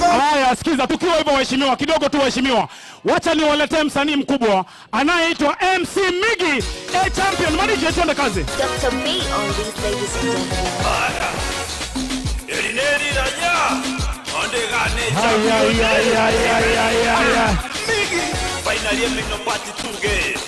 Haya, sikiza, tukiwa hivyo waheshimiwa, kidogo tu waheshimiwa, wacha niwaletee msanii mkubwa anayeitwa MC Migi, a champion. Manager, tuende kazi. Dr. B on these, ladies and gentlemen. Migi, finally I'm in a party together.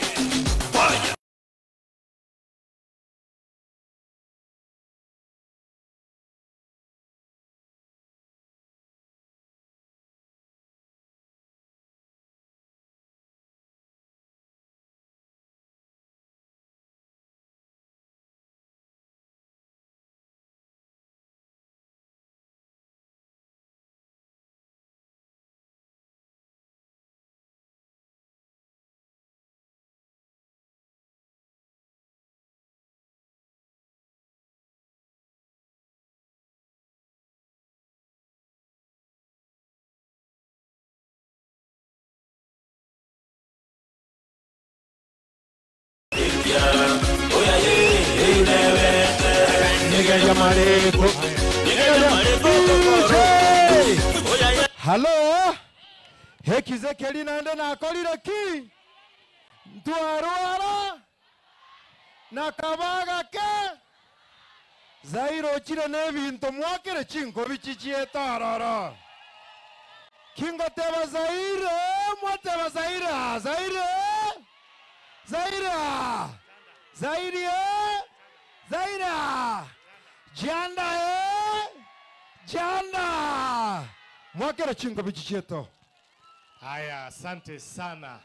Hello, hekize keli naende na akolire ki ntwarwara na kabaga ke zairo chire nebintu mwakire chinko bichichietarara kingo teba zaire mwateba zaira zaire zaira zaire zaira janda janda mwakere chingo bichicheto. Haya, asante sana.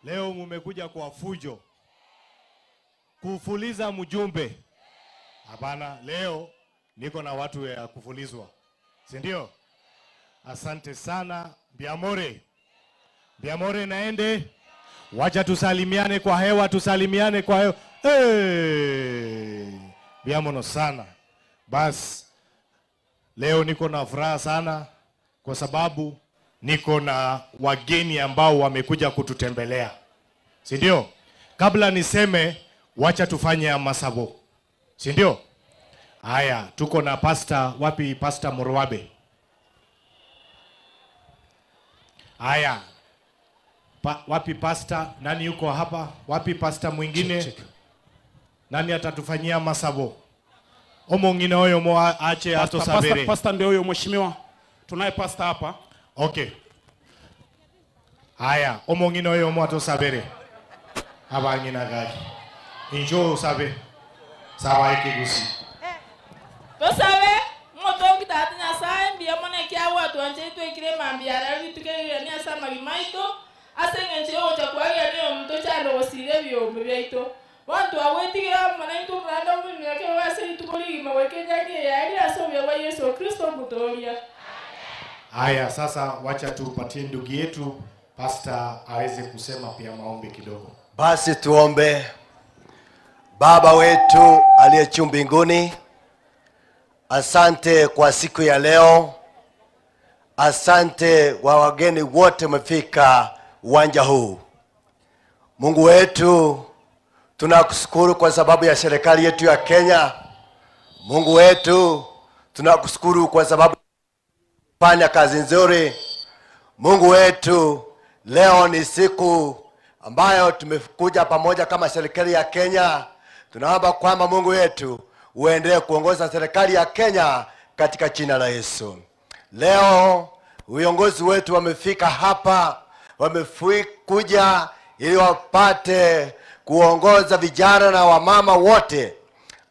Leo mumekuja kwa fujo kufuliza mjumbe. Hapana, leo niko na watu ya kufulizwa, si ndio? Asante sana. Biamore naende. Wacha tusalimiane kwa hewa, tusalimiane kwa hewa. Biamono sana. Bas, leo niko na furaha sana kwa sababu niko na wageni ambao wamekuja kututembelea, si ndio? Kabla niseme, wacha tufanye masabo, si ndio? Haya, tuko na pastor. Wapi Pastor Murwabe? Haya, wapi pastor? Nani yuko hapa? Wapi pastor mwingine? Nani atatufanyia masabo? Omongine hoyo mo ache ato sabere. Pastor ndio huyo mheshimiwa. Tunaye pastor hapa. Okay. Haya, omongine hoyo mo ato sabere. Abangina gaki. Injo sabe. Sawa ikigusi. Tosabe, motongi tati na sai mbia mone kia watu anje tu ikire mambia ra bitukere ni asa magimaito. Asenge nche ocha kwa ya ni mto cha ndo wasire byo mbeito. Wantu awetigira manaito mrando mwe yake wase tukoli maweke yake ya ali asobya wa Yesu Kristo mutoria. Haya, sasa wacha tupatie ndugu yetu pastor aweze kusema pia maombi kidogo. Basi tuombe. Baba wetu aliye juu mbinguni, asante kwa siku ya leo. Asante wa wageni wote wamefika uwanja huu. Mungu wetu, tunakushukuru kwa sababu ya serikali yetu ya Kenya. Mungu wetu, tunakushukuru kwa sababu fanya kazi nzuri. Mungu wetu, leo ni siku ambayo tumekuja pamoja kama serikali ya Kenya. Tunaomba kwamba Mungu wetu uendelee kuongoza serikali ya Kenya katika jina la Yesu. Leo viongozi wetu wamefika hapa, wamekuja ili wapate kuongoza vijana na wamama wote.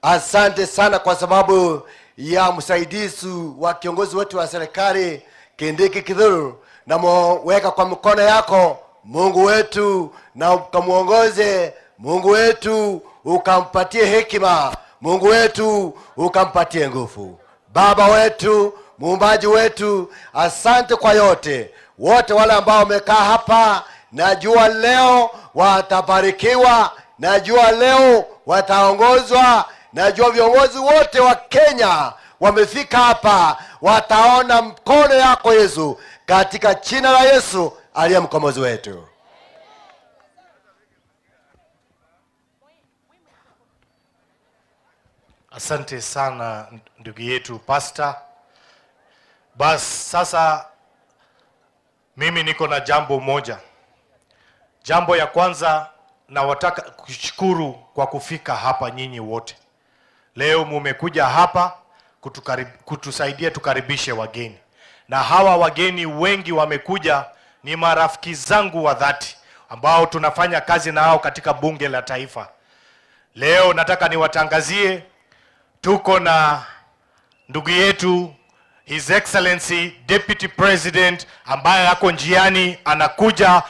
Asante sana kwa sababu ya msaidizi wa kiongozi wetu wa serikali Kindiki Kithure, na mweka kwa mkono yako Mungu wetu, na ukamuongoze Mungu wetu, ukampatie hekima Mungu wetu, ukampatie nguvu. Baba wetu, muumbaji wetu, asante kwa yote. Wote wale ambao wamekaa hapa, najua leo watabarikiwa, najua leo wataongozwa, najua viongozi wote wa Kenya wamefika hapa, wataona mkono yako Yesu, katika jina la Yesu aliye mkombozi wetu. Asante sana ndugu yetu Pastor. Bas sasa mimi niko na jambo moja. Jambo ya kwanza nawataka kushukuru kwa kufika hapa nyinyi wote. Leo mumekuja hapa kutusaidia tukaribishe wageni. Na hawa wageni wengi wamekuja ni marafiki zangu wa dhati ambao tunafanya kazi na hao katika bunge la taifa. Leo nataka niwatangazie tuko na ndugu yetu His Excellency Deputy President ambaye yako njiani anakuja,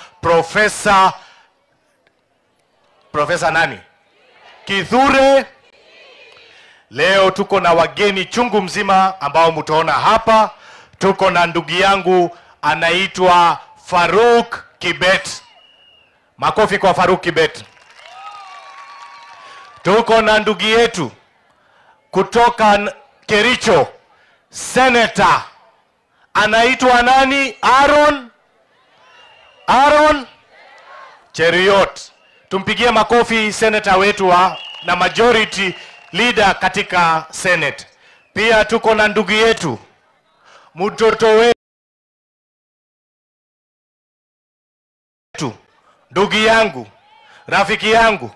Profesa nani? Kithure. Leo tuko na wageni chungu mzima ambao mtaona hapa. Tuko na ndugu yangu anaitwa Faruk Kibet. Makofi kwa Faruk Kibet. Tuko na ndugu yetu kutoka Kericho, Senator anaitwa nani? Aaron Cheriot. Tumpigie makofi senator wetu na majority leader katika Senate. Pia tuko na ndugu yetu, mtoto wetu, ndugu yangu, rafiki yangu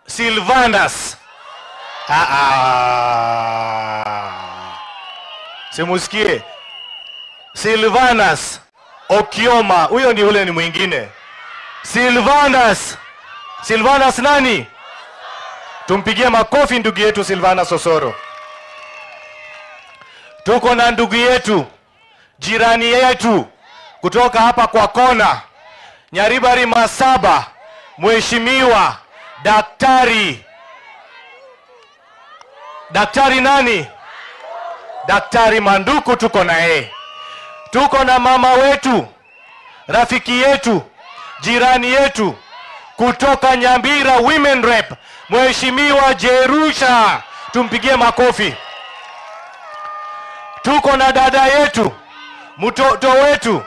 Silvanus. Simusikie. Silvanus Okioma. Huyo ni ule ni mwingine. Silvanus nani? Tumpigie makofi ndugu yetu Silvanus Osoro. Tuko na ndugu yetu, jirani yetu kutoka hapa kwa kona, Nyaribari Masaba, Mheshimiwa Daktari nani? Daktari Manduku tuko na yeye. Tuko na mama wetu, rafiki yetu, jirani yetu kutoka Nyambira Women Rep, Mheshimiwa Jerusha. Tumpigie makofi. Tuko na dada yetu, mtoto wetu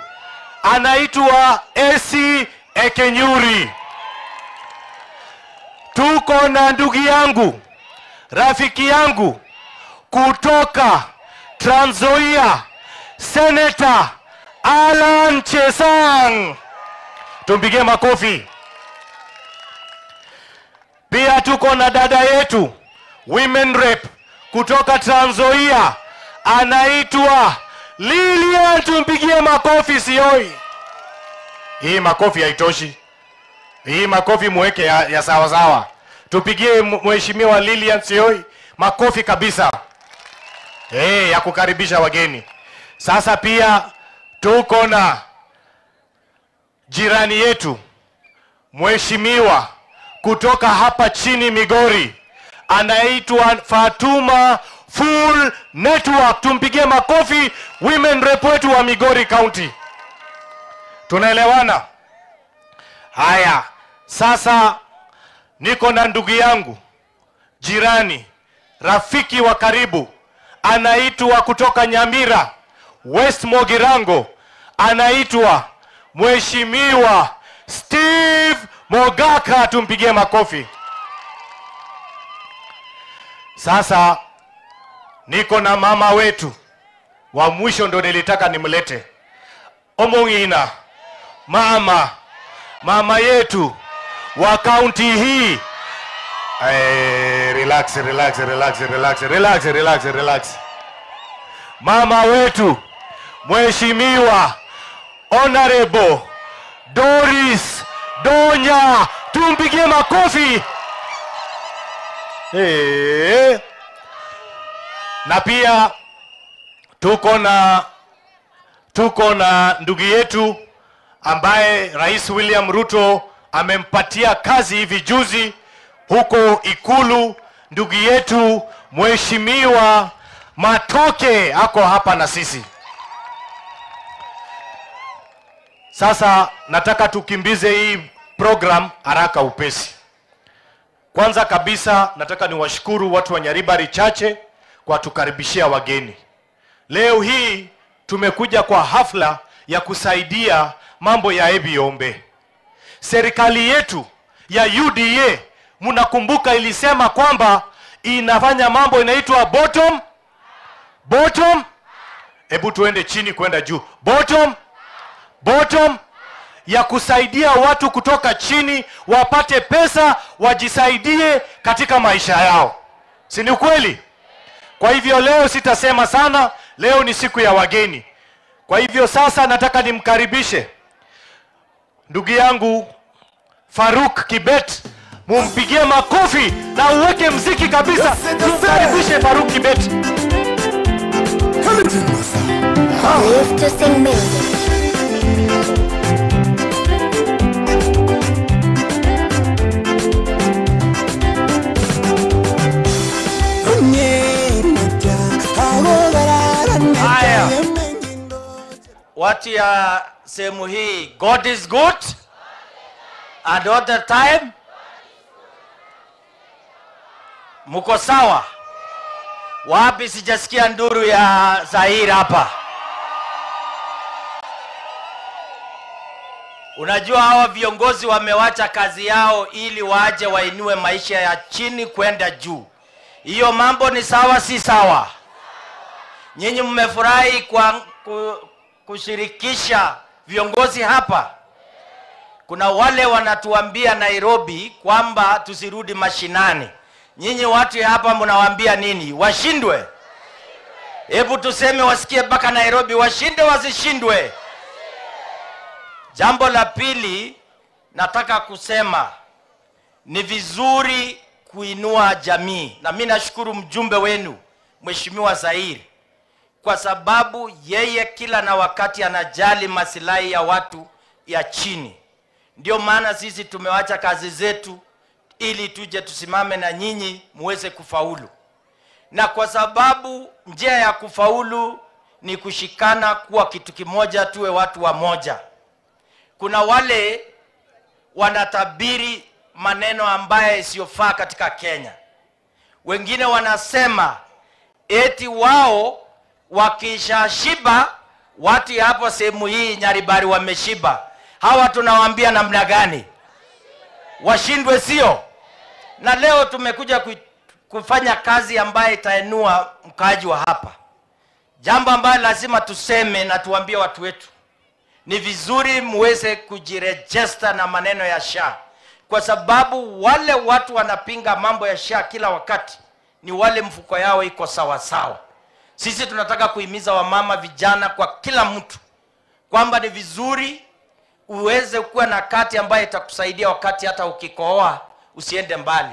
anaitwa Esi Ekenyuri. Tuko na ndugu yangu, rafiki yangu kutoka Trans Nzoia, Senator Alan Chesang. Tumpigie makofi. Pia tuko na dada yetu, Women Rep kutoka Trans Nzoia, anaitwa Lilian. Tumpigie makofi sioi. Hii makofi haitoshi. Hii makofi muweke ya sawa sawa. Tupigie Mheshimiwa Lilian Sioi makofi kabisa. Ya kukaribisha wageni. Sasa pia tuko na jirani yetu, Mheshimiwa kutoka hapa chini Migori, anaitwa Fatuma Full Network. Tumpigie makofi Women Rep wetu wa Migori County. Tunaelewana? Haya, sasa niko na ndugu yangu, jirani, rafiki wa karibu, anaitwa kutoka Nyamira West Mogirango, anaitwa Mheshimiwa Steve Mogaka. Tumpigie makofi. Sasa niko na mama wetu wa mwisho, ndo nilitaka nimlete. Omongina, mama yetu wa kaunti hii. Relax. Mama wetu Mheshimiwa Honorable Doris Donya. Tumpigie makofi. Na pia tuko na ndugu yetu ambaye Rais William Ruto amempatia kazi hivi juzi huko Ikulu, ndugu yetu Mheshimiwa Matoke ako hapa na sisi. Sasa nataka tukimbize hii program haraka upesi. Kwanza kabisa nataka niwashukuru watu wa Nyaribari Chache kwa tukaribishia wageni. Leo hii tumekuja kwa hafla ya kusaidia mambo ya Ebiombe. Serikali yetu ya UDA, mnakumbuka, ilisema kwamba inafanya mambo inaitwa bottom. Hebu tuende chini kwenda juu. Bottom ya kusaidia watu kutoka chini wapate pesa wajisaidie katika maisha yao. Si ni ukweli? Kwa hivyo leo sitasema sana, leo ni siku ya wageni. Kwa hivyo sasa nataka nimkaribishe ndugu yangu Faruk Kibet. Mumpigie makofi na uweke mziki kabisa. Tumkaribishe Faruk Kibet. Live to sing music. Watu ya sehemu hii, God is good and all the time. Muko sawa? Wapi sijasikia nduru ya Zaire hapa? Unajua hawa viongozi wamewacha kazi yao ili waje wainue maisha ya chini kwenda juu. Hiyo mambo ni sawa si sawa? Nyinyi mmefurahi kwa kushirikisha viongozi hapa? Kuna wale wanatuambia Nairobi kwamba tusirudi mashinani. Nyinyi watu hapa mnawaambia nini? Washindwe? Hebu tuseme wasikie mpaka Nairobi, washinde wasishindwe. Jambo la pili nataka kusema ni vizuri kuinua jamii. Na mimi nashukuru mjumbe wenu Mheshimiwa Zaire, kwa sababu yeye kila na wakati anajali maslahi ya watu ya chini. Ndio maana sisi tumewacha kazi zetu ili tuje tusimame na nyinyi muweze kufaulu. Na kwa sababu njia ya kufaulu ni kushikana kuwa kitu kimoja, tuwe watu wa moja. Kuna wale wanatabiri maneno ambaye isiyofaa katika Kenya. Wengine wanasema eti wao wakishashiba, watu hapo sehemu hii Nyaribari wameshiba. Hawa tunawaambia namna gani? Washindwe sio? Na leo tumekuja kufanya kazi ambaye itainua mkaji wa hapa. Jambo ambalo lazima tuseme na tuambie watu wetu, ni vizuri muweze kujiregister na maneno ya SHA, kwa sababu wale watu wanapinga mambo ya SHA kila wakati ni wale mfuko yao iko sawa sawa. Sisi tunataka kuhimiza wamama, vijana, kwa kila mtu kwamba ni vizuri uweze kuwa na kati ambaye itakusaidia wakati hata ukikohoa usiende mbali.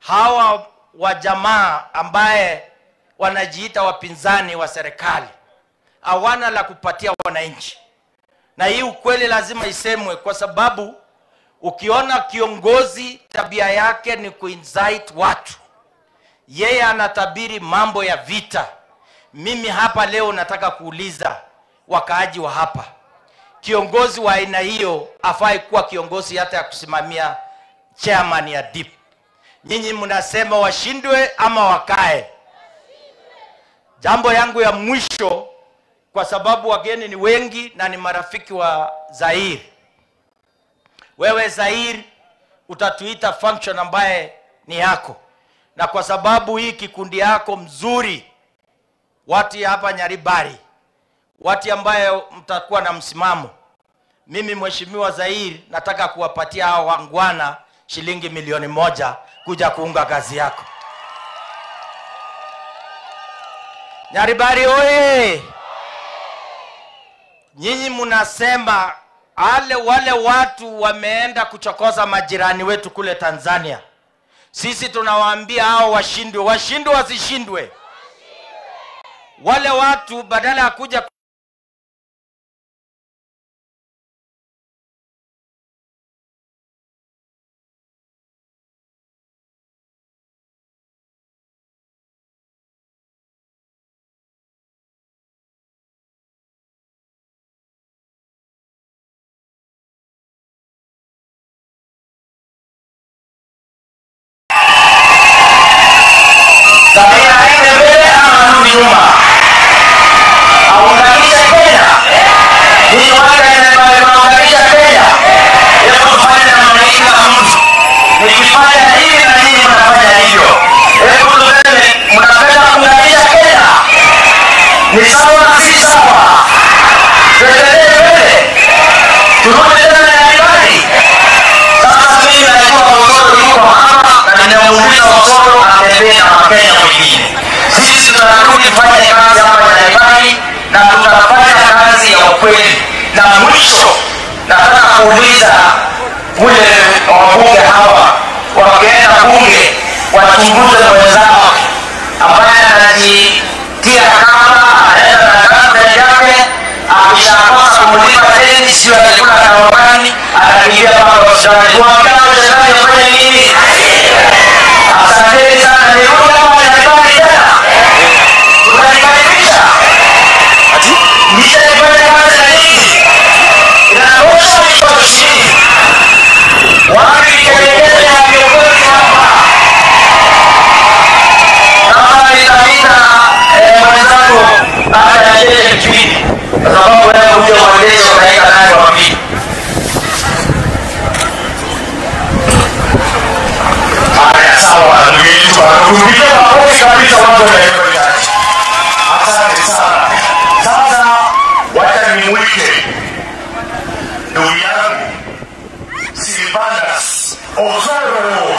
Hawa wa jamaa ambaye wanajiita wapinzani wa serikali hawana la kupatia wananchi. Na hii ukweli lazima isemwe, kwa sababu ukiona kiongozi tabia yake ni kuinvite watu, yeye anatabiri mambo ya vita. Mimi hapa leo nataka kuuliza wakaaji wa hapa, kiongozi wa aina hiyo afai kuwa kiongozi hata ya kusimamia chairman ya DIP. Nyinyi mnasema washindwe ama wakae? Jambo yangu ya mwisho, kwa sababu wageni ni wengi na ni marafiki wa Zaire. Wewe Zaire utatuita function ambaye ni yako, na kwa sababu hii kikundi yako mzuri, watu hapa Nyaribari, watu ambaye mtakuwa na msimamo, mimi Mheshimiwa Zaire nataka kuwapatia hao wangwana shilingi 1,000,000 kuja kuunga kazi yako. Nyaribari oye! Nyinyi mnasema wale watu wameenda kuchokoza majirani wetu kule Tanzania. Sisi tunawaambia hao washindwe. Washindwe wasishindwe? Wale watu badala ya kuja nyuma aunganisha Kenya, ni wanaunganisha Kenya ya kufanya na maisha ya mtu. Nikifanya hivi na nyinyi mnafanya hivyo. Hebu kweli. Na mwisho nataka kuuliza ule wabunge hawa wakienda bunge wachunguze mwenzao ambaye anajitia kama anaenda na gazeti yake, akishakosa kulipa deni sio alikula kawani, anakimbia mpaka hospitali. Tuambia wachezaji wafanye nini? Asanteni sana. Nirudi hapa nyumbani tena. Tunanikaribisha. Nisha nifanye kazi na nyinyi. Inatosha iko chini. Wapi kelele ya viongozi hapa? Kama nitamita mwenzangu hata yeye chini. Kwa sababu wewe ndio mwandishi unaika naye wapi? Haya sawa, ndugu tunakupigia makofi kabisa watu wanaelewa. Asante sana. Sasa wacha nimwite ndugu yangu Silvanus Ozaro.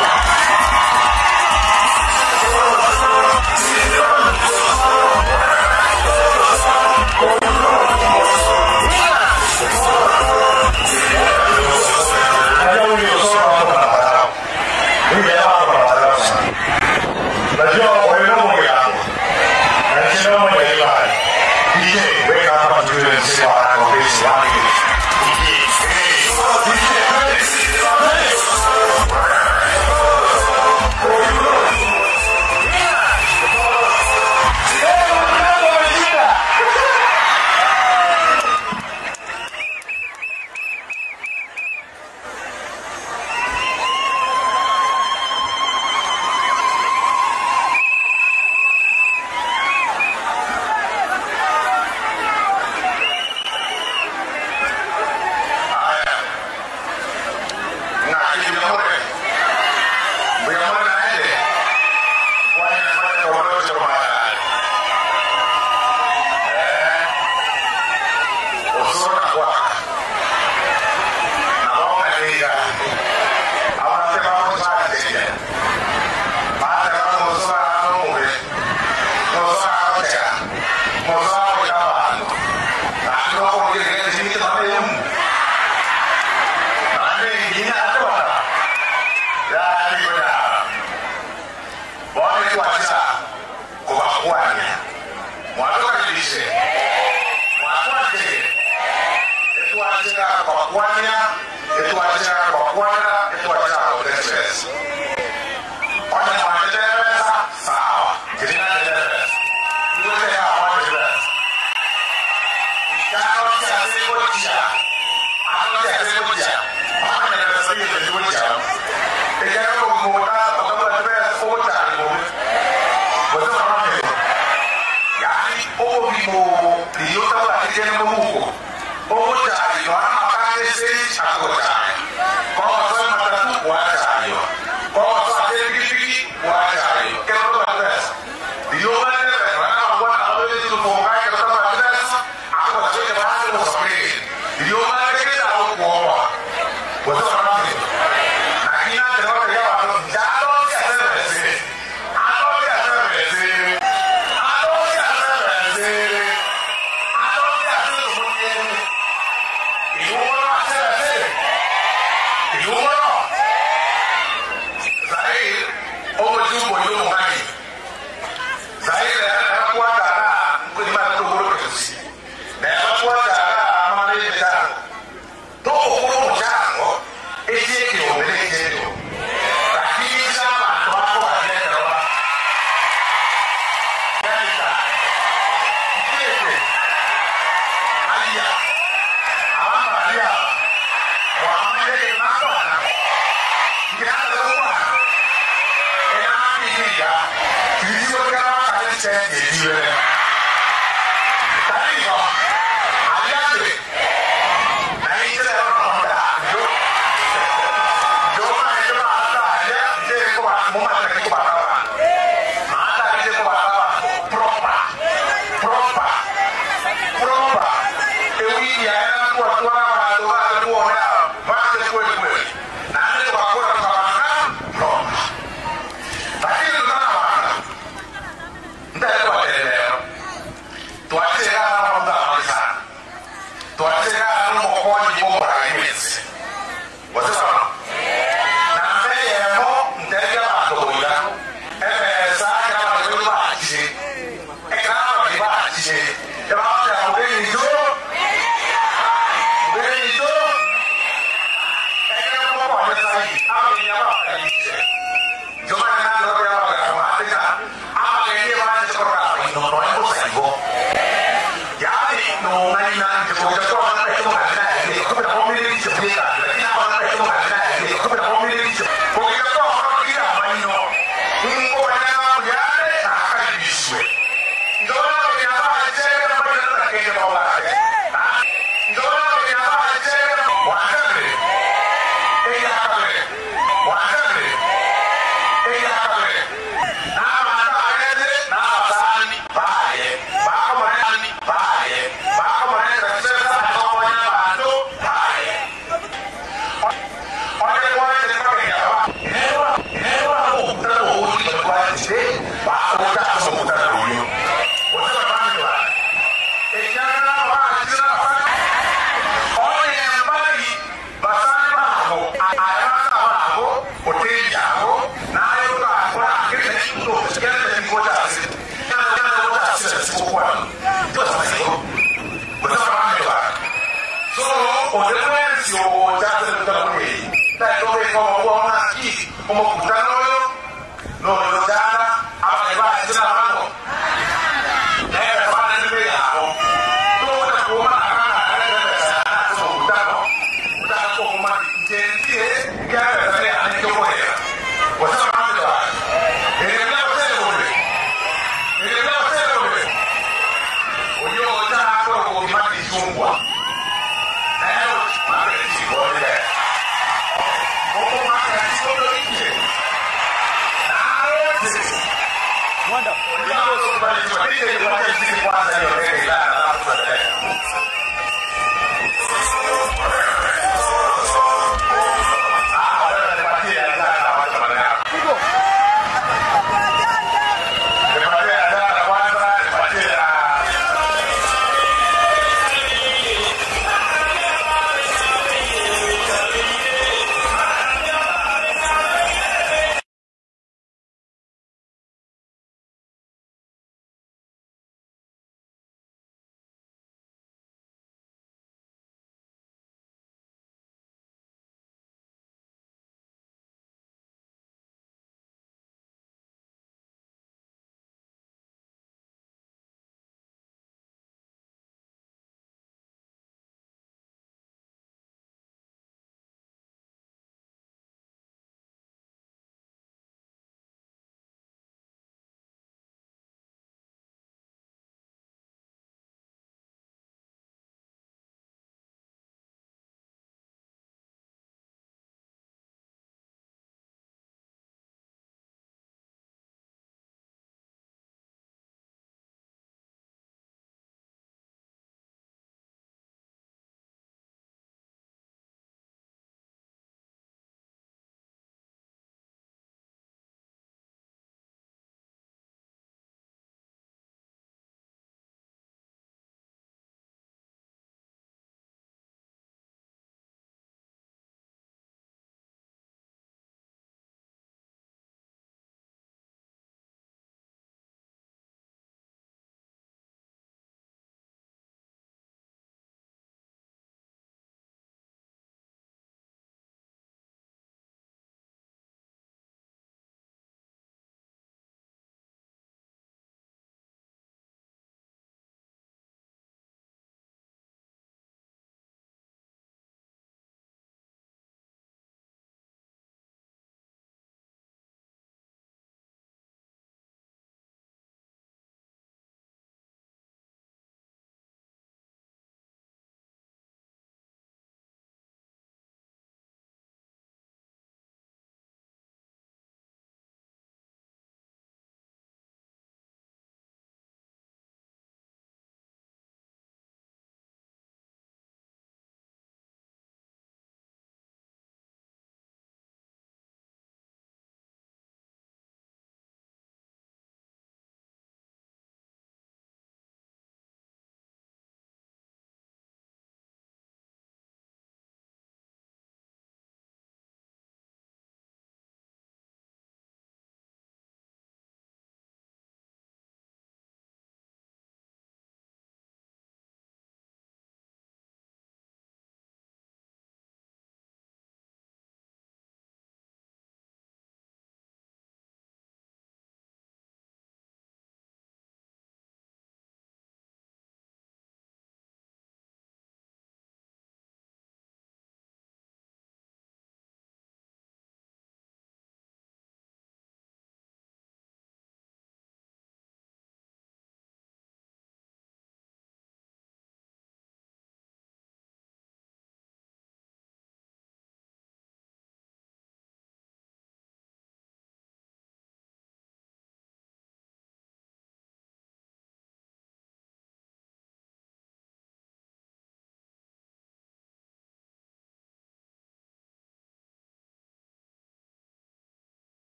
Oye,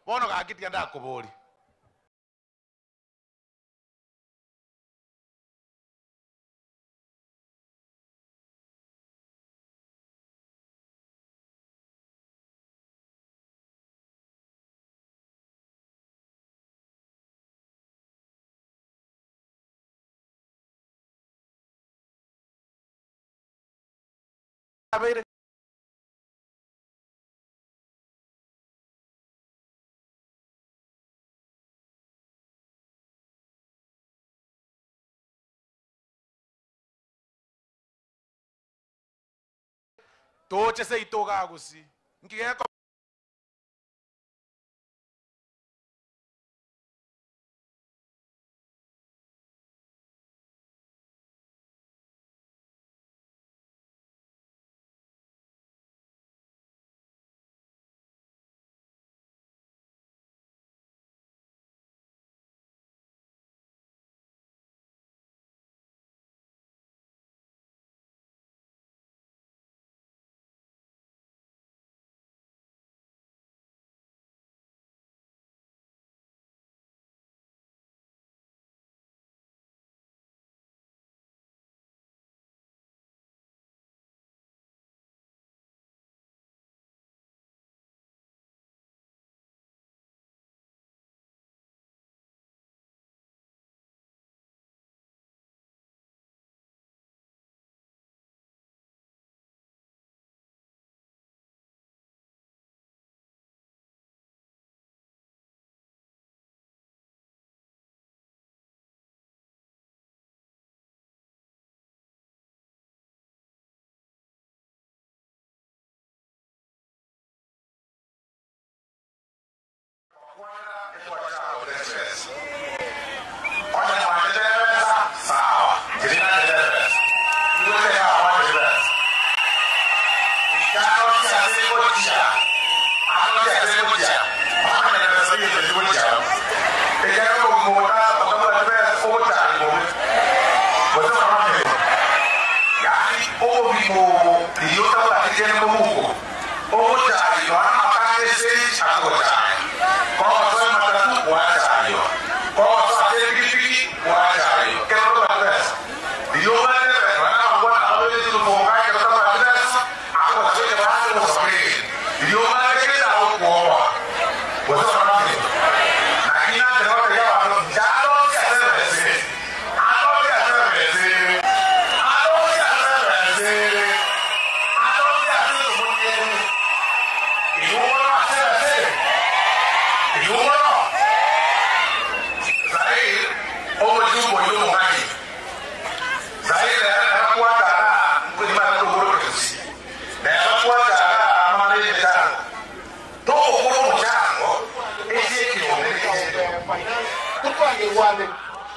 bono gakitia ndakuburi toche se itoga gusi ngiyeko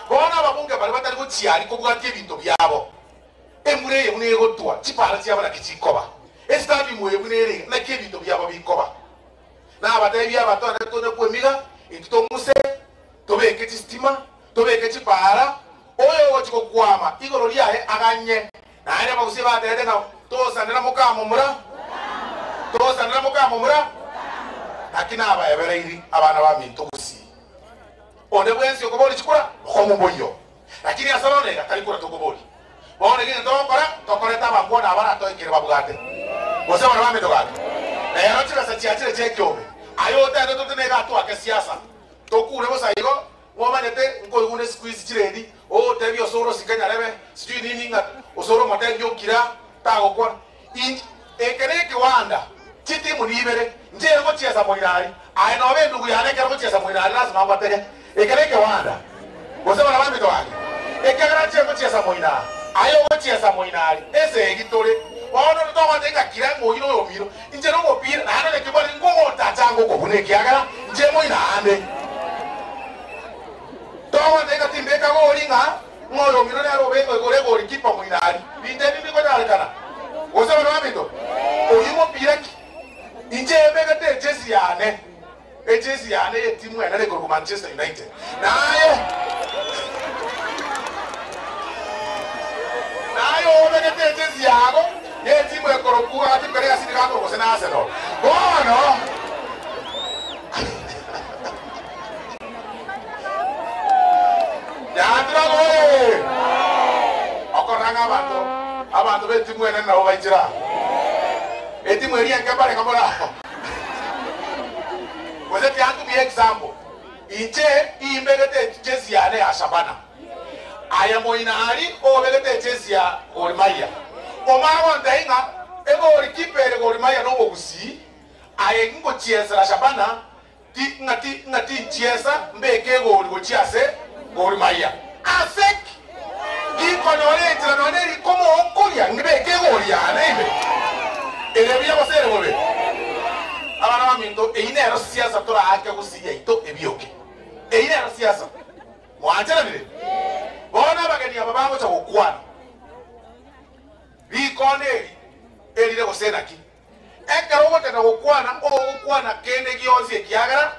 bona babunge bali batali kutyali kokugati ebintu byabo emure yemune gotwa chipala cyabana kichikoba estadi mwe munere na kebintu byabo bikoba na abatayi byabato natone kwemiga intutonguse tobeke chistima tobeke chipala oyo wochiko kwama igoro lyahe aganye na ale bagusi batete na tosanira mukamumura lakini abayebereiri abana bamintu gusi one bwensi okoboli chikura khomuboyo lakini asalone kalikura tokoboli bone gine tokoreta bakona abana toikire babugate bose bana bamintu gate na yarotira sachiachire chekyobe ayo tete totenega atwake siasa tokure bosayigo womanete nkoigune squeeze chiredi o tebi osoro sikanya lebe sijui nini nga osoro motengi okira tago kwa ekereke wanda chiti munibere njere ko chiesa moinari ai no be ndugu yane kero ko chiesa moinari lazima abatege ekereke wanda bose bana bamito wake ekegara chie ko chiesa moinari ayo ko chiesa moinari ese egitore waona ndo watenga kira moino yo miro njere ko pira na ne kibali ngomo tatango ko bune kiagara nje moinande towa tenga timbeka go ringa ngoyo miro ne robe ko gore kipa moinari binde ni ko dalekana bose bana bamito oyimo piraki inje ebegete ejesi yane yetimu yanale ko Manchester United nayo obegete ejesi yago yetimu ekorokuga ati kare asiri gato ko sena Arsenal bono beti mwene na obaijira eti mweri yankabale kamora weze tiantu bi example ije imbegete jezi yane ya Shabana aya moina ali o begete jezi ya Gormaya o mawa ndainga ego orikipere Gormaya no bogusi aya ngo chiesa Shabana ti ngati chiesa mbeke go chiase Gormaya afek ki konore tira noneri como okuria mbeke go yana ibe elebia basere mobe abana baminto einero siasa tora ake gusiya ito ebioke einero siasa mwanjera bile bona bageni ababango cha gukwana bikone elire gusena ki ekero wote na gukwana kende gyozi ekiagara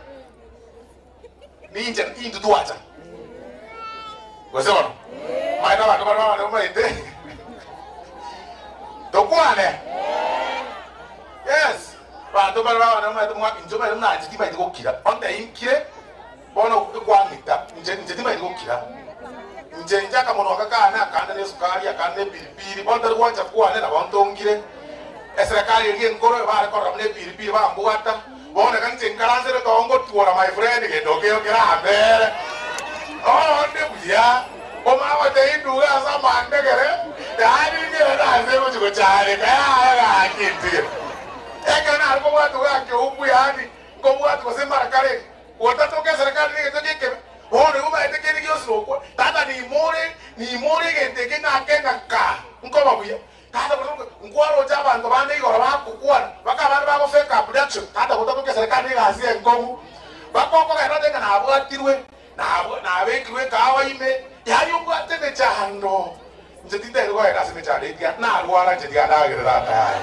ninja indu tuacha wasema maana watu bana maite tokwane yes bantu bana maite mwa injoba na jitima idikokira onta inkire bona kwangita nje jitima idikokira nje njaka mono wakakana kanda ne sukari akanda pilipili bonta rwacha kwane na bontongire eserikali iri nkoro ba ko ramne pilipili ba mbuata bona kanche nkaranzere tongo tuora my friend ke dokeo kira abere oh nde buya o ma wa te nduga sa mandegere dali ni na se ko chale kaya ga kiti ekana alko watu wake ubu yani ko watu wasema kale watatoke serikali ni ke bona uma ete ke ngiyo soko tata ni more gente ke na ke na ka nko babuya tata ko ngwaro jaba ndo bande igora ba kukwana bakabana ba ko fake abduction tata watatoke serikali ni gazie ngomu bakoko ka rade kana abwatirwe na abekirwe kawa ime yayo bwatene chando njetinda irwa era sime chade dia na alwara njedia ndagerera ta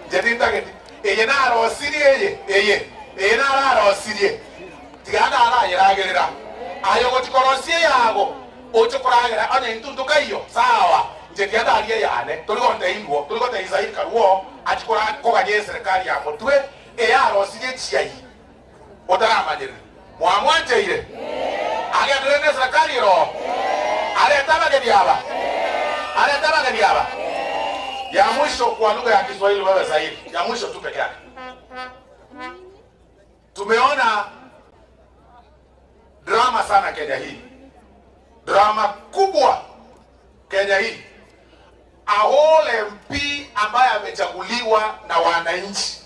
njetinda ke eye na ro sirie eye na ro sirie tigana ala yeragerera ayo gotikorosie yago ochokoragera ane ntuntuka iyo sawa njedia ndarie yane tuligonte Israel karuo atikora koganye serikali ya mutwe eya ro sirie chiai otaramanyire mwamwanjeire agendere serikali ro aleta diaba ya mwisho kwa lugha ya Kiswahili wewe zaidi ya mwisho tu peke yake tumeona drama sana Kenya hii drama kubwa Kenya hii a whole MP ambaye amechaguliwa na wananchi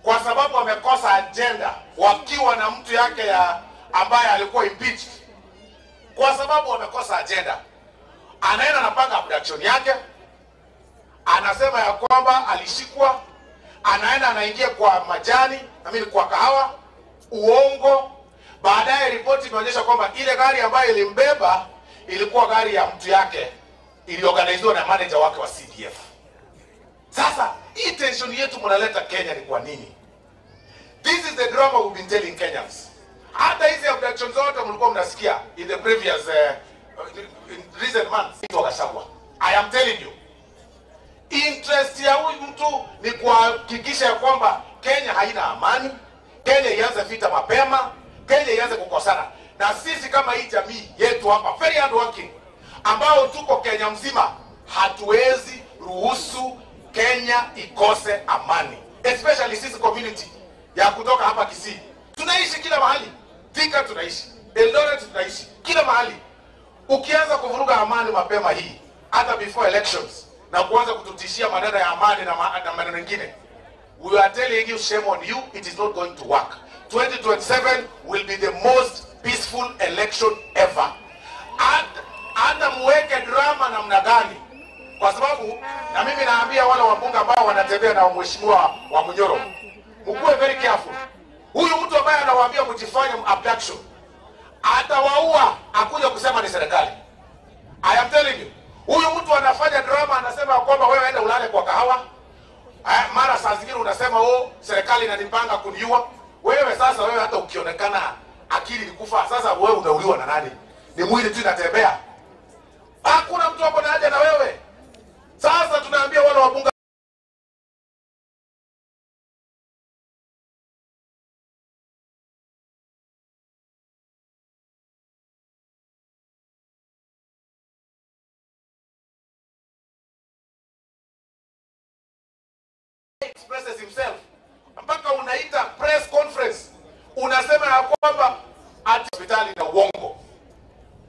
kwa sababu wamekosa agenda wakiwa na mtu yake ya ambaye alikuwa impeached kwa sababu wamekosa agenda anaenda anapanga abduction yake anasema ya kwamba alishikwa anaenda anaingia kwa majani kwa kahawa uongo baadaye ripoti imeonyesha kwamba ile gari ambayo ilimbeba ilikuwa gari ya mtu yake iliorganiziwa na manager wake wa CDF. Sasa hii tension yetu mnaleta Kenya ni kwa nini? This is the drama we've been telling Kenyans. Hata hizi abductions zote mlikuwa mnasikia in the previous in recent months wakashagwa. I am telling you, interest ya huyu mtu ni kuhakikisha ya kwamba Kenya haina amani, Kenya ianze vita mapema, Kenya ianze kukosana. Na sisi kama hii jamii yetu hapa very hard working ambao tuko Kenya mzima hatuwezi ruhusu Kenya ikose amani, especially sisi community ya kutoka hapa Kisii. Tunaishi kila mahali, Thika tunaishi, Eldoret tunaishi, kila mahali. Ukianza kuvuruga amani mapema hii, hata before elections, na kuanza kututishia maneno ya amani na maneno mengine, we are telling you, shame on you, it is not going to work. 2027 will be the most peaceful election ever. Hata muweke drama namna gani, kwa sababu na mimi naambia wale wabunge ambao wanatembea na mheshimiwa wa Munyoro, mkuwe very careful. Huyu mtu ambaye anawaambia kujifanya abduction atawaua, akuja kusema ni serikali. I am telling you, huyu mtu anafanya drama, anasema kwamba wewe enda ulale kwa kahawa. Mara saa zingine unasema serikali inanipanga kuniua. Wewe sasa, wewe hata ukionekana akili nikufa, sasa wewe unauliwa na nani? Ni mwili tu inatembea. Hakuna mtu hapo na haja na wewe. Sasa tunaambia wale wabunge expresses himself. Mpaka unaita press conference. Unasema ya kwamba ati hospitali na uongo.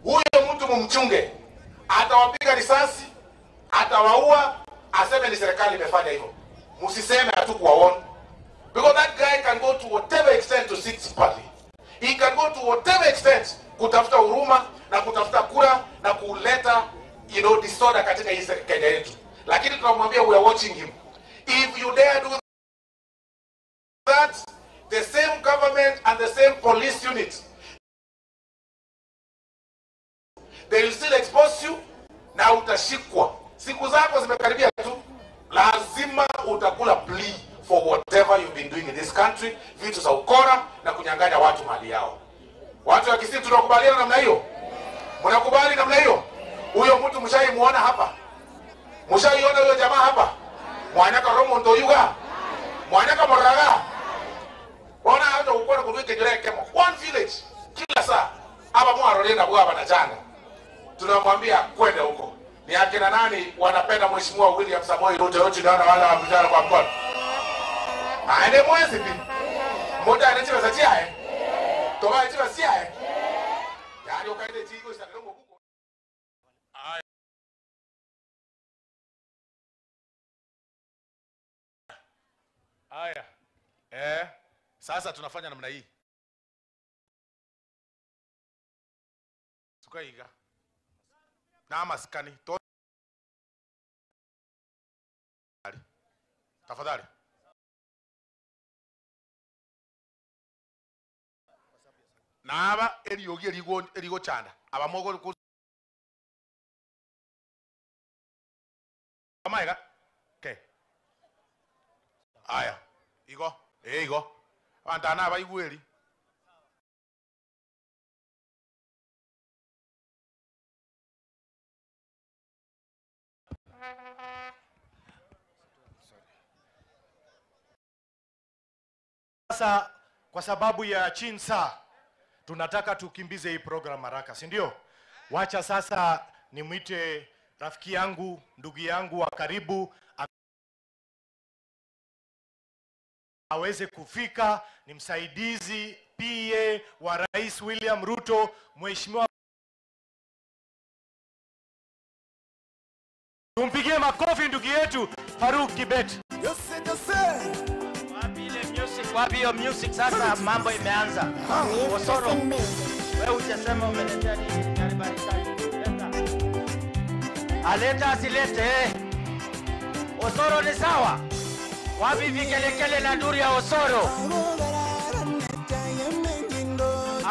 Huyo mtu mumchunge. Atawapiga risasi, atawaua, aseme ni serikali imefanya hivyo. Msiseme hatukuwaona. Because that guy can go to whatever extent to seek sympathy. He can go to whatever extent kutafuta huruma na kutafuta kura na kuleta disorder katika hii Kenya yetu. Lakini tunamwambia we are watching him. If you dare do that, the same government and the same police unit, they will still expose you na utashikwa. Siku zako zimekaribia tu. Lazima utakula plea for whatever you've been doing in this country, vitu za ukora na kunyang'anya watu mali yao. Watu wa Kisii tunakubaliana namna hiyo? Mnakubali namna hiyo? Huyo mtu mshaimuona hapa? Mshaiona huyo jamaa hapa? Mwanyaka Romo Ndoyuga? Mwanyaka Moraga? Ona hata ukora kuduke jireke mo. One village kila saa. Hapa mwaro lenda bwa na jana. Tunamwambia kwenda huko. Ni akina nani wanapenda Mheshimiwa William Samoei Ruto yote naona wala wapigana kwa mkono. Aende mwezi pi. Moja anachiwa satia Toba anachiwa sia Yaani ukaende tigo isakalo mbuko. Aya. Sasa tunafanya namna hii. Tukaiga. Na maskani. Tafadhali. Na aba eriogi erigo chanda. Aba mogo ku. Amaiga. Okay. Aya. Igo. Igo. Anta na aba igweri. Sasa kwa sababu ya Chinsa tunataka tukimbize hii program haraka, si ndio? Wacha sasa nimwite rafiki yangu, ndugu yangu wa karibu aweze kufika, ni msaidizi PA wa Rais William Ruto, Mheshimiwa. Tumpigie makofi ndugu yetu Faruk Kibet. Wapi hiyo music sasa, mambo imeanza. Osoro, wewe unasema umeletea nini? Karibuni sana. Aleta asilete. Osoro ni sawa. Wapi vikelekele na duri ya Osoro?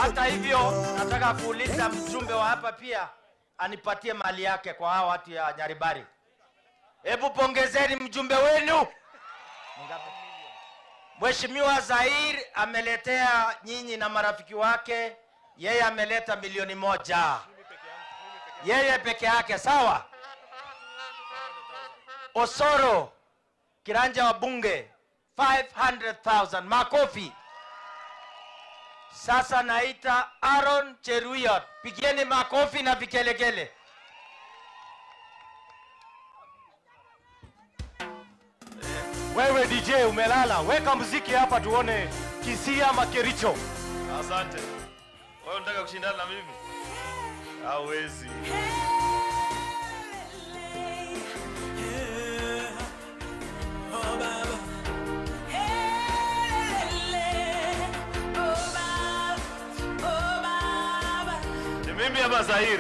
Hata hivyo nataka kuuliza mjumbe wa hapa pia anipatie mali yake kwa hao watu ya Nyaribari. Hebu pongezeni mjumbe wenu. Mheshimiwa Zahir ameletea nyinyi na marafiki wake, yeye ameleta milioni 1. Yeye peke yake, sawa? Osoro, kiranja wa bunge 500,000, makofi. Sasa naita Aaron Cheruiyot, pigieni makofi na vikelekele. Wewe DJ umelala, weka muziki hapa tuone Kisii ama Kericho. Asante. Wewe unataka kushindana na mimi? Hawezi. Ni mimi ama Zahir?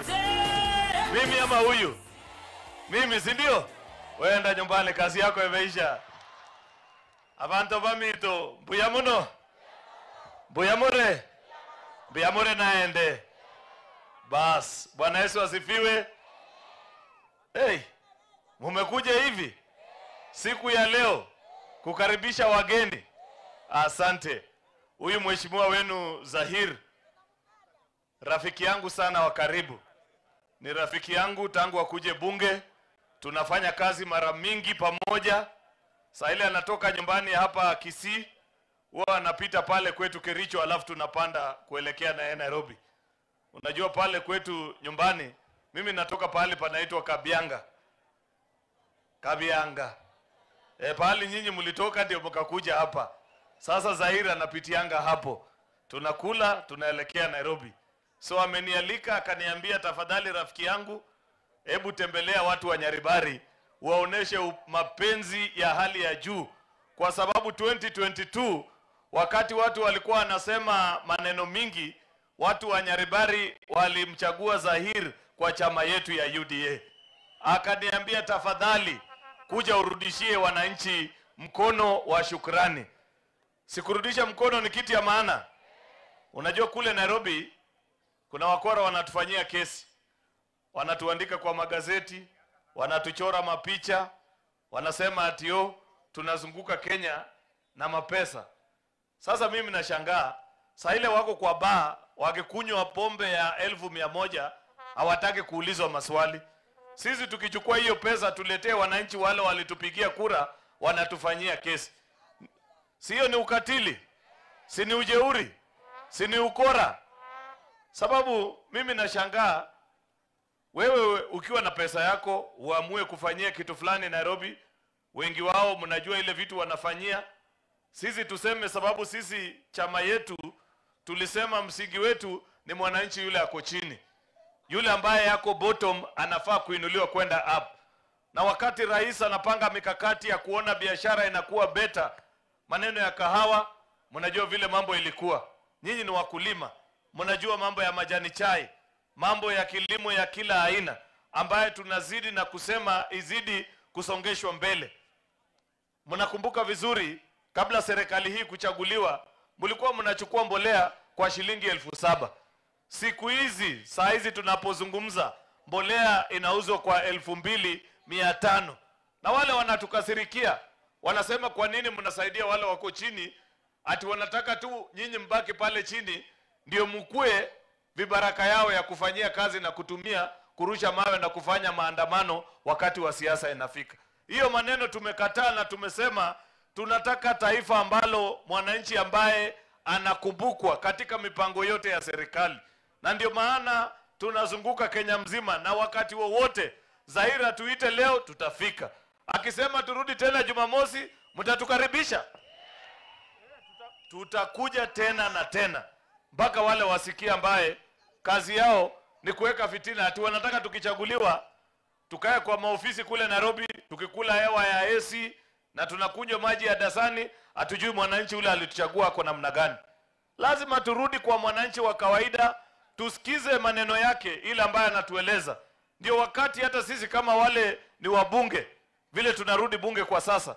Mimi ama huyu? Mimi, si ndio? Wewe enda nyumbani, kazi yako imeisha. Abantu bamito, buyamuno. Buyamure. Buyamure naende. Bas, Bwana Yesu asifiwe. Hey, mumekuja hivi siku ya leo kukaribisha wageni. Asante. Huyu mheshimiwa wenu Zahir, rafiki yangu sana wa karibu. Ni rafiki yangu tangu akuje bunge. Tunafanya kazi mara mingi pamoja. Saa ile anatoka nyumbani hapa Kisii, huwa anapita pale kwetu Kericho, alafu tunapanda kuelekea na Nairobi. Unajua pale kwetu nyumbani, mimi natoka pale panaitwa Kabianga. Kabianga. Pahali nyinyi mlitoka ndio mkakuja hapa. Sasa Zaire anapitianga hapo. Tunakula, tunaelekea Nairobi. So amenialika akaniambia, tafadhali rafiki yangu, hebu tembelea watu wa Nyaribari, waoneshe mapenzi ya hali ya juu, kwa sababu 2022 wakati watu walikuwa wanasema maneno mingi, watu wa Nyaribari walimchagua Zahir kwa chama yetu ya UDA. Akaniambia, tafadhali kuja urudishie wananchi mkono wa shukrani. Sikurudisha mkono ni kitu ya maana. Unajua kule Nairobi kuna wakora wanatufanyia kesi. Wanatuandika kwa magazeti, wanatuchora mapicha, wanasema atio tunazunguka Kenya na mapesa. Sasa mimi nashangaa, saa ile wako kwa baa wakikunywa pombe ya 1,100 hawataki kuulizwa maswali. Sisi tukichukua hiyo pesa tuletee wananchi wale walitupigia kura, wanatufanyia kesi. Sio ni ukatili? Si ni ujeuri? Si ni ukora? Sababu mimi nashangaa, wewe ukiwa na pesa yako uamue kufanyia kitu fulani Nairobi, wengi wao mnajua ile vitu wanafanyia. Sisi tuseme sababu sisi chama yetu tulisema msingi wetu ni mwananchi yule ako chini. Yule ambaye yako bottom anafaa kuinuliwa kwenda up. Na wakati rais anapanga mikakati ya kuona biashara inakuwa better, maneno ya kahawa, mnajua vile mambo ilikuwa. Nyinyi ni wakulima, mnajua mambo ya majani chai, mambo ya kilimo ya kila aina, ambaye tunazidi na kusema izidi kusongeshwa mbele. Mnakumbuka vizuri, kabla serikali hii kuchaguliwa, mlikuwa mnachukua mbolea kwa shilingi 7,000. Siku hizi, saa hizi tunapozungumza, mbolea inauzwa kwa 2,500. Na wale wanatukasirikia, wanasema kwa nini mnasaidia wale wako chini, ati wanataka tu nyinyi mbaki pale chini, ndio mkue vibaraka yao ya kufanyia kazi na kutumia kurusha mawe na kufanya maandamano wakati wa siasa inafika. Hiyo maneno tumekataa na tumesema tunataka taifa ambalo mwananchi ambaye anakumbukwa katika mipango yote ya serikali. Na ndio maana tunazunguka Kenya mzima, na wakati wowote Zaire tuite leo tutafika. Akisema turudi tena Jumamosi, mtatukaribisha? Tutakuja tena na tena mpaka wale wasikia ambaye kazi yao ni kuweka fitina. Ati wanataka tukichaguliwa tukae kwa maofisi kule Nairobi tukikula hewa ya AC na tunakunywa maji ya dasani, hatujui mwananchi ule alituchagua kwa namna gani. Lazima turudi kwa mwananchi wa kawaida, tusikize maneno yake ile ambaye anatueleza. Ndio wakati hata sisi kama wale ni wabunge, vile tunarudi bunge kwa sasa,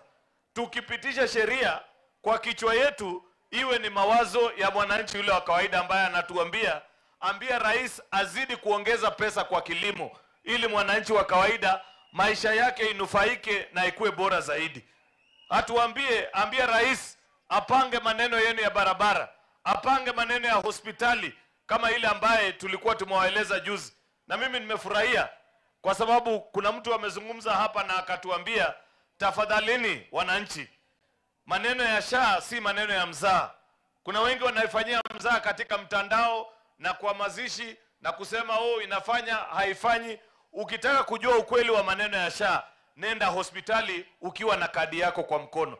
tukipitisha sheria kwa kichwa yetu iwe ni mawazo ya mwananchi yule wa kawaida ambaye anatuambia, ambia rais azidi kuongeza pesa kwa kilimo ili mwananchi wa kawaida maisha yake inufaike na ikuwe bora zaidi. Ambia rais apange maneno yenu ya barabara, apange maneno ya hospitali kama ile ambaye tulikuwa tumewaeleza juzi. Na mimi nimefurahia kwa sababu kuna mtu amezungumza hapa na akatuambia, tafadhalini wananchi, maneno ya SHA si maneno ya mzaa. Kuna wengi wanaifanyia mzaa katika mtandao na kwa mazishi na kusema inafanya haifanyi. Ukitaka kujua ukweli wa maneno ya SHA, nenda hospitali ukiwa na kadi yako kwa mkono,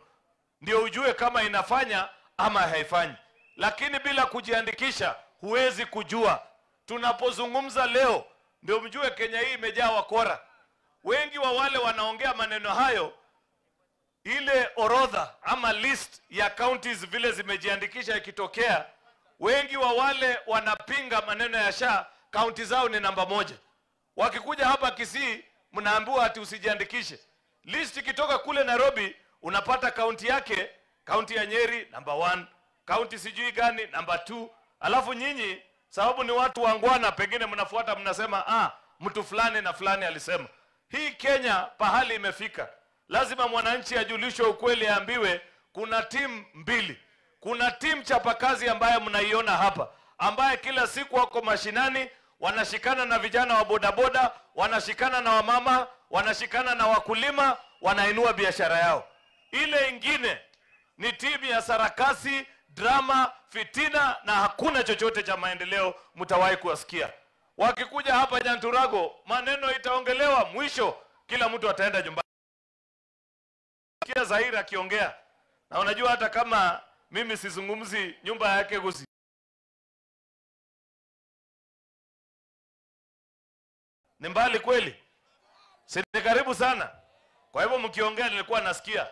ndio ujue kama inafanya ama haifanyi. Lakini bila kujiandikisha huwezi kujua. Tunapozungumza leo ndio mjue Kenya hii imejaa wakora. Wengi wa wale wanaongea maneno hayo, ile orodha ama list ya counties vile zimejiandikisha ikitokea, wengi wa wale wanapinga maneno ya SHA, county zao ni namba 1. Wakikuja hapa Kisii, mnaambiwa ati usijiandikishe. List ikitoka kule Nairobi, unapata county yake, county ya Nyeri namba 1, county sijui gani namba 2. Alafu nyinyi sababu ni watu wangwana, pengine mnafuata mnasema mtu fulani na fulani alisema. Hii Kenya pahali imefika, lazima mwananchi ajulishwe ukweli, aambiwe kuna timu mbili. Kuna timu chapakazi ambaye mnaiona hapa, ambaye kila siku wako mashinani, wanashikana na vijana wa bodaboda, wanashikana na wamama, wanashikana na wakulima, wanainua biashara yao. Ile ingine ni timu ya sarakasi, drama, fitina, na hakuna chochote cha maendeleo mtawahi kuwasikia. Wakikuja hapa Nyanturago, maneno itaongelewa, mwisho kila mtu ataenda nyumbani. Sikia Zaire akiongea. Na unajua hata kama mimi sizungumzi nyumba yake Gusii, ni mbali kweli, si karibu sana. Kwa hivyo mkiongea nilikuwa nasikia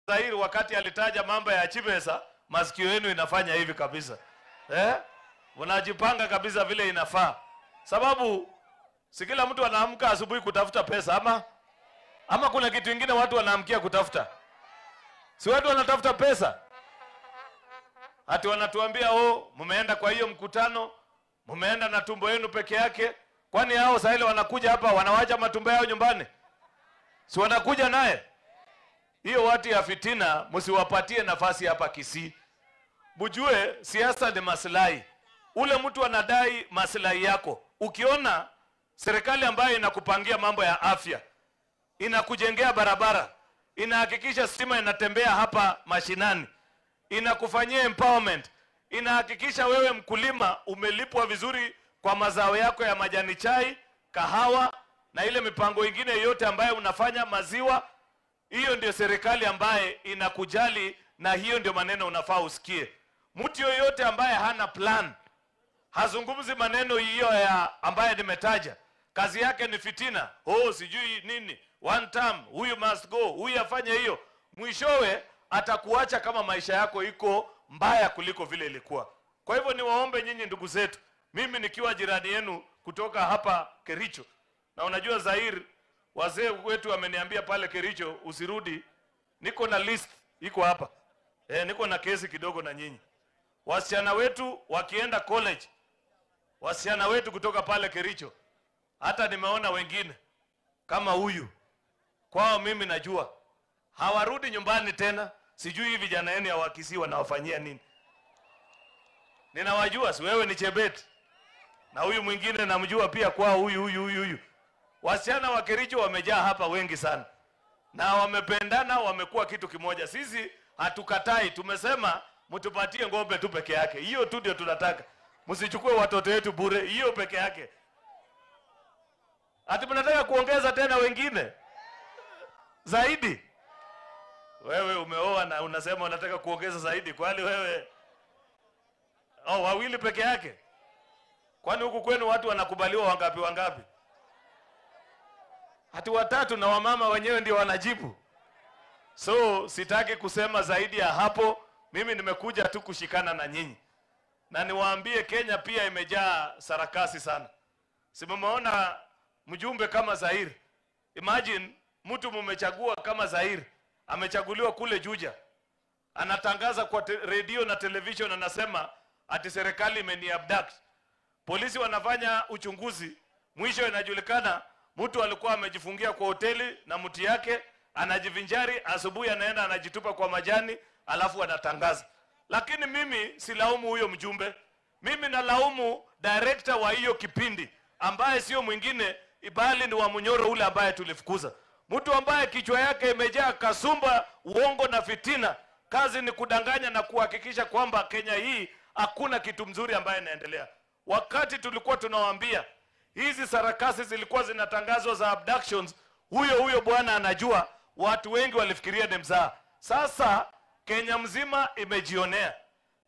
Zaire wakati alitaja mambo ya Chibesa, masikio yenu inafanya hivi kabisa. Unajipanga kabisa vile inafaa. Sababu si kila mtu anaamka asubuhi kutafuta pesa ama kuna kitu kingine watu wanaamkia kutafuta. Si watu wanatafuta pesa. Hati wanatuambia mumeenda kwa hiyo mkutano, mumeenda na tumbo yenu peke yake. Kwani hao sasa ile wanakuja hapa wanawacha matumbo yao nyumbani? Si wanakuja naye? Hiyo watu ya fitina msiwapatie nafasi hapa Kisii. Bujue siasa ni maslahi. Ule mtu anadai maslahi yako. Ukiona serikali ambayo inakupangia mambo ya afya, inakujengea barabara, inahakikisha stima inatembea hapa mashinani, inakufanyia empowerment, inahakikisha wewe mkulima umelipwa vizuri kwa mazao yako ya majani chai, kahawa na ile mipango ingine yote ambayo unafanya, maziwa, hiyo ndio serikali ambaye inakujali, na hiyo ndio maneno unafaa usikie. Mtu yoyote ambaye hana plan, hazungumzi maneno hiyo ya ambaye nimetaja, kazi yake ni fitina, sijui nini, one term, huyu must go, huyu afanye hiyo, mwishowe atakuacha kama maisha yako iko mbaya kuliko vile ilikuwa. Kwa hivyo niwaombe nyinyi ndugu zetu, mimi nikiwa jirani yenu kutoka hapa Kericho, na unajua Zaire, wazee wetu wameniambia pale Kericho usirudi, niko na list iko hapa. Niko na kesi kidogo na nyinyi. Wasichana wetu wakienda college, wasichana wetu kutoka pale Kericho, hata nimeona wengine kama huyu, kwao mimi najua hawarudi nyumbani tena. Sijui vijana yenu ya Wakisii wanawafanyia nini. Ninawajua, si wewe ni Chebet, na huyu mwingine namjua pia kwao, huyu. Wasichana wa Kericho wamejaa hapa wengi sana, na wamependana, wamekuwa kitu kimoja. Sisi hatukatai, tumesema mtupatie ngombe tu peke yake. Hiyo tu ndio tunataka. Msichukue watoto wetu bure, hiyo peke yake. Ati mnataka kuongeza tena wengine zaidi? Wewe umeoa na unasema unataka kuongeza zaidi, kwani wewe wawili peke yake? Kwani huku kwenu watu wanakubaliwa wangapi? Hati watatu, na wamama wenyewe ndio wanajibu. So sitaki kusema zaidi ya hapo. Mimi nimekuja tu kushikana na nyinyi, na niwaambie Kenya pia imejaa sarakasi sana. Simumeona mjumbe kama Zaire. Imagine mtu mumechagua kama Zaire, amechaguliwa kule Juja, anatangaza kwa radio na television, anasema ati serikali imeni-abduct. Polisi wanafanya uchunguzi, mwisho inajulikana mtu alikuwa amejifungia kwa hoteli na mti yake, anajivinjari, asubuhi anaenda anajitupa kwa majani, alafu anatangaza. Lakini mimi silaumu huyo mjumbe, mimi nalaumu director wa hiyo kipindi ambaye sio mwingine bali ni wa Munyoro ule ambaye tulifukuza. Mtu ambaye kichwa yake imejaa kasumba, uongo na fitina. Kazi ni kudanganya na kuhakikisha kwamba Kenya hii hakuna kitu mzuri ambaye inaendelea. Wakati tulikuwa tunawaambia hizi sarakasi zilikuwa zinatangazwa za abductions, huyo bwana anajua, watu wengi walifikiria ni mzaa. Sasa Kenya mzima imejionea.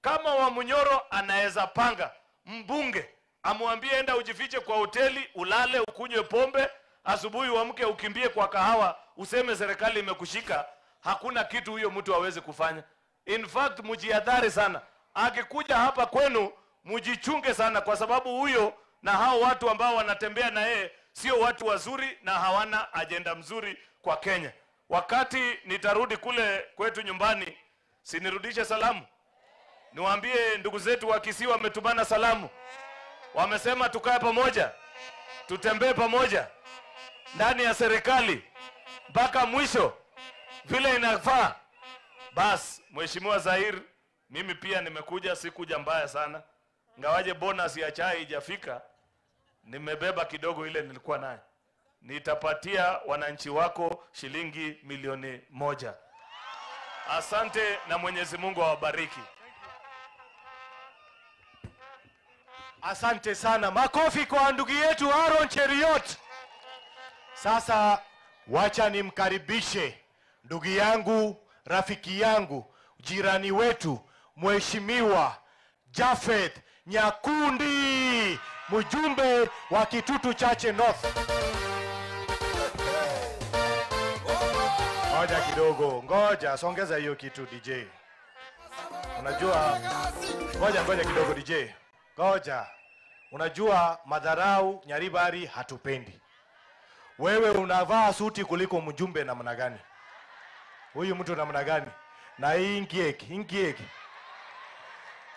Kama wa Munyoro anaweza panga mbunge amwambie enda ujifiche kwa hoteli, ulale, ukunywe pombe, asubuhi uamke ukimbie kwa kahawa, useme serikali imekushika, hakuna kitu huyo mtu hawezi kufanya. In fact, mjihadhari sana. Akikuja hapa kwenu, mjichunge sana, kwa sababu huyo na hao watu ambao wanatembea na yeye sio watu wazuri na hawana ajenda mzuri kwa Kenya. Wakati nitarudi kule kwetu nyumbani, sinirudishe salamu. Niwaambie ndugu zetu wa Kisii wametumana salamu. Wamesema tukae pamoja, tutembee pamoja ndani ya serikali mpaka mwisho vile inafaa. Bas, Mheshimiwa Zaire, mimi pia nimekuja, sikuja mbaya sana. Ngawaje bonus ya chai haijafika, nimebeba kidogo ile nilikuwa nayo. Nitapatia wananchi wako shilingi 1,000,000. Asante na Mwenyezi Mungu awabariki. Asante sana. Makofi kwa ndugu yetu Aaron Cheriot. Sasa wacha nimkaribishe ndugu yangu, rafiki yangu, jirani wetu, Mheshimiwa Japhet Nyakundi, mjumbe wa Kitutu Chache North. Ngoja kidogo, ngoja songeza hiyo kitu DJ. Unajua, ngoja kidogo DJ. Ngoja. Unajua madharau Nyaribari hatupendi. Wewe unavaa suti kuliko mjumbe namna gani? Huyu mtu namna gani? Na hii ingieki.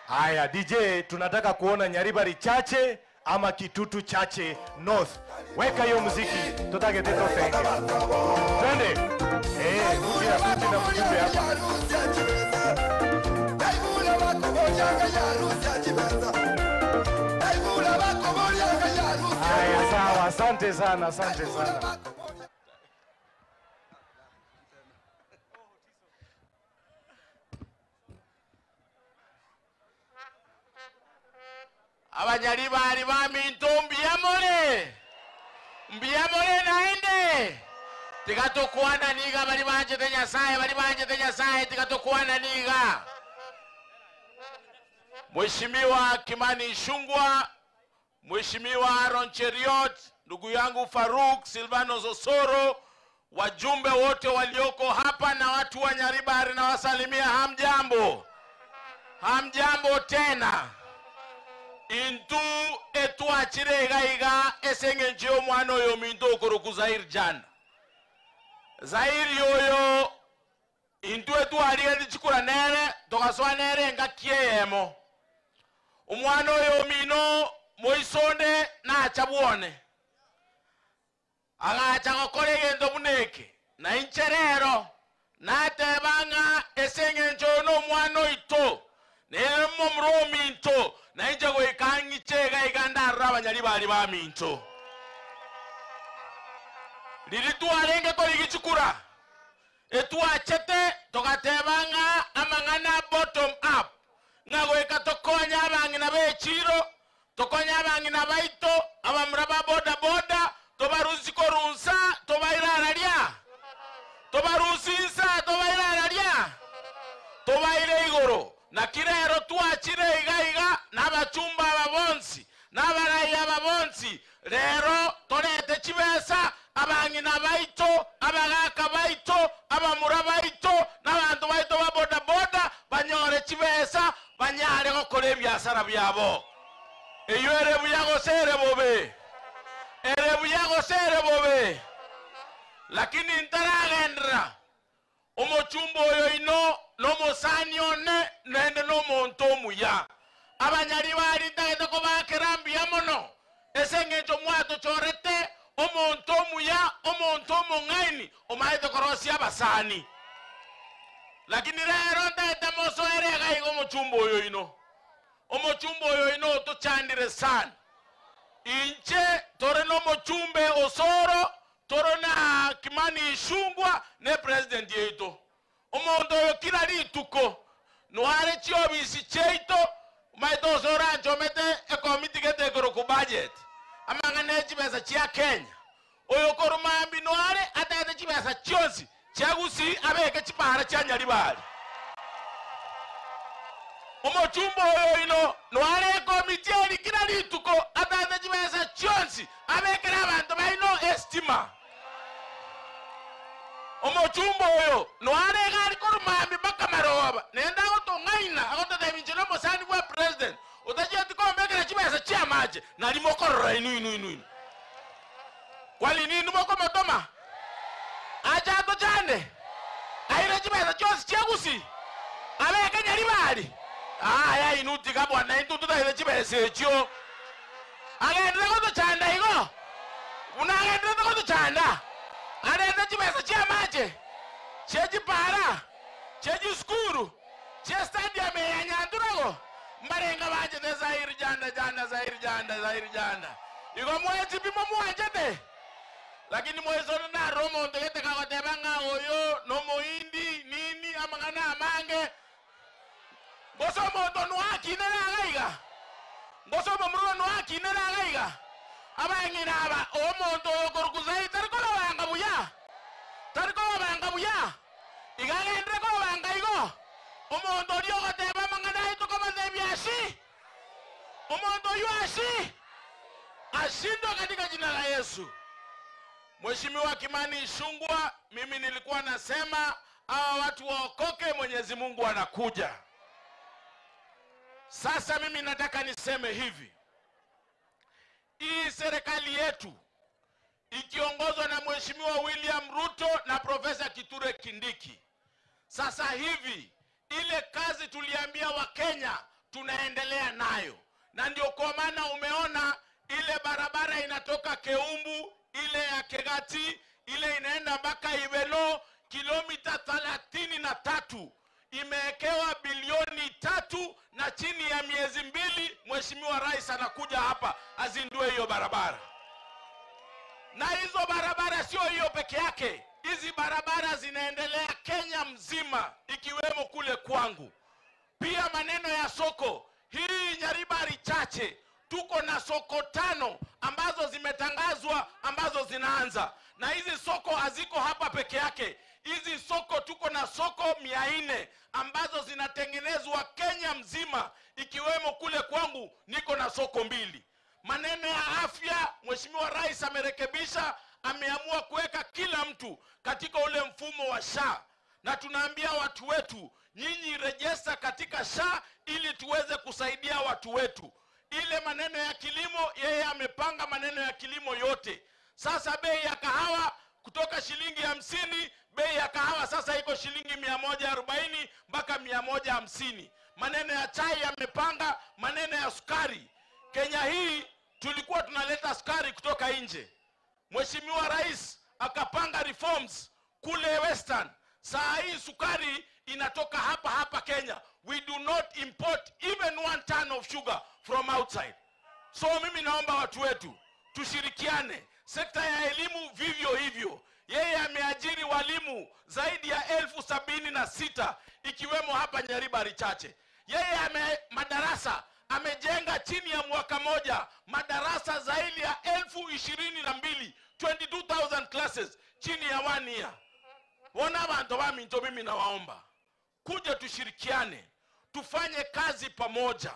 Haya DJ, tunataka kuona Nyaribari Chache ama Kitutu Chache North. Weka hiyo muziki, tutake teto tenge. Twende. Kuja suti na mjumbe hapa. Haya sawa, asante sana. Abanyaribari baminto mbiyamole naende tikatokwana niga bali banje te Nyasaye tikatokwana niga. Mheshimiwa Kimani Ichung'wah, Mheshimiwa Aaron Cheriot, ndugu yangu Faruk Silvano Osoro, wajumbe wote walioko hapa na watu wa Nyaribari na wasalimia hamjambo tena. Intu etwachire iga esenge omwana oyo minto okoroku Zair jana. Zair yoyo intu etwariye ndichikura nere tokaswa nere nga kiemo. Omwana oyo mino moisonde na chabwone. Agacha gokore gendo buneke na incherero na tebanga esenge njono omwana oito. Nere momro minto na inje go ikangi chega iganda raba Nyaribari ba minto. Liritu arenge ko ligichukura. Etu achete tokatebanga amangana bottom up. Ngago ikatokonya abangi na bechiro, tokonya abangi na baito, abamraba boda, tobaruzi korunsa, tobairara lya. Tobarusisa, tobairara lya. Tobaire igoro. Na kirero tuachire iga n'abachumba ababonsi n'abarayi ababonsi rero torete chibesa abangi na baito abagaka baito abamura baito n'abantu baito boda banyore chibesa banyare gokora ebyasara byabo. Eyo erebu yagosere bobe lakini ntaragendra omochumbo oyo ino nomosani one nende nomonto omuya. Abanyaribari ndagete ko bakerambiya mono esengecho mwato chorete omonto omuya omonto omong'aini omaete korosia abasani. Lakini rero ndagete mosoerega igo omochumbo oyo ino tochandire sana. Inche tore nomochumbe Osoro toro na Kimani Ichung'wah ne president yeito. Omonto oyo kila rituko noare chiobisi cheito maito Osoro anchomete ekomiti gete ku budget amangane chibesa chia Kenya oyo korumambi noare atete chibesa chionsi chagusi abeke chipara cha Nyaribari. Omochumbo oyo ino noare ekomiti eri kila rituko atete chibesa chionsi abeke abantu baino estima. Omochumbo oyo noare gari korumambi bakamaroba nenda gotong'aina agoteteminchino mosani bwa president utacheti kombekera chibesa chia mache nalimokorora inu kwali nini moko motoma achato chande aire chibesa chosi chagusi abeke Nyaribari aya inutika bwana intutu taire chibesa echo agendere gotochanda igo unagendere gotochanda arende chibesa chia mache chechipara chechisukuru chestadium ya Nyandurago mbarenga banje te Zair janda igo mwezi bimo mwajete lakini mwezo na romo ndegete kakotebanga oyo no moindi nini amangana amange ngoso moto nwakinera agaiga ngoso momro nwakinera agaiga abangira aba omonto okorukuzayi tariko banga buya igagendre ko bangaigo omonto rio goteba mang'ana itu kama thebiashi omonto yuashi ashindwe katika jina la Yesu. Mheshimiwa Kimani Ichung'wah, mimi nilikuwa nasema hawa watu waokoke, Mwenyezi Mungu anakuja. Sasa mimi nataka niseme hivi, hii serikali yetu ikiongozwa na Mheshimiwa William Ruto na Profesa Kithure Kindiki, sasa hivi ile kazi tuliambia Wakenya tunaendelea nayo, na ndio kwa maana umeona ile barabara inatoka Keumbu, ile ya Kegati, ile inaenda mpaka Ibelo, kilomita 33 imewekewa bilioni 3, na chini ya miezi 2 Mheshimiwa Rais anakuja hapa azindue hiyo barabara. Na hizo barabara sio hiyo peke yake, hizi barabara zinaendelea Kenya mzima ikiwemo kule kwangu. Pia maneno ya soko, hii Nyaribari chache tuko na soko 5 ambazo zimetangazwa ambazo zinaanza, na hizi soko haziko hapa peke yake. Hizi soko tuko na soko 400 ambazo zinatengenezwa Kenya mzima ikiwemo kule kwangu niko na soko 2. Maneno ya afya, Mheshimiwa Rais amerekebisha, ameamua kuweka kila mtu katika ule mfumo wa SHA, na tunaambia watu wetu, nyinyi rejesta katika SHA ili tuweze kusaidia watu wetu. Ile maneno ya kilimo, yeye amepanga maneno ya kilimo yote. Sasa bei ya kahawa kutoka shilingi 50, bei ya kahawa sasa iko shilingi 140 mpaka 150. Maneno ya chai yamepanga, maneno ya sukari. Kenya hii tulikuwa tunaleta sukari kutoka nje. Mheshimiwa Rais akapanga reforms kule Western. Saa hii sukari inatoka hapa Kenya. We do not import even 1 ton of sugar from outside. So mimi naomba watu wetu tushirikiane. Sekta ya elimu vivyo hivyo. Yeye ameajiri walimu zaidi ya 76,000 ikiwemo hapa Nyaribari chache. Yeye madarasa amejenga chini ya mwaka moja madarasa zaidi ya 22,000, 22,000 classes chini ya 1 year. Wana abantu baminto, mimi nawaomba kuja tushirikiane, tufanye kazi pamoja,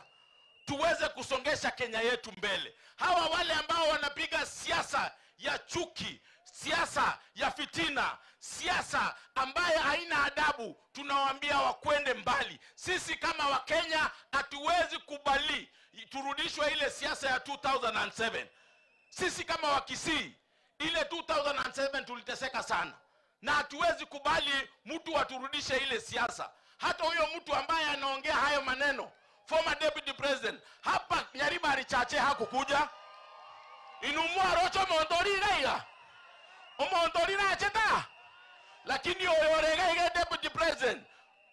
tuweze kusongesha Kenya yetu mbele. Hawa wale ambao wanapiga siasa ya chuki, siasa ya fitina, siasa ambaye haina adabu, tunawaambia wakwende mbali. Sisi kama Wakenya hatuwezi kubali turudishwe ile siasa ya 2007. Sisi kama Wakisii, ile 2007 tuliteseka sana, na hatuwezi kubali mtu aturudishe ile siasa. Hata huyo mtu ambaye anaongea hayo maneno, former deputy president, hapa Nyaribari chache hakukuja. Inumwa rocho mondorina iga. Mondorina cheta. Lakini oyorega iga deputy president.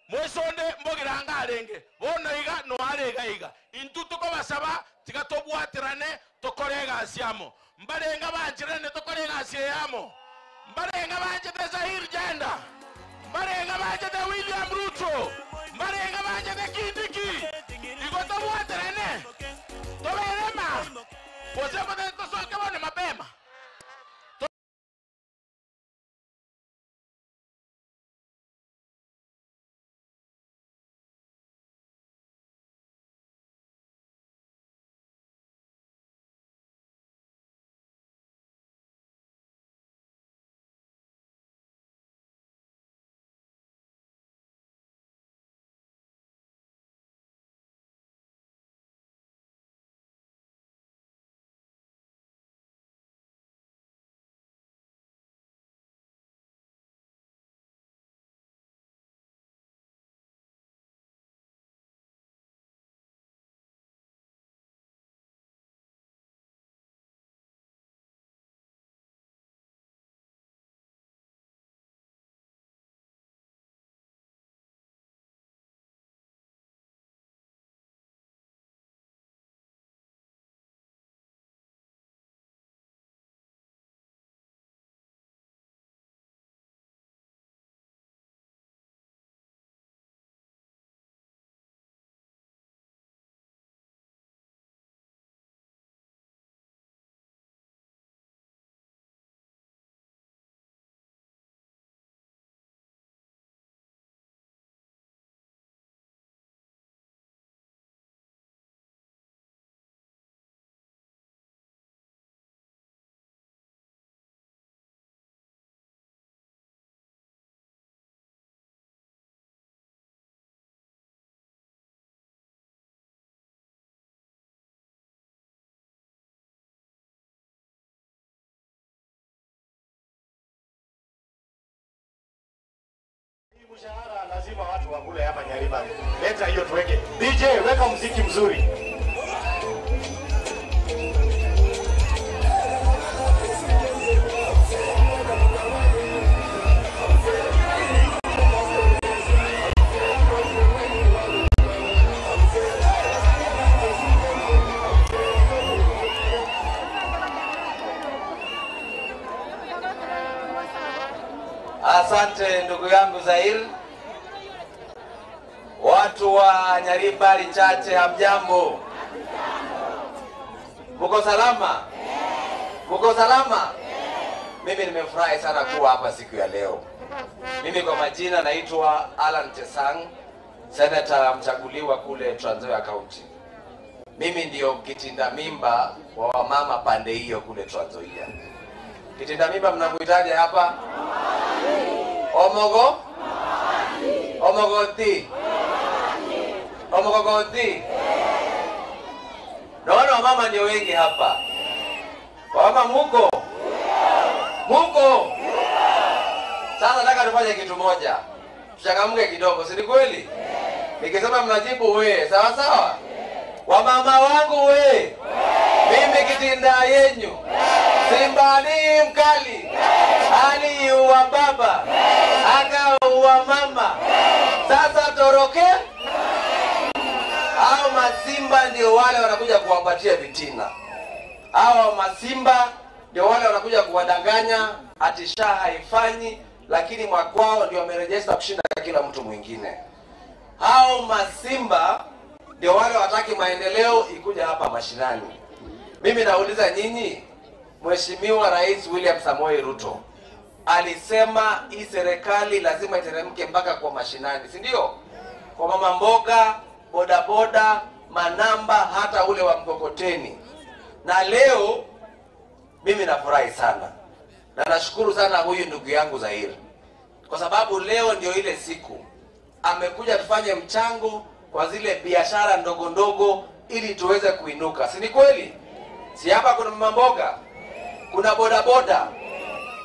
Mwesonde mbogiranga arenge. Bona iga no arega iga. Intutuko basaba tigatobwatirane tokorega asiamo. Mbarenga banjirane tokorega asiyamo. Mbarenga banjete Zahir Jenda. Mbarenga banjete William Ruto. Mbarenga banjete Kindiki. Igotobwatirane. Toberema. Posemos de estos son que van a mapema. mshahara lazima watu wakule hapa Nyaribari. Leta hiyo tuweke. DJ, weka muziki mzuri. Asante ndugu yangu Zair. Watu wa Nyaribari Chache, hamjambo? Muko salama? Muko salama? Mimi nimefurahi sana kuwa hapa siku ya leo. Mimi kwa majina naitwa Alan Tesang, senator mchaguliwa kule Trans Nzoia County. Mimi ndio kitinda mimba wa wamama pande hiyo kule Trans Nzoia. Kitinda mimba mnamuitaje hapa? Omogo? Omogoti? Omogogoti? Naona wamama ndio wengi hapa. Wamama muko? Muko? Sasa nataka tufanye kitu moja. Tuchangamke kidogo, si kweli? Nikisema mnajibu we, sawa sawa? Wamama wangu we. Mimi kitinda yenyu. Simba ni mkali. Ali wa baba. Aka wa mama. Sasa toroke. Hao masimba ndio wale wanakuja kuwapatia vitina. Hao masimba ndio wale wanakuja kuwadanganya ati SHA haifanyi, lakini mwakwao ndio wamerejesta kushinda kila mtu mwingine. Hao masimba ndio wale wataki maendeleo ikuja hapa mashinani. Mimi nauliza nyinyi, Mheshimiwa Rais William Samoei Ruto alisema hii serikali lazima iteremke mpaka kwa mashinani, si ndio? Kwa mama mboga, bodaboda, manamba, hata ule wa mkokoteni. Na leo mimi nafurahi sana. Na nashukuru sana huyu ndugu yangu Zair. Kwa sababu leo ndio ile siku amekuja tufanye mchango kwa zile biashara ndogo ndogo ili tuweze kuinuka. Si ni kweli? Si hapa kuna mama mboga, kuna bodaboda,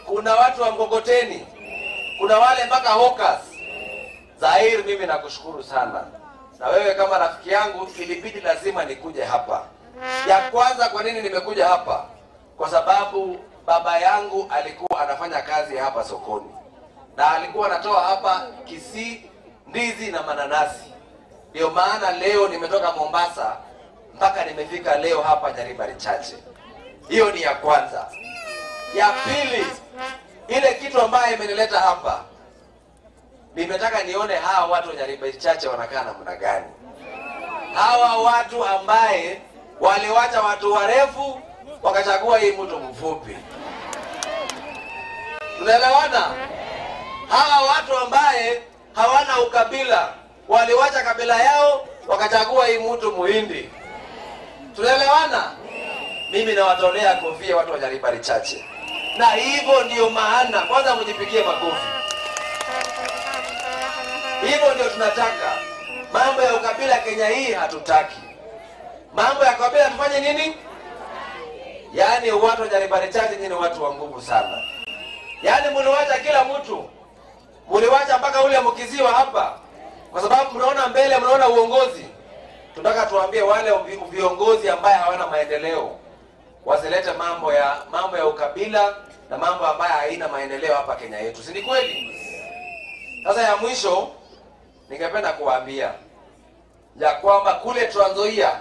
kuna watu wa mkokoteni, kuna wale mpaka hawkers. Zair, mimi nakushukuru sana. Na wewe kama rafiki yangu ilibidi lazima nikuje hapa. Ya kwanza, kwa nini nimekuja hapa? Kwa sababu baba yangu alikuwa anafanya kazi hapa sokoni. Na alikuwa anatoa hapa Kisii ndizi na mananasi. Ndio maana leo nimetoka Mombasa mpaka nimefika leo hapa Nyaribari Chache. Hiyo ni ya kwanza. Ya pili, ile kitu ambayo imenileta hapa, nimetaka nione hawa watu wa Nyaribari Chache wanakaa namna gani. Hawa watu ambaye waliwacha watu warefu wakachagua hii mtu mfupi. Tunaelewana? Hawa watu ambaye hawana ukabila waliwacha kabila yao wakachagua hii mtu muhindi. Tunaelewana? Mimi nawatolea kofia watu wa Nyaribari Chache. Na hivyo ndio maana, kwanza mjipigie makofi. Hivyo ndio tunataka. Mambo ya ukabila Kenya hii hatutaki. Mambo ya kabila tufanye nini? Yaani watu wa Nyaribari Chache ni watu wa nguvu sana. Yaani mliwacha kila mtu. Mliwacha mpaka ule mkiziwa hapa. Kwa sababu mnaona mbele, mnaona uongozi. Tunataka tuambie wale viongozi ambaye hawana maendeleo wasilete mambo ya ukabila na mambo ambayo haina maendeleo hapa Kenya yetu. Si ni kweli? Sasa ya mwisho ningependa kuwaambia ya kwamba kule Trans Nzoia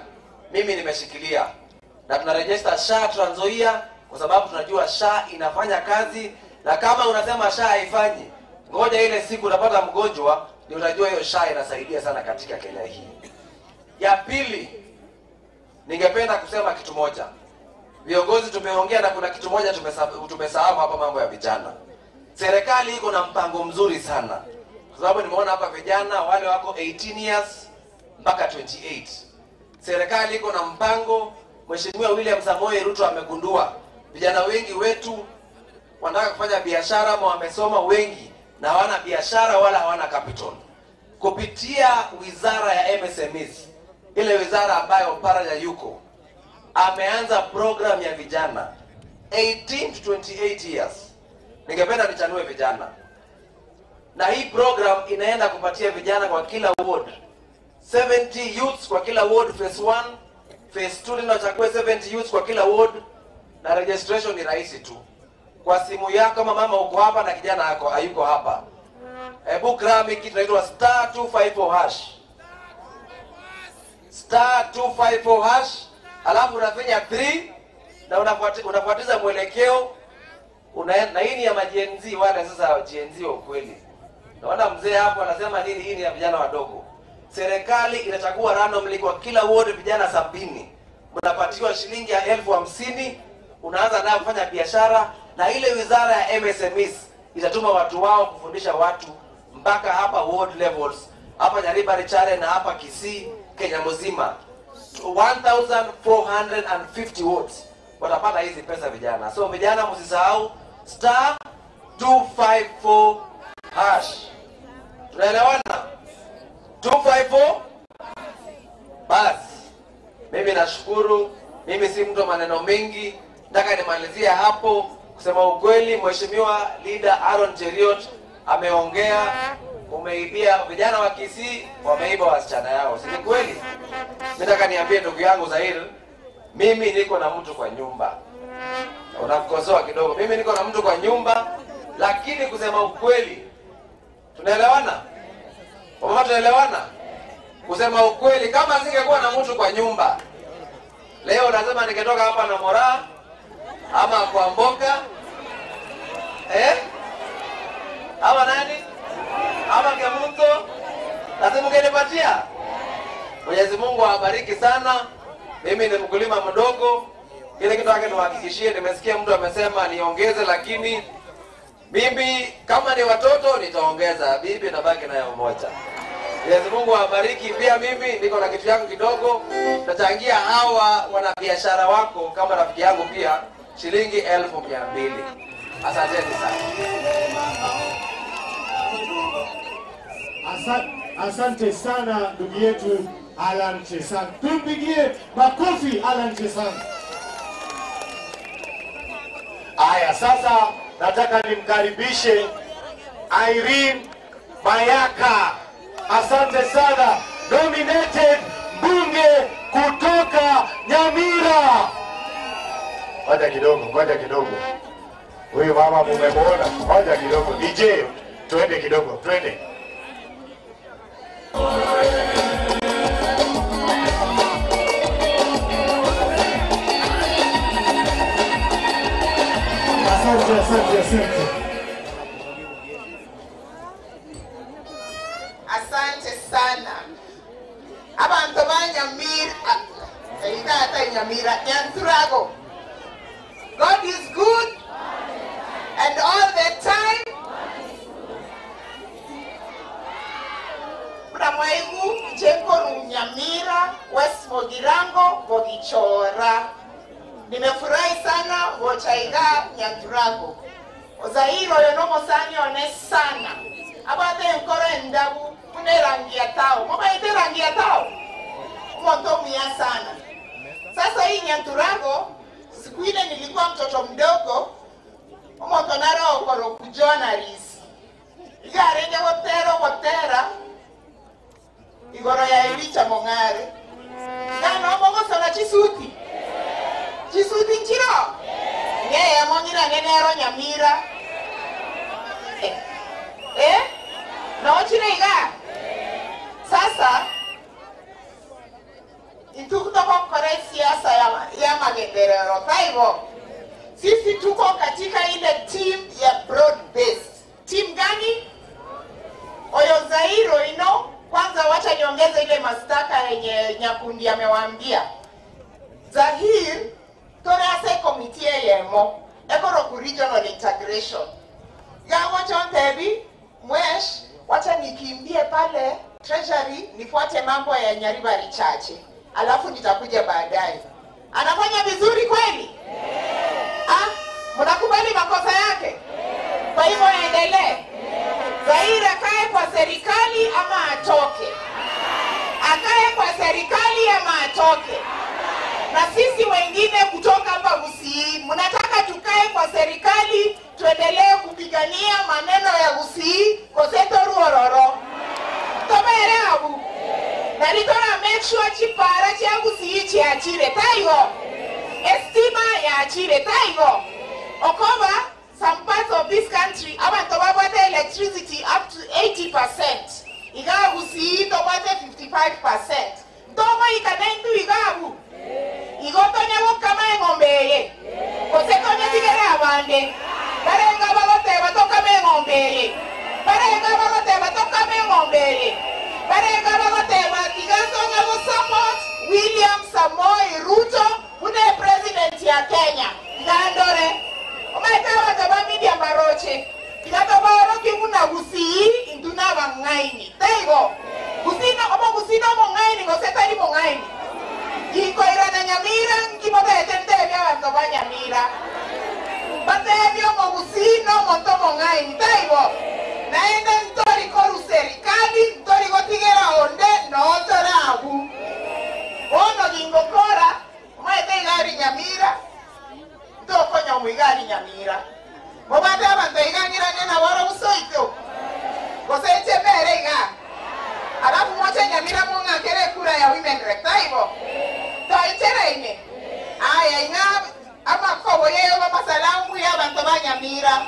mimi nimeshikilia na tunaregister SHA Trans Nzoia kwa sababu tunajua SHA inafanya kazi, na kama unasema SHA haifanyi, ngoja ile siku unapata mgonjwa ndio unajua hiyo SHA inasaidia sana katika Kenya hii. Ya pili, ningependa kusema kitu moja. Viongozi tumeongea na kuna kitu moja tumesahau hapa, mambo ya vijana. Serikali iko na mpango mzuri sana. Kwa sababu nimeona hapa vijana wale wako 18 years mpaka 28. Serikali iko na mpango. Mheshimiwa William Samoei Ruto amegundua vijana wengi wetu wanataka kufanya biashara ama wamesoma wengi na hawana biashara wala hawana capital. Kupitia wizara ya MSMEs, ile wizara ambayo Paraja yuko, ameanza program ya vijana 18 to 28 years. Ningependa nichanue vijana. na hii program inaenda kupatia vijana kwa kila ward 70 youths kwa kila ward phase 1, phase 2 ndio chakue 70 youths kwa kila ward, na registration ni rahisi tu. Kwa simu yako kama mama uko hapa na kijana yako hayuko hapa. Hebu grami kitu inaitwa *254#. *254#, alafu unafinya 3 na unafuatiza mwelekeo na hii ni ya majenzi wale sasa jenzi wa kweli. Naona mzee hapo anasema nini, hii ni ya vijana wadogo. Serikali inachagua randomly kwa kila ward vijana 70. Mnapatiwa shilingi ya 50,000, unaanza nayo kufanya biashara, na ile wizara ya MSMEs itatuma watu wao kufundisha watu mpaka hapa ward levels, hapa Nyaribari Chare na hapa Kisii, Kenya mzima. 1450 wards watapata hizi pesa vijana. So vijana msisahau *254#. Tunaelewana? 254. Basi mimi nashukuru. Mimi si mtu maneno mengi, nataka nimalizie hapo kusema ukweli. Mheshimiwa leader Aaron Cheriot ameongea, umeibia vijana wa Kisii, wameiba wasichana yao, si kweli? Nataka niambie ndugu yangu Zair, mimi niko na mtu kwa nyumba. Unakosoa kidogo. Mimi niko na mtu kwa nyumba, lakini kusema ukweli, tunaelewana? Mama, tunaelewana? Kusema ukweli, kama singekuwa na mtu kwa nyumba, leo lazima ningetoka hapa na Mora ama kwa Mboka ama nani ama Kemunto, lazima ungenipatia. Mwenyezi Mungu awabariki sana. Mimi ni mkulima mdogo, ile kitu yake tuhakikishie. Nimesikia mtu amesema niongeze, lakini mimi kama ni watoto nitaongeza, bibi nabaki nayo moja. Mwenyezi Mungu awabariki. Pia mimi niko na kitu yangu kidogo, natachangia hawa wanabiashara wako kama rafiki yangu pia shilingi 1200. Asanteni sana. Asante sana ndugu yetu Alan Chesang. Tumpigie makofi Alan Chesang. Aya, sasa nataka nimkaribishe Irene Mayaka. Asante sana, nominated mbunge kutoka Nyamira. Ngoja kidogo. Huyu mama mumemwona? Ngoja kidogo. DJ, twende kidogo, twende. Asante sana. Abantu b'Nyamira, Nyamira, Nyanturago. God is good and all the time. Mramwaigu Jekoru Nyamira, West Mogirango, Bogichora. Nimefurahi sana Wochaiga Nyanturago. Ozairo yonomo sani one sana. Abate nkoro endabu mune rangi ya tao. Mama ite rangi ya tao. Mwoto mia sana. Sasa hii Nyanturago, siku ile nilikuwa mtoto mdogo, mwoto naro okoro kujona risi. Iga renge wotera, igoro ya Elicha Mongare. Gano mongo sana chisuti. Chisuti nchiro. Ngeye mongira ngenero Nyamira. Na ochire iga. Sasa intukutoka kore siasa ya magenderero taivo. Sisi tuko katika ile team ya broad based. Team gani? Oyo Zairo ino. Kwanza wacha niongeze ile mastaka yenye Nyakundi amewaambia. Zahir Torase committee yemo Ekoroku regional integration. Gawo chontebi mwesh wacha nikimbie pale treasury nifuate mambo ya Nyaribari chache. Alafu nitakuja baadaye. Anafanya vizuri kweli? Mnakubali makosa yake? Kwa hivyo endelee. Zaire akae kwa serikali ama atoke? Akae kwa serikali ama atoke? Na sisi wengine kutoka hapa Musii, mnataka tukae kwa serikali tuendelee kupigania maneno ya Gusii koseto ruororo. Tobere abu. Na nitona make sure chipara cha Gusii chiachire taigo. Estima ya achire taigo. Okoba, some parts of this country, abantu babate electricity up to 80%. Iga Gusii tobate 55%. Toma ikadendu igabu. Igotonya wokama ngombeye. Kosetonye tigere abande. Barenga bagote batoka mengombeye. Barenga bagote batoka mengombeye. Barenga bagote batigatonye go support William Samoei Ruto une president ya Kenya. Igandore. Omaita bataba media maroche. Igatobaro kimuna Gusii induna bangaini. Taigo. Gusii no mongaini gosetari mongaini. Iko irana Nyamira, nkimoda etentebya abantu ba Nyamira. Batebyo mo Gusii no monto mongaini. Taigo. Naende ntori koru serikali, ntori gotigera onde, no torabu. Ono gingokora, maete igari Nyamira. Ndoko nyomu igari Nyamira. Mobate abantu igangira nena wara usoito. Goseche mere iga. Alafu mocha Nyamira munga kere kura ya women rep. Taigo. Toichereine. Aya inga ama kobo yeyo masalamu ya abantu ba Nyamira.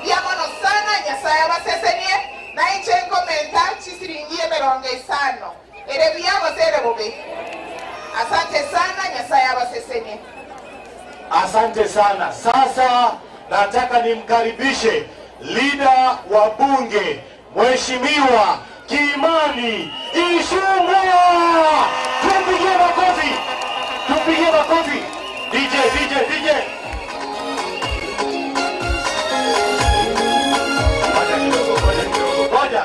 Diamono sana Nyasaye basesenie na ichengo mental chisiringie meronge sano. Ere biago sere bobe. Asante sana Nyasaye basesenie. Asante sana. Sasa nataka nimkaribishe leader wa bunge Mheshimiwa Kimani Ichung'wah. Tupigie makofi. Tupigie makofi. DJ.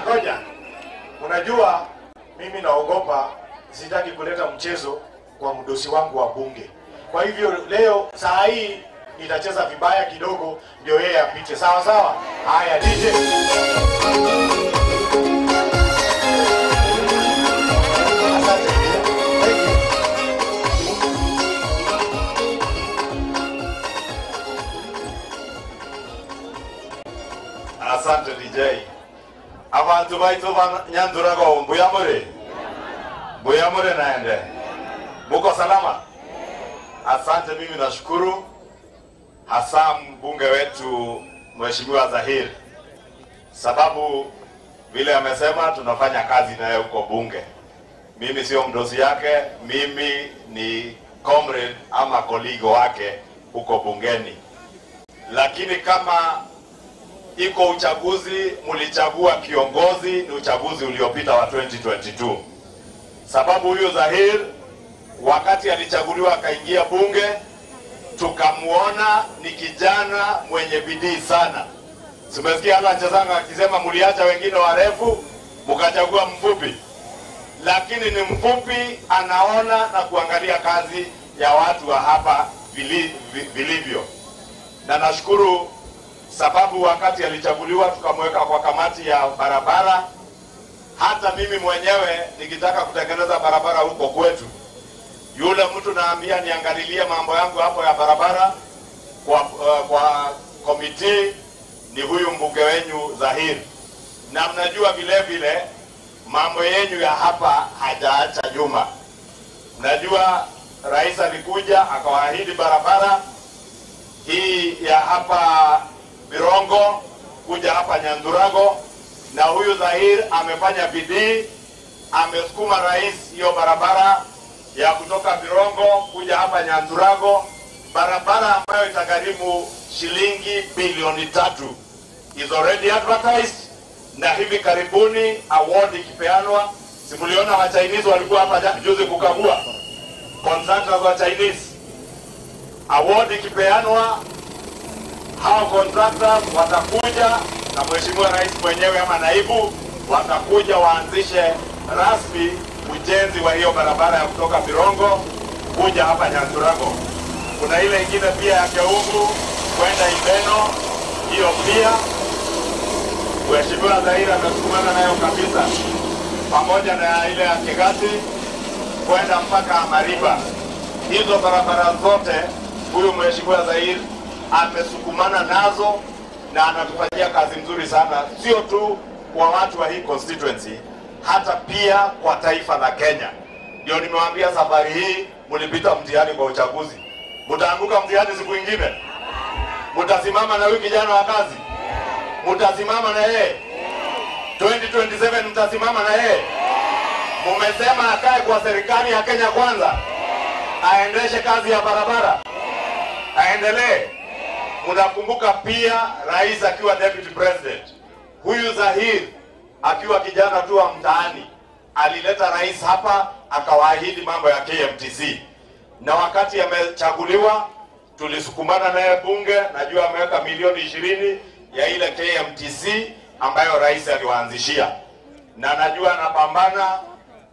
Ngoja. Unajua mimi naogopa, sitaki kuleta mchezo kwa mdosi wangu wa bunge. Kwa hivyo leo saa hii nitacheza vibaya kidogo ndio yeye apite. Sawa sawa? Haya DJ. Asante DJ. Abantu baitu Nyandurago Mbuyamore naende. Muko salama? Asante, mimi nashukuru hasa mbunge wetu Mheshimiwa Zahir, sababu vile amesema tunafanya kazi naye huko bunge. Mimi sio mdosi yake, mimi ni comrade ama colleague wake huko bungeni. Lakini kama iko uchaguzi, mulichagua kiongozi, ni uchaguzi uliopita wa 2022. Sababu huyo Zahir wakati alichaguliwa akaingia bunge, tukamuona ni kijana mwenye bidii sana. Simesikia hata Nchesanga akisema muliacha wengine warefu mukachagua mfupi, lakini ni mfupi, anaona na kuangalia kazi ya watu wa hapa vilivyo. Na nashukuru sababu wakati alichaguliwa tukamweka kwa kamati ya barabara. Hata mimi mwenyewe nikitaka kutengeneza barabara huko kwetu, yule mtu naambia niangalilie mambo yangu hapo ya barabara kwa komiti ni huyu mbunge wenyu Zahir. Na mnajua vile vile mambo yenyu ya hapa hajaacha nyuma. Mnajua rais alikuja akawaahidi barabara hii ya hapa Birongo kuja hapa Nyandurago, na huyu Zahir amefanya bidii, amesukuma rais hiyo barabara ya kutoka Birongo kuja hapa Nyandurago, barabara ambayo itagharimu shilingi bilioni 3 is already advertised, na hivi karibuni award ikipeanwa. Simuliona wa Chinese walikuwa hapa juzi kukagua contractors wa Chinese. Award ikipeanwa, hao contractors watakuja na mheshimiwa rais mwenyewe ama naibu watakuja waanzishe rasmi ujenzi wa hiyo barabara ya kutoka Birongo kuja hapa Nyandurago. Kuna ile ingine pia ya Keungu kwenda Ibeno, hiyo pia mheshimiwa Zahir amesukumana nayo kabisa, pamoja na ile ya Kigati kwenda mpaka Mariba. Hizo barabara zote huyu mheshimiwa Zahir amesukumana nazo na anatufanyia kazi nzuri sana, sio tu kwa watu wa hii constituency, hata pia kwa taifa la Kenya. Ndio nimewaambia safari hii mlipita mtihani kwa uchaguzi, mtaanguka mtihani siku nyingine. Mtasimama na huyu kijana wa kazi, mtasimama na yeye 2027, mtasimama na yeye. Mumesema akae kwa serikali ya Kenya Kwanza, aendeshe kazi ya barabara, aendelee. Mnakumbuka pia rais akiwa deputy president, huyu Zahir akiwa kijana tu wa mtaani, alileta rais hapa akawaahidi mambo ya KMTC, na wakati amechaguliwa tulisukumana naye bunge. Najua ameweka milioni 20 ya ile KMTC ambayo rais aliwaanzishia, na najua anapambana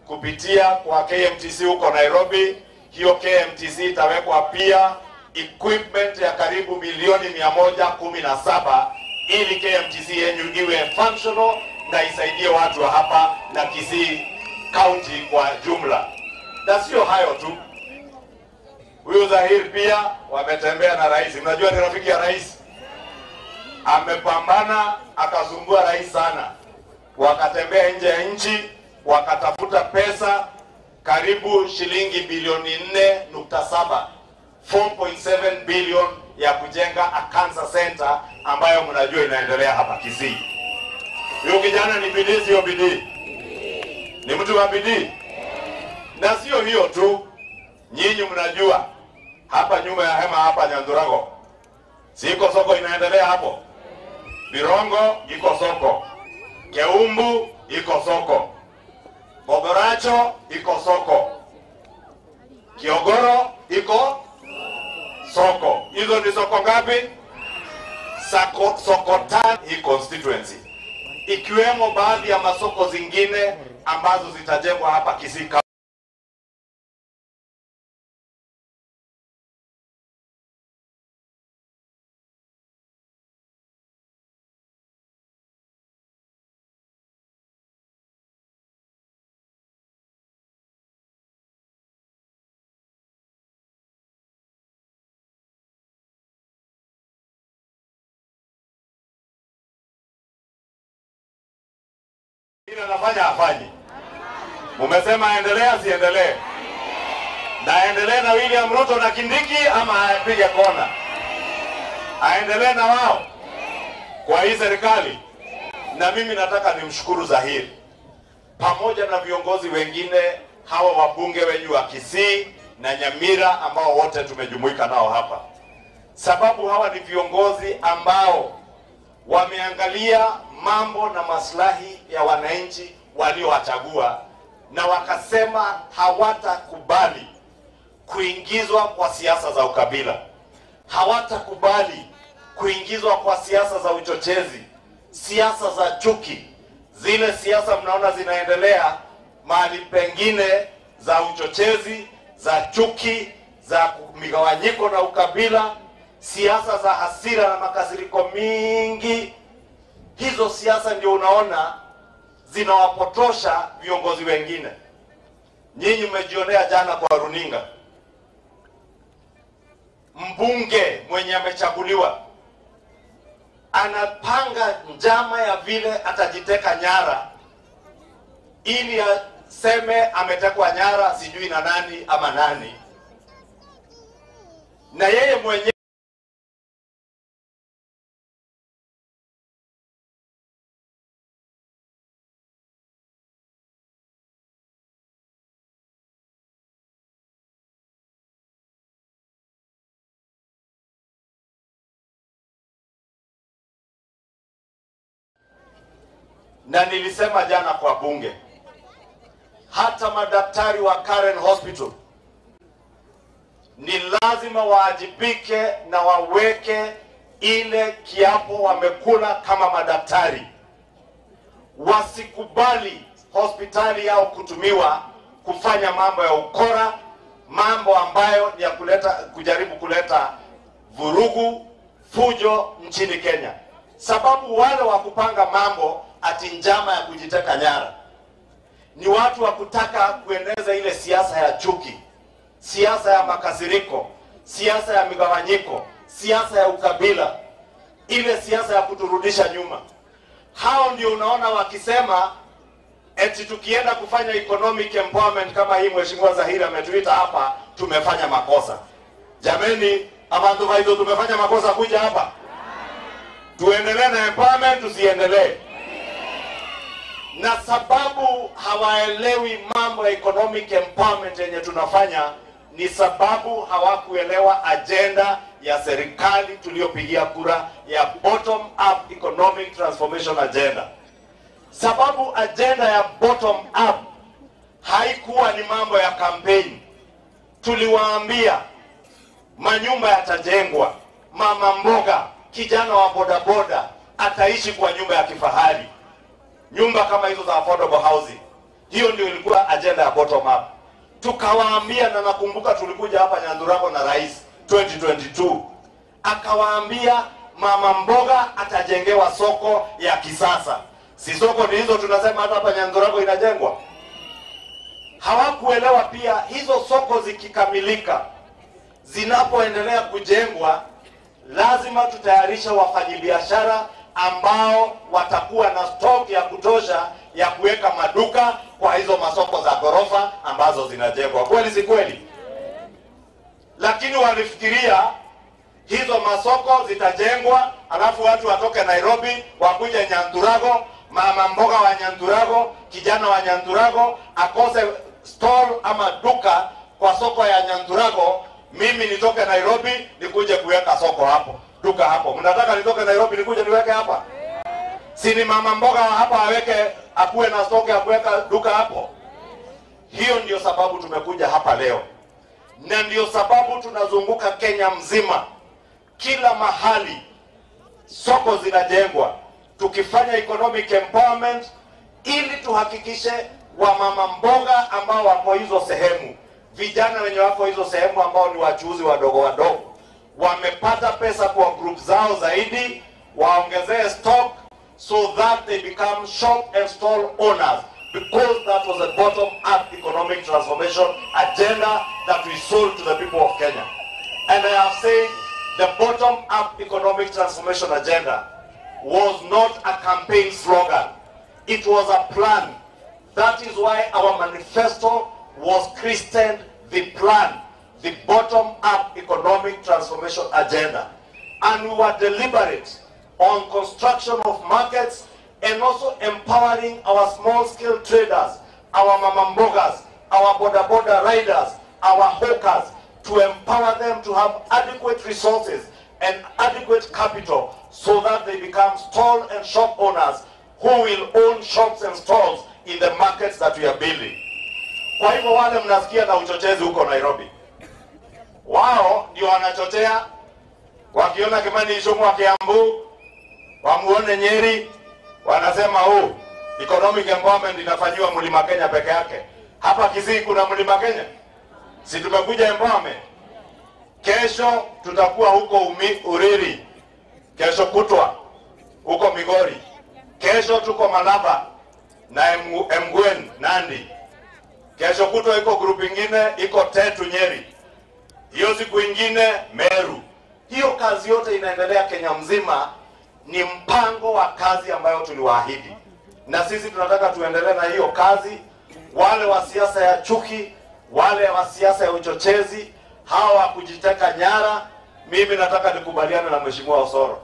kupitia kwa KMTC huko Nairobi. Hiyo KMTC itawekwa pia equipment ya karibu milioni 117 ili KMTC yenyu iwe functional na isaidie watu wa hapa na Kisii County kwa jumla. Na sio hayo tu, huyu Zahir pia wametembea na rais. Mnajua ni rafiki ya rais, amepambana akasumbua rais sana, wakatembea nje ya nchi, wakatafuta pesa karibu shilingi bilioni 4.7, 4.7 billion ya kujenga a cancer center ambayo mnajua inaendelea hapa Kisii. Huyo kijana ni bidii, sio bidii? Ni mtu wa bidii. Na sio hiyo tu, nyinyi mnajua hapa nyuma ya hema hapa Nyandurago, siko soko inaendelea hapo. Birongo iko soko, Keumbu iko soko, Bogoracho iko soko, Kiogoro iko soko. Hizo ni soko ngapi? Soko tano hii constituency, ikiwemo baadhi ya masoko zingine ambazo zitajengwa hapa Kisii. Anafanya afanye. Mumesema aendelea, siendelee? Na aendelee na William Ruto na Kindiki ama apige kona? Aendelee na wao kwa hii serikali. Na mimi nataka nimshukuru Zahir pamoja na viongozi wengine hawa wabunge wenyu wa Kisii na Nyamira ambao wote tumejumuika nao hapa, sababu hawa ni viongozi ambao wameangalia mambo na maslahi ya wananchi waliowachagua, na wakasema hawatakubali kuingizwa kwa siasa za ukabila, hawatakubali kuingizwa kwa siasa za uchochezi, siasa za chuki, zile siasa mnaona zinaendelea mahali pengine za uchochezi, za chuki, za migawanyiko na ukabila, siasa za hasira na makasiriko mingi. Hizo siasa ndio unaona zinawapotosha viongozi wengine. Nyinyi mmejionea jana kwa runinga, mbunge mwenye amechaguliwa anapanga njama ya vile atajiteka nyara ili aseme ametekwa nyara sijui na nani ama nani, na yeye mwenye na nilisema jana kwa bunge, hata madaktari wa Karen Hospital ni lazima waajibike na waweke ile kiapo wamekula kama madaktari. Wasikubali hospitali yao kutumiwa kufanya mambo ya ukora, mambo ambayo ni ya kujaribu kuleta vurugu, fujo nchini Kenya. Sababu wale wa kupanga mambo ati njama ya kujiteka nyara ni watu wa kutaka kueneza ile siasa ya chuki, siasa ya makasiriko, siasa ya migawanyiko, siasa ya ukabila. ile siasa ya kuturudisha nyuma. Hao ndio unaona wakisema eti tukienda kufanya economic empowerment kama hii Mheshimiwa Zahiri ametuita hapa, tumefanya makosa. Jameni, abantu baido tumefanya makosa kuja hapa? Tuendelee na empowerment, tusiendelee? Na sababu hawaelewi mambo ya economic empowerment yenye tunafanya ni sababu hawakuelewa agenda ya serikali tuliyopigia kura ya bottom up economic transformation agenda. Sababu agenda ya bottom up haikuwa ni mambo ya campaign. Tuliwaambia manyumba yatajengwa, mama mboga, kijana wa bodaboda ataishi kwa nyumba ya kifahari, nyumba kama hizo za affordable housing. Hiyo ndio ilikuwa agenda ya bottom up. Tukawaambia, na nakumbuka tulikuja hapa Nyandurago na rais 2022, akawaambia mama mboga atajengewa soko ya kisasa. Si soko ni hizo tunasema hata hapa Nyandurago inajengwa? Hawakuelewa pia hizo soko zikikamilika, zinapoendelea kujengwa, lazima tutayarisha wafanyabiashara ambao watakuwa na stock ya kutosha ya kuweka maduka kwa hizo masoko za ghorofa ambazo zinajengwa. Kweli si kweli? Lakini walifikiria hizo masoko zitajengwa alafu watu watoke Nairobi wakuje Nyandurago, mama mboga wa Nyandurago, kijana wa Nyandurago akose stall ama duka kwa soko ya Nyandurago, mimi nitoke Nairobi nikuje kuweka soko hapo, duka hapo. Mnataka nitoke Nairobi nikuje niweke hapa? Si ni mama mboga hapa aweke, akuwe na stock ya kuweka duka hapo? Hiyo ndio sababu tumekuja hapa leo, na ndio sababu tunazunguka Kenya mzima, kila mahali soko zinajengwa, tukifanya economic empowerment ili tuhakikishe wamama mboga ambao wako hizo sehemu, vijana wenye wako hizo sehemu ambao ni wachuuzi wadogo wadogo, wamepata pesa kwa group zao zaidi, waongezee stock so that they become shop and stall owners, because that was a bottom up economic transformation agenda that we sold to the people of Kenya. And I have said the bottom up economic transformation agenda was not a campaign slogan. It was a plan. That is why our manifesto was christened the plan, the bottom-up economic transformation agenda. And we were deliberate on construction of markets and also empowering our small-scale traders, our mama mbogas, our boda riders, our hawkers, to empower them to have adequate resources and adequate capital so that they become stall and shop owners who will own shops and stalls in the markets that we are building. Kwa hivyo wale mnasikia na uchochezi huko Nairobi, wao ndio wanachochea. Wakiona Kimani Ichung'wah Kiambu, wamuone Nyeri, wanasema economic empowerment inafanywa Mlima Kenya peke yake. Hapa Kisii kuna Mlima Kenya? Si tumekuja empowerment? Kesho tutakuwa huko Uriri, kesho kutwa huko Migori, kesho tuko Malaba na Emgwen Nandi, kesho kutwa iko group ingine iko Tetu Nyeri, hiyo siku ingine Meru. Hiyo kazi yote inaendelea Kenya mzima, ni mpango wa kazi ambayo tuliwaahidi, na sisi tunataka tuendelee na hiyo kazi. Wale wa siasa ya chuki, wale wa siasa ya uchochezi, hawa kujiteka nyara, mimi nataka nikubaliane na Mheshimiwa Osoro,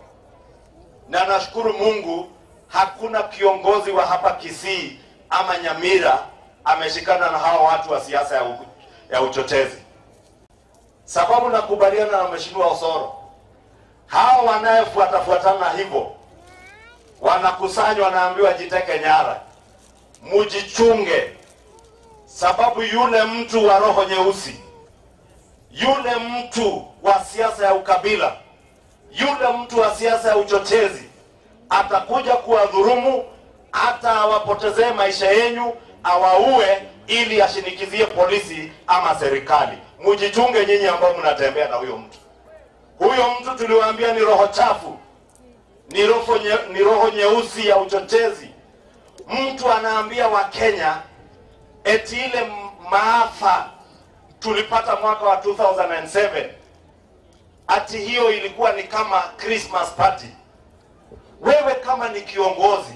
na nashukuru Mungu hakuna kiongozi wa hapa Kisii ama Nyamira ameshikana na hawa watu wa siasa ya uchochezi. Sababu nakubaliana na Mheshimiwa Osoro, hawa wanayefuatana hivyo wanakusanywa, wanaambiwa jiteke nyara, mujichunge. Sababu yule mtu wa roho nyeusi, yule mtu wa siasa ya ukabila, yule mtu wa siasa ya uchochezi atakuja kuwadhurumu, hata awapotezee maisha yenu, awaue ili ashinikizie polisi ama serikali. Mujichunge nyinyi ambao mnatembea na huyo mtu. Huyo mtu tuliwaambia ni roho chafu, ni roho nyeusi ya uchochezi. Mtu anaambia wa Kenya eti ile maafa tulipata mwaka wa 2007 ati hiyo ilikuwa ni kama Christmas party, wewe kama ni kiongozi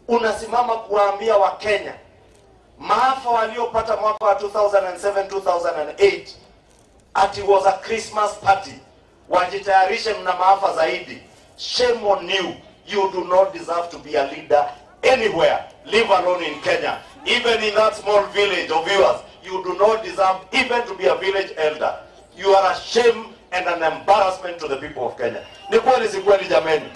unasimama kuwaambia Wakenya maafa waliopata mwaka wa 2007-2008 ati was a Christmas party, wajitayarishe mna maafa zaidi. Shame on you. You do not deserve to be a leader anywhere, leave alone in Kenya. Even in that small village of yours, you do not deserve even to be a village elder. You are a shame and an embarrassment to the people of Kenya. Ni kweli si kweli jameni?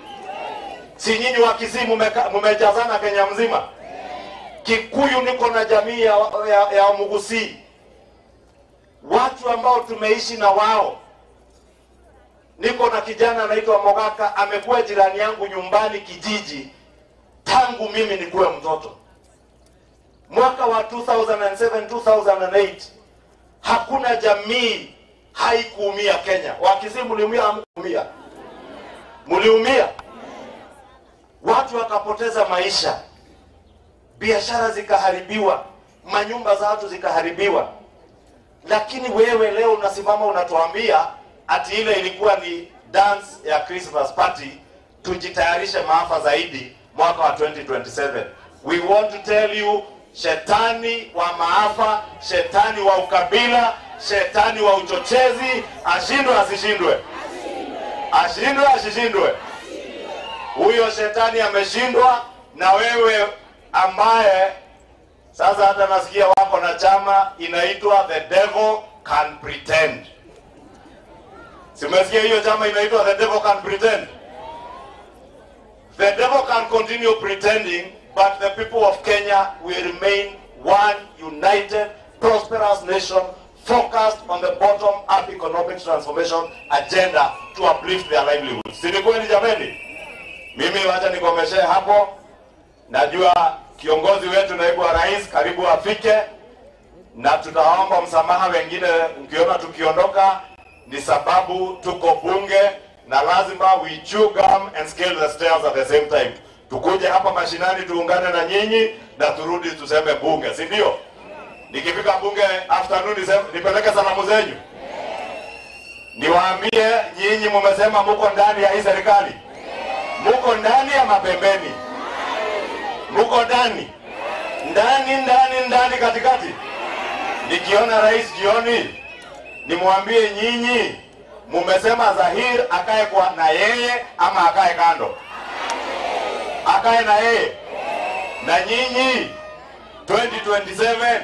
Si nyinyi wa Kisii mumejazana Kenya mzima? Kikuyu niko na jamii ya Mugusii, watu ambao tumeishi na wao. Niko na kijana anaitwa Mogaka, amekuwa jirani yangu nyumbani kijiji tangu mimi nikuwe mtoto. Mwaka wa 2007-2008 hakuna jamii haikuumia Kenya. Wakisii mliumia, hamkuumia? Mliumia. Watu wakapoteza maisha, biashara zikaharibiwa, manyumba za watu zikaharibiwa. Lakini wewe leo unasimama unatuambia ati ile ilikuwa ni dance ya Christmas party, tujitayarishe maafa zaidi mwaka wa 2027. We want to tell you, shetani wa maafa, shetani wa ukabila, shetani wa uchochezi, ashindwe asishindwe? Ashindwe asishindwe? Huyo shetani ameshindwa. Na wewe ambaye sasa hata nasikia wako na chama inaitwa The Devil Can Pretend. Simesikia hiyo chama inaitwa The Devil Can Pretend? The devil can continue pretending, but the people of Kenya will remain one united, prosperous nation focused on the bottom-up economic transformation agenda to uplift their livelihoods. Si ni kweli jameni? Mimi wacha nikomeshe hapo. Najua kiongozi wetu naibu wa rais karibu afike, na tutaomba msamaha wengine mkiona tukiondoka, ni sababu tuko bunge na lazima we chew gum and scale the stairs at the same time. Tukuje hapa mashinani tuungane na nyinyi na turudi tuseme bunge, si ndio? Nikifika bunge afternoon nipeleke salamu zenyu. Niwaambie nyinyi mmesema mko ndani ya hii serikali. Muko ndani ya mapembeni? Muko ndani? Ndani katikati? Nikiona rais jioni nimwambie nyinyi mumesema Zahir akae kwa na yeye ama akae kando? Akae na yeye. Na nyinyi 2027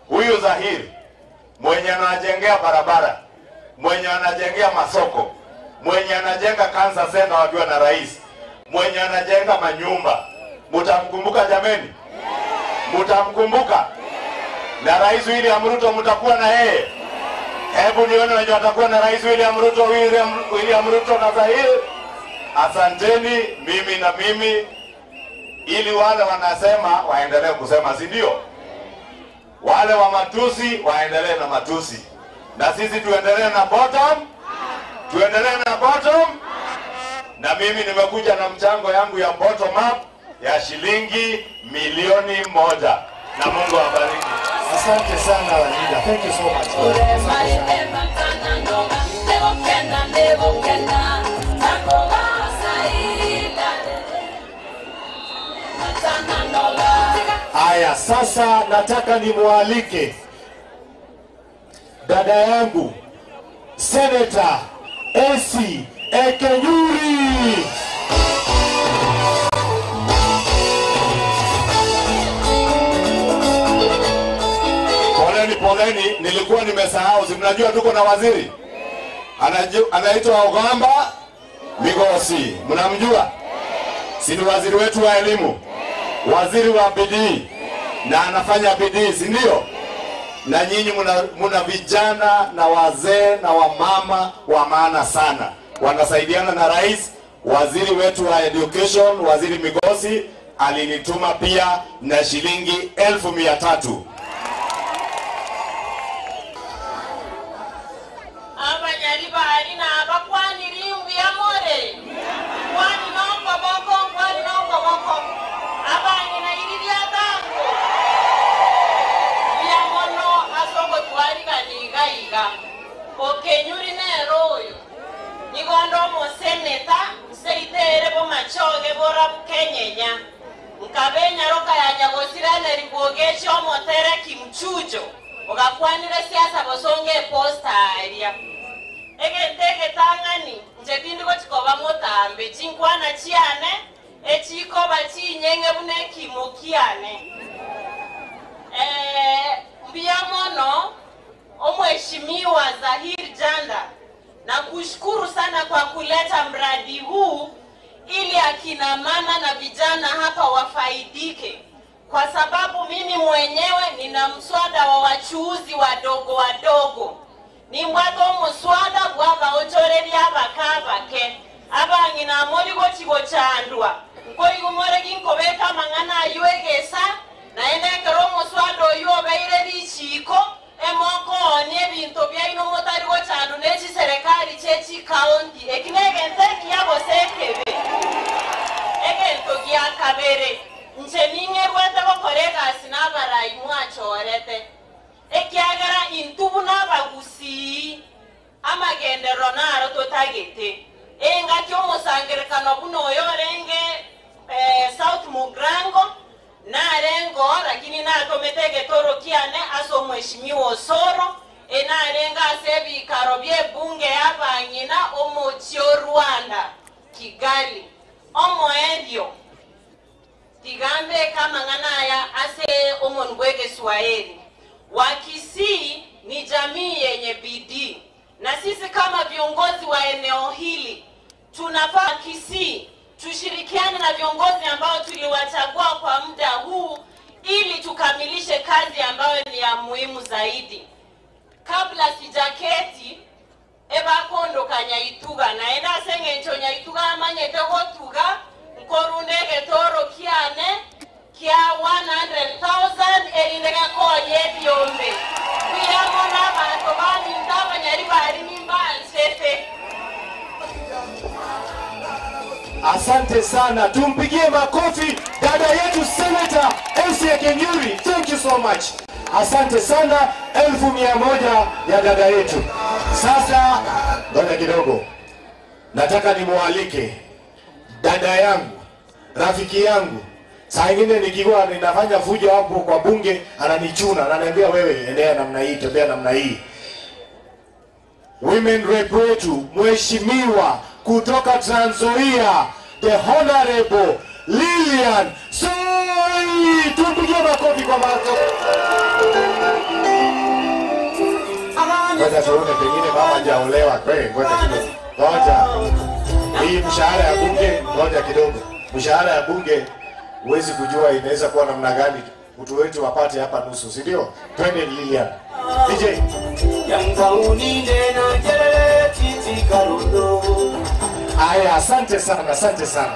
huyu Zahir mwenye anajengea barabara, mwenye anajengea masoko, mwenye anajenga cancer center wakiwa na rais, mwenye anajenga manyumba, mtamkumbuka jameni? Mtamkumbuka? Na Rais William Ruto mtakuwa na yeye? Hebu nione wenye watakuwa na Rais William Ruto na Zahir. Asanteni, mimi na mimi, ili wale wanasema waendelee kusema, si ndio? Wale wa matusi waendelee na matusi, na sisi tuendelee na bottom. Tuendelee na bottom. Na mimi nimekuja na mchango yangu ya bottom up ya shilingi 1,000,000. Na Mungu awabariki. Asante sana leader. Thank you so much. Aya, sasa nataka nimualike dada yangu Senator AC Ekenyuri. Poleni, nilikuwa nimesahau. Si mnajua tuko na waziri anaitwa Ogamba Migosi, mnamjua? Si ni waziri wetu wa elimu, waziri wa bidii, na anafanya bidii, si ndio? Na nyinyi muna vijana na wazee na wamama wa maana sana, wanasaidiana na rais. Waziri wetu wa education, waziri Migosi, alinituma pia na shilingi 1,300. Okenyuri nero oyo nigondo mo seneta seitere bo machozi bora Kenyenya nkabenya roka ya nyagosirane ribogesho motere kimchujo ogakwanire siasa bosonge posta area egentege tangani njebindi ko chikoba motambe chinkwana chiane echiko bachinyenge bune kimokiane mbiamono omheshimiwa Zahir Janda na kushukuru sana kwa kuleta mradi huu ili akina mama na vijana hapa wafaidike, kwa sababu mimi mwenyewe nina mswada wa wachuuzi wadogo ni mwato mswada bwaba ochoreria bakabake abangina moligo chigo chandwa nkoi umore ginkobeka mangana yuegesa na ene kero mswada oyo beire bichiko emoko ni ebintu byaino motari go chandu nechi serikali chechi county ekinege nteki yabo sekebe egento gya kabere ncheninge rwete ko korega sinabara imwachorete ekyagara intubu nabagusi amagende ronaro totagete engati omusangerekano buno yorenge South Mugrango narengo lakini natometege toro kiane aso mheshimiwa Osoro enarenga sebi karobye bunge yabanyina omochio Rwanda Kigali omoedio tigambe kama nganaya ase omonbwege Swahili Wakisii ni jamii yenye bidii na sisi kama viongozi wa eneo hili tunafaa Kisii tushirikiane na viongozi ambao tuliwachagua kwa muda huu ili tukamilishe kazi ambayo ni ya muhimu zaidi. Kabla sijaketi ebakondo kanyaituga na enda senge nyaituga amanye tego tuga nkorundege toro kiane kia 100,000 elindega konye byombe kuyamona abantu bani ndaba nyari bari mimba nsefe. Asante sana, tumpigie makofi dada yetu Senator Elsie Kenyuri. Thank you so much. Asante sana, 1,100 ya dada yetu. Sasa ngoja kidogo, nataka nimualike dada yangu, rafiki yangu. Saa ingine nikiwa ninafanya fujo hapo kwa bunge ananichuna, ananiambia wewe endea namna hii, tembea namna hii. Women rep wetu mheshimiwa kutoka Trans Nzoia, the Honorable Lilian Soi. Tupigie makofi kwa mato. Ngoja tuone pengine mama hajaolewa kweli. Ngoja kidogo. Ngoja. Hii mshahara ya bunge, ngoja kidogo. Mshahara ya bunge huwezi kujua inaweza kuwa namna gani. Mtu wetu wapate hapa nusu, si ndio? Twende Lilian. DJ. Aya, asante sana, asante sana.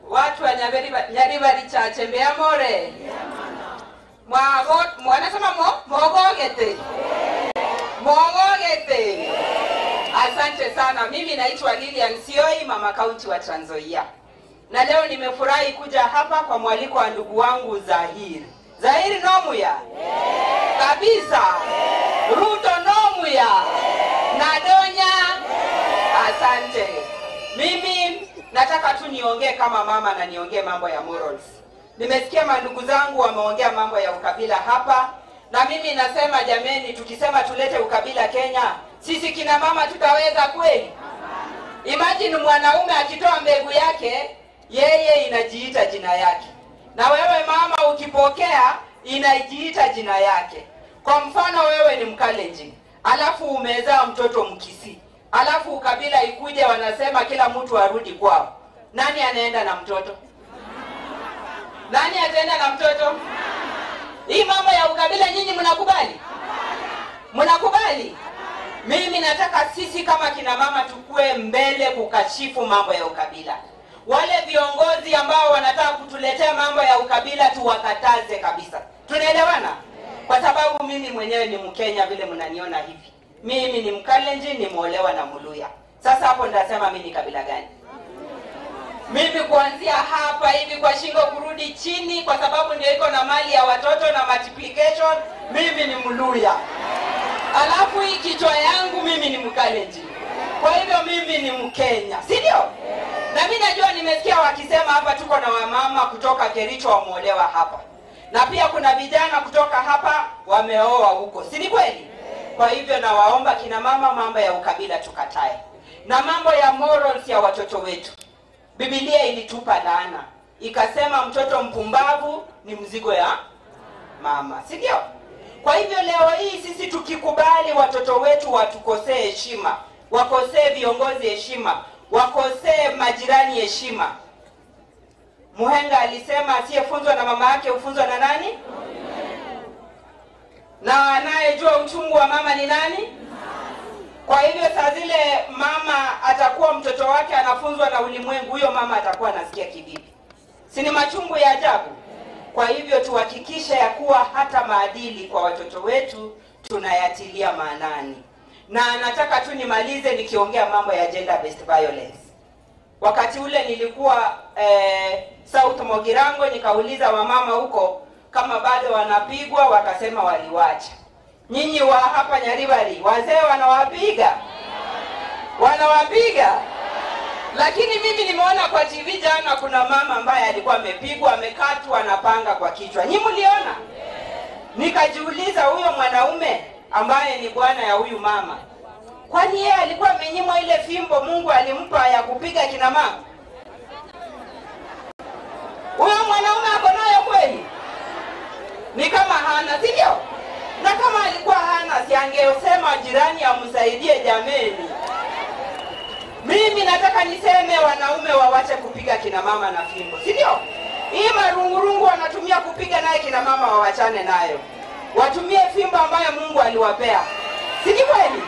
Watu wa Nyaribari chache mbea more. Mwanasema mogogete. Mogogete. Asante sana. Mimi naitwa Lilian Sioi, mama kaunti wa Trans Nzoia. Na leo nimefurahi kuja hapa kwa mwaliko wa ndugu wangu Zahir. Zahir nomuya? Kabisa. Ruto nomuya? Nadonya? Asante. Mimi nataka tu niongee kama mama na niongee mambo ya morals. Nimesikia mandugu zangu wameongea mambo ya ukabila hapa. Na mimi nasema jameni, tukisema tulete ukabila Kenya, sisi kina mama tutaweza kweli? Imagine mwanaume akitoa mbegu yake, yeye inajiita jina yake. Na wewe mama ukipokea, inajiita jina yake. Kwa mfano wewe ni Mkalenjin, alafu umezaa mtoto Mkisii. Alafu ukabila ikuje wanasema kila mtu arudi kwao. Nani anaenda na mtoto? Nani ataenda na mtoto? Hii mambo ya ukabila nyinyi mnakubali? Mnakubali? Mimi nataka sisi kama kina mama tukue mbele kukashifu mambo ya ukabila. Wale viongozi ambao wanataka kutuletea mambo ya ukabila tuwakataze kabisa. Tunaelewana? Kwa sababu mimi mwenyewe ni Mkenya vile mnaniona hivi. Mimi ni Mkalenjin, nimeolewa na Muluya. Sasa hapo nitasema mimi ni kabila gani? Mimi kuanzia hapa hivi kwa shingo kurudi chini, kwa sababu ndio iko na mali ya watoto na multiplication, mimi ni Muluya. Alafu hii kichwa yangu mimi ni Mkalenjin. Kwa hivyo mimi ni Mkenya, si ndio? Na mimi najua, nimesikia wakisema hapa tuko na wamama kutoka Kericho wameolewa hapa. Na pia kuna vijana kutoka hapa wameoa huko. Si ni kweli? Kwa hivyo nawaomba kina mama, mambo ya ukabila tukatae. Na mambo ya morals ya watoto wetu. Biblia ilitupa laana. Ikasema mtoto mpumbavu ni mzigo ya mama. Si ndio? Kwa hivyo leo hii sisi tukikubali watoto wetu watukosee heshima, wakosee viongozi heshima, wakosee majirani heshima. Muhenga alisema asiyefunzwa na mama yake hufunzwa na nani? Na anayejua uchungu wa mama ni nani? Kwa hivyo saa zile mama atakuwa mtoto wake anafunzwa na ulimwengu, huyo mama atakuwa anasikia kibibi. Si ni machungu ya ajabu? Kwa hivyo tuhakikishe ya kuwa hata maadili kwa watoto wetu tunayatilia maanani. Na nataka tu nimalize nikiongea mambo ya gender based violence. Wakati ule nilikuwa South Mogirango, nikauliza wamama huko kama bado wanapigwa, wakasema waliwacha. Nyinyi wa hapa Nyaribari, wazee wanawapiga? Wanawapiga? Lakini mimi nimeona kwa TV jana kuna mama ambaye alikuwa amepigwa, amekatwa na panga kwa kichwa. Nyinyi mliona? Nikajiuliza, huyo mwanaume ambaye ni bwana ya huyu mama, kwani yeye alikuwa amenyimwa ile fimbo Mungu alimpa ya kupiga kina mama? Huyo mwanaume ako nayo kweli? Ni kama hana, si ndio? Na kama alikuwa hana, si angesema jirani amsaidie jameni. Mimi nataka niseme wanaume wawache kupiga kina mama na fimbo, si ndio? Hii marungurungu wanatumia kupiga naye kina mama wawachane nayo. Watumie fimbo ambayo Mungu aliwapea. Si ni kweli?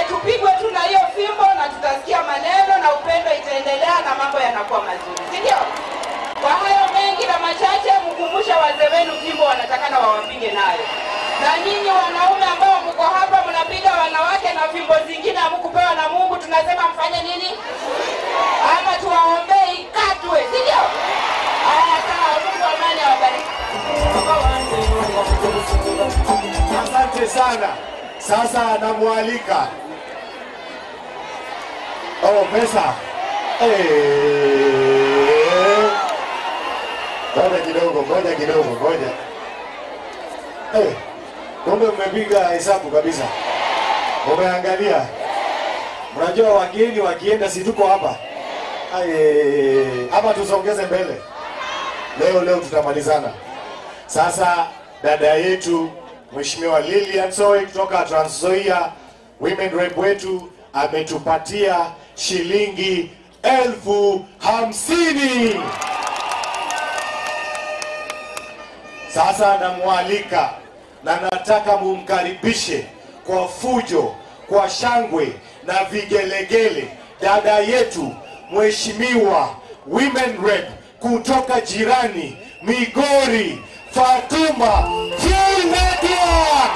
Tupigwe tu na hiyo fimbo na tutasikia maneno na upendo itaendelea na mambo yanakuwa mazuri. Si ndio? Kwa hayo mengi na machache, mkumbusha wazee wenu fimbo wanatakana wawapige nayo. Na nyinyi wanaume ambao mko hapa mnapiga wanawake na fimbo zingine hamkupewa na Mungu, tunasema mfanye nini? Ama tuwaombee ikatwe, si ndio? Haya, sawa, Mungu amani awabariki. Asante sana. Sasa namualika. Pesa. Ngoja kidogo. Kumbe mmepiga hesabu kabisa. Umeangalia. Mnajua wageni wakienda si tuko hapa. Hapa tusongeze mbele. Leo tutamalizana. Sasa dada yetu Mheshimiwa Lilian Soe kutoka Trans Nzoia, women rep wetu, ametupatia shilingi 50,000. Sasa namualika na nataka mumkaribishe kwa fujo, kwa shangwe na vigelegele dada yetu Mheshimiwa women rep kutoka jirani Migori, Fatuma Network.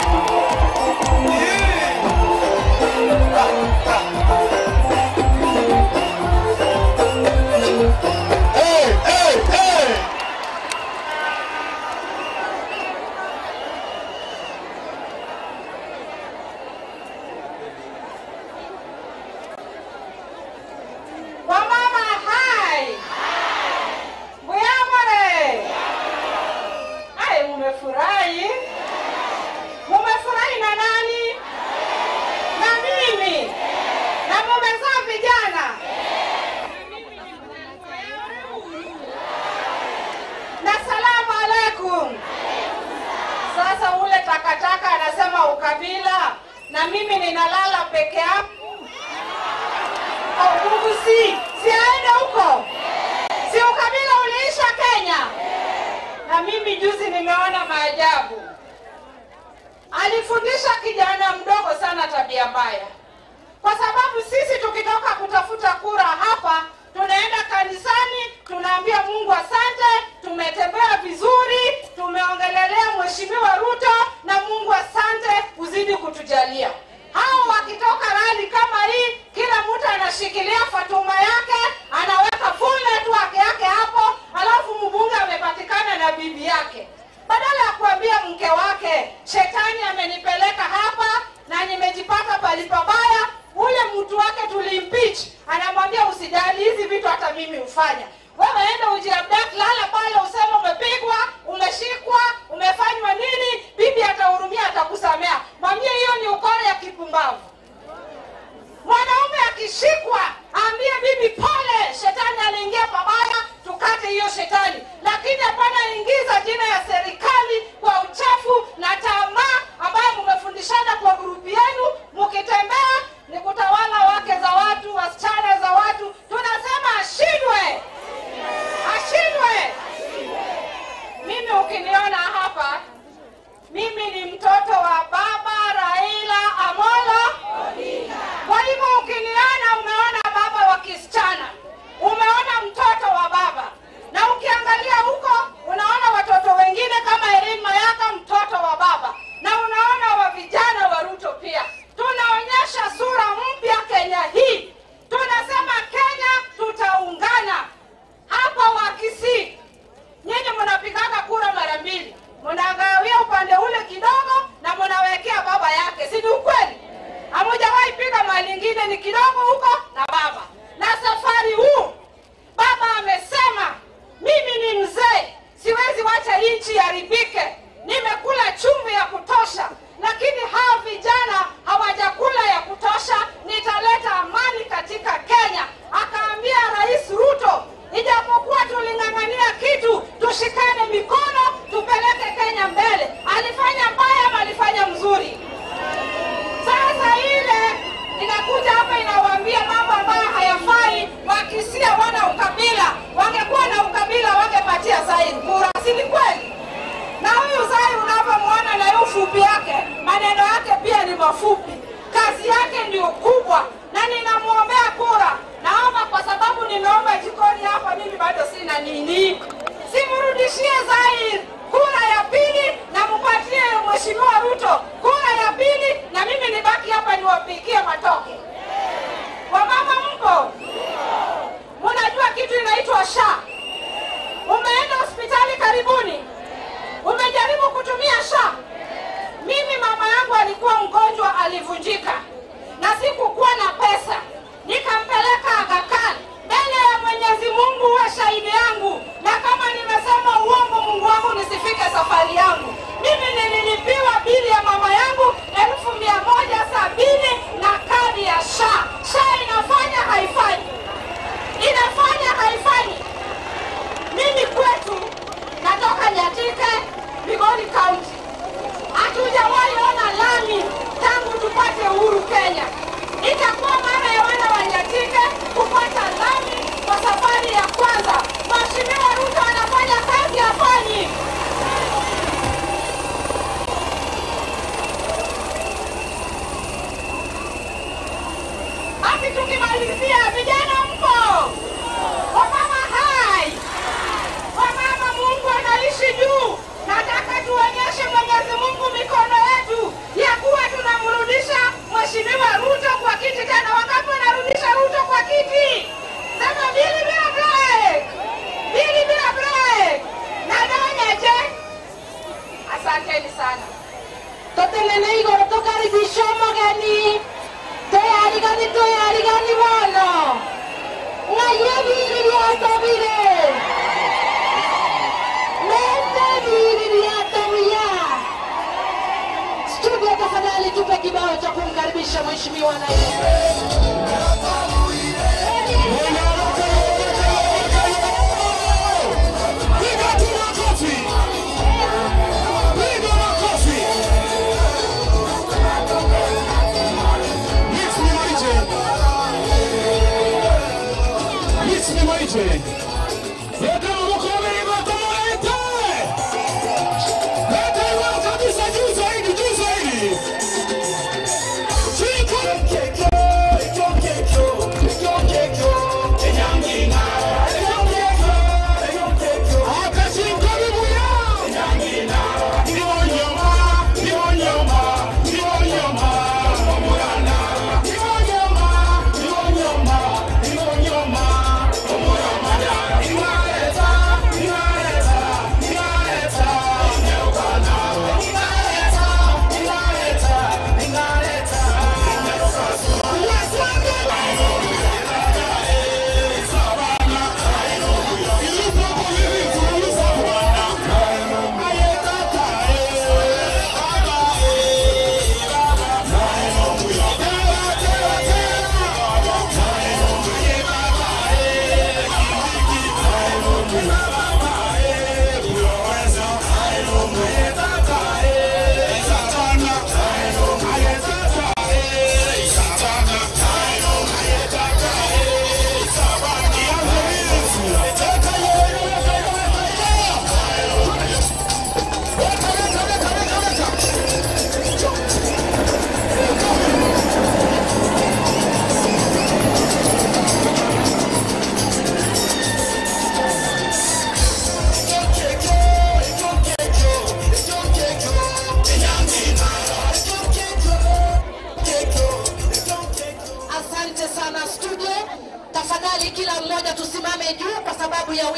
Mumefurahi na nani? Na mimi. Na mumezaa vijana. Na salamu alaikum. Sasa ule takataka anasema ukabila, na mimi ninalala peke yangu. Mungu si aende huko. Si ukabila uliisha Kenya. Na mimi juzi nimeona maajabu. Alifundisha kijana mdogo sana tabia mbaya. Kwa sababu sisi tukitoka kutafuta kura hapa, tunaenda kanisani, tunaambia Mungu asante, tumetembea vizuri, tumeongelelea Mheshimiwa Ruto na Mungu asante uzidi kutujalia. Hao wakitoka rali kama hii, kila mtu anashikilia Fatuma yake, anaweka full network yake hapo, alafu mbunge amepatikana na bibi yake. Badala ya kuambia mke wake, shetani amenipeleka hapa na nimejipata pali pabaya, ule mtu wake tulimpeach, anamwambia usijali hizi vitu hata mimi ufanya. Wewe enda ujiabduct, lala pale useme umepigwa, umeshikwa, umefanywa nini, bibi atahurumia, atakusamea. Mwambie hiyo ni ukora ya kipumbavu. Mwanaume akishikwa, ambie bibi pole, shetani aliingia pabaya, tukate hiyo shetani. Lakini hapana ingiza jina ya serikali kwa uchafu na tamaa ambayo mmefundishana kwa grupu yenu, mkitembea ni kutawala wake za watu, wasichana za watu. Tunasema ashindwe. Ashindwe. Mimi ukiniona hapa, mimi ni mtoto wa baba Raila Amolo Odinga. Kwa hivyo ukiniona, umeona baba wa kisichana, umeona mtoto wa baba. Na ukiangalia huko, unaona watoto wengine kama Erin Mayaka, mtoto wa baba. Na unaona wa vijana wa Ruto pia. Tunaonyesha sura mpya Kenya hii. Tunasema Kenya tutaungana. Hapa Wakisii, nyinyi mnapigaga kura mara mbili. Mnagawia upande ule kidogo na mnawekea baba yake. Si ni ukweli? Hamujawahi piga mali nyingine, ni kidogo huko na baba. Na safari huu baba amesema, mimi ni mzee, siwezi wacha nchi iharibike. Nimekula chumvi ya kutosha, lakini hawa vijana hawajakula ya kutosha. Nitaleta amani katika Kenya. Akaambia Rais Ruto, ijapokuwa tuling'ang'ania kitu, tushikane mikono, tupeleke Kenya mbele. Alifanya mbaya ama alifanya mzuri? Sasa ile inakuja hapa inawaambia mambo ambayo hayafai. Wakisii wana ukabila, wangekuwa na ukabila wangepatia Zaire kura, si ni kweli? Na huyu Zaire unapomwona na hiyo fupi yake, maneno yake pia ni mafupi, kazi yake ndio kubwa, na ninamuombea kura. Naomba kwa sababu nimeomba jikoni hapa, mimi bado sina nini. Simrudishie Zaire kura ya pili na mpatie Mheshimiwa Ruto kura ya pili, na mimi nibaki hapa niwapikie matoke. Wamama mpo? Mnajua kitu inaitwa SHA? Umeenda hospitali karibuni? Umejaribu kutumia SHA? Mimi mama yangu alikuwa mgonjwa, alivunjika, na sikukuwa na pesa. Nikampeleka Aga Khan. Mbele ya Mwenyezi Mungu uwe shahidi yangu, na kama nimesema uongo, Mungu wangu nisifike safari yangu. Mimi nililipiwa bili ya mama yangu 1170 na kadi ya SHA. SHA inafanya haifanyi? Inafanya haifanyi? Mimi kwetu, natoka Nyatike, Migori County, hatujawahi ona lami tangu tupate uhuru Kenya. Itakuwa mara ya wana wa Nyatike kupata lami kwa safari ya kwanza. Mheshimiwa Ruto anafanya kazi, hafanyi? Basi tukimalizia, vijana mpo? Wamama hai? Wamama, Mungu anaishi juu. Nataka tuonyeshe Mwenyezi Mungu mikono yetu ya kuwa tunamrudisha Mheshimiwa Ruto kwa kiti tena. Wakati wanarudisha Ruto kwa kiti, sema bili bila break, bili bila break. Nadanya je? Asanteni sana. Totelele igoro tukaribisha mgeni. Tayari gani bwana? Ngaye bili hata bile. Studio tafadhali tupe kibao cha kumkaribisha Mheshimiwa Naibu. Chico,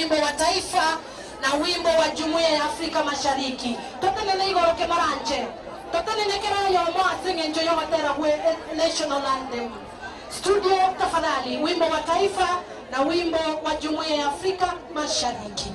wimbo wa taifa na wimbo wa Jumuiya ya Afrika Mashariki. Totenene igoroke maranje. Totenene kerayo mwasinge njoyo watera we national anthem. Studio tafadhali, wimbo wa taifa na wimbo wa Jumuiya ya Afrika Mashariki.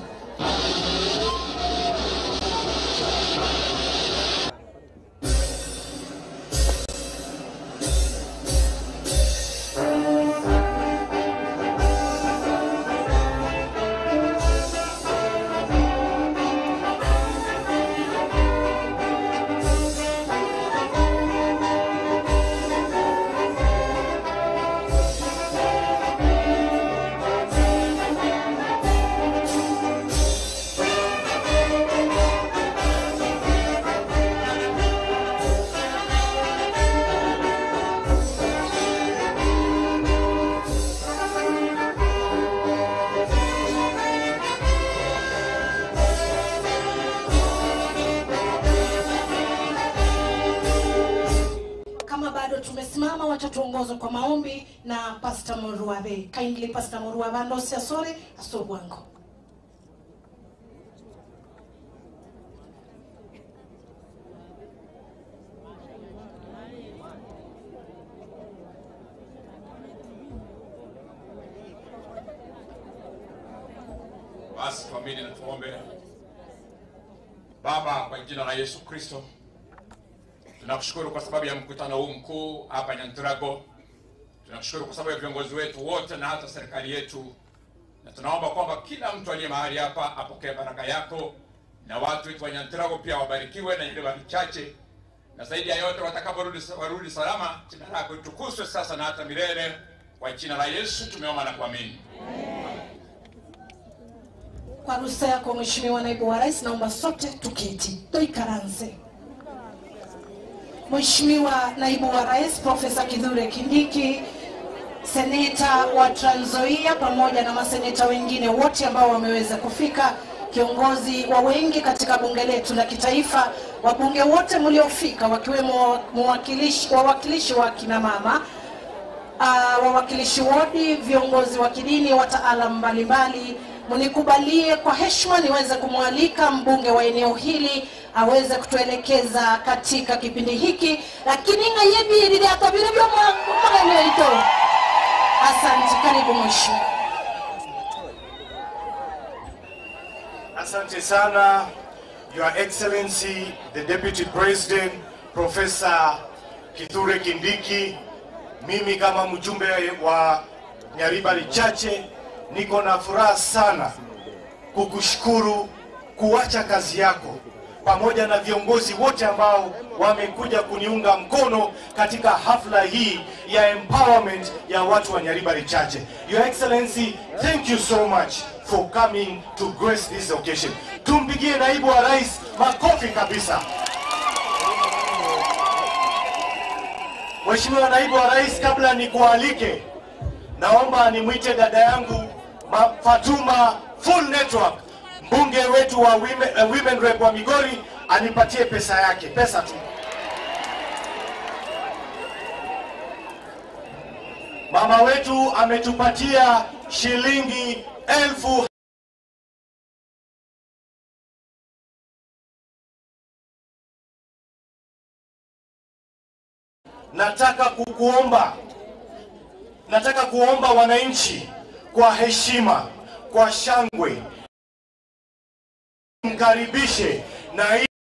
Tumesimama, wacha tuongozwe kwa maombi na Pastor Muruabe. Kindly Pastor Muruabe ndo siasore asobwango. Basi tuamini na tuombe. Baba, kwa jina la Yesu Kristo, tunakushukuru kwa sababu ya mkutano huu mkuu hapa Nyantrago. Tunakushukuru kwa sababu ya viongozi wetu wote na hata serikali yetu. Na tunaomba kwamba kila mtu aliye mahali hapa apokee baraka yako, na watu wetu wa Nyantrago pia wabarikiwe na ile wachache. Na zaidi ya yote watakaporudi salama, jina lako litukuzwe sasa na hata milele. Kwa jina la Yesu tumeomba na kuamini. Kwa ruhusa yako Mheshimiwa Naibu wa Rais, naomba sote tuketi. Tuikaranze. Mheshimiwa Naibu wa Rais Profesa Kithure Kindiki, seneta wa Trans Nzoia pamoja na maseneta wengine wote ambao wameweza kufika, kiongozi wa wengi katika bunge letu la kitaifa, wabunge wote mliofika wakiwemo wawakilishi wa kina mama, wawakilishi wodi, viongozi wa kidini, wataalamu mbalimbali, mnikubalie kwa heshima niweze kumwalika mbunge wa eneo hili aweze kutuelekeza katika kipindi hiki, lakini ngayebi ile atabiri byo mwana ito. Asante, karibu mheshimiwa. Asante sana, Your Excellency the Deputy President Professor Kithure Kindiki. Mimi kama mjumbe wa Nyaribari Chache niko na furaha sana kukushukuru kuacha kazi yako pamoja na viongozi wote ambao wamekuja kuniunga mkono katika hafla hii ya empowerment ya watu wa Nyaribari Chache. Your Excellency, thank you so much for coming to grace this occasion. Tumpigie Naibu wa Rais makofi kabisa. Mheshimiwa Naibu wa Rais, kabla nikualike, naomba nimwite dada yangu Fatuma Full Network, mbunge wetu wa women rep wa Migori, anipatie pesa yake, pesa tu. Mama wetu ametupatia shilingi 1000. Nataka kuomba wananchi kwa heshima, kwa shangwe, mkaribishe Naibu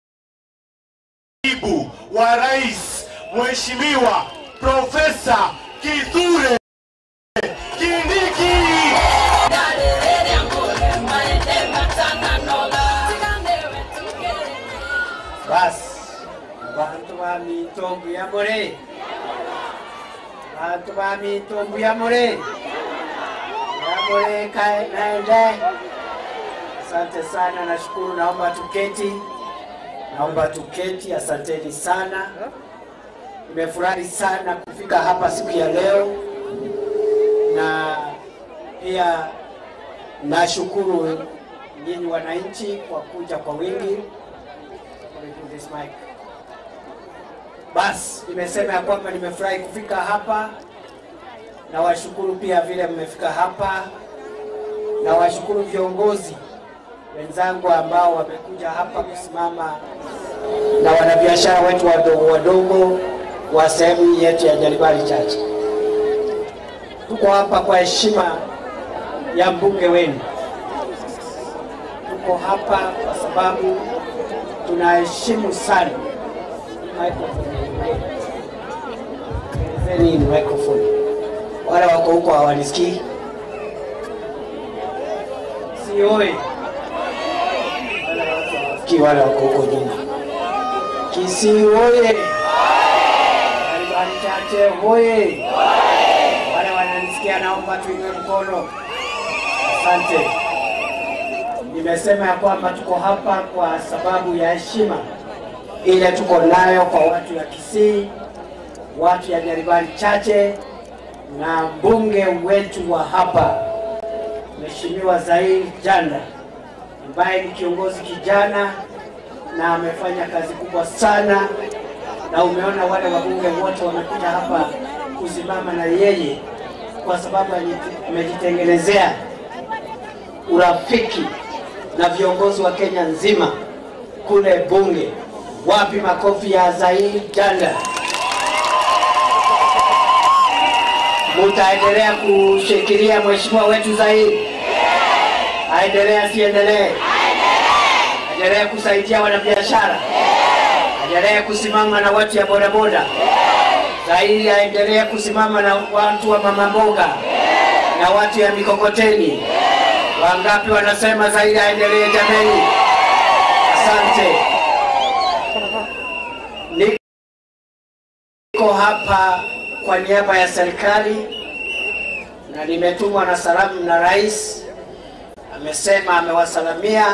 wa Rais Mheshimiwa Profesa Kithure Kindiki. Basi, bantu ba mitombo ya more. Bantu ba mitombo ya more. Ya more kai naende. Asante sana, nashukuru, naomba tuketi. Naomba tuketi, asanteni sana. Nimefurahi sana kufika hapa siku ya leo. Na pia nashukuru nyinyi wananchi kwa kuja kwa wingi. This mic. Bas, nimesema ya kwamba nimefurahi kufika hapa, na washukuru pia vile mmefika hapa. na washukuru viongozi wenzangu ambao wamekuja hapa kusimama na wanabiashara wetu wadogo wadogo wa sehemu yetu ya Nyaribari Chache. Tuko hapa kwa heshima ya mbunge wenu. Tuko hapa kwa sababu tunaheshimu sana microphone. Wale wako huko hawanisikii. Si oye. Wale wako huko nyuma. Kisii oye. Nyaribari Chache oye. Wale wananisikia naomba tuinue mkono. Asante. Nimesema ya kwamba tuko hapa kwa sababu ya heshima ile tuko nayo kwa watu ya Kisii, watu ya Nyaribari Chache na mbunge wetu wa hapa Mheshimiwa Zair Janda ambaye ni kiongozi kijana na amefanya kazi kubwa sana, na umeona wale wabunge wote wamekuja hapa kusimama na yeye kwa sababu amejitengenezea urafiki na viongozi wa Kenya nzima kule bunge. Wapi makofi ya Zair Janda? Mutaendelea kushikilia mheshimiwa wetu Zair? Aendelea siendelee? Aendelee kusaidia wanabiashara? Aendelee kusimama na watu ya bodaboda? Zair aendelee kusimama na watu wa mama mboga na watu ya mikokoteni? Wangapi wanasema Zair aendelee jameni? Asante. Niko hapa kwa niaba ya serikali na nimetumwa na salamu na rais. Amesema amewasalamia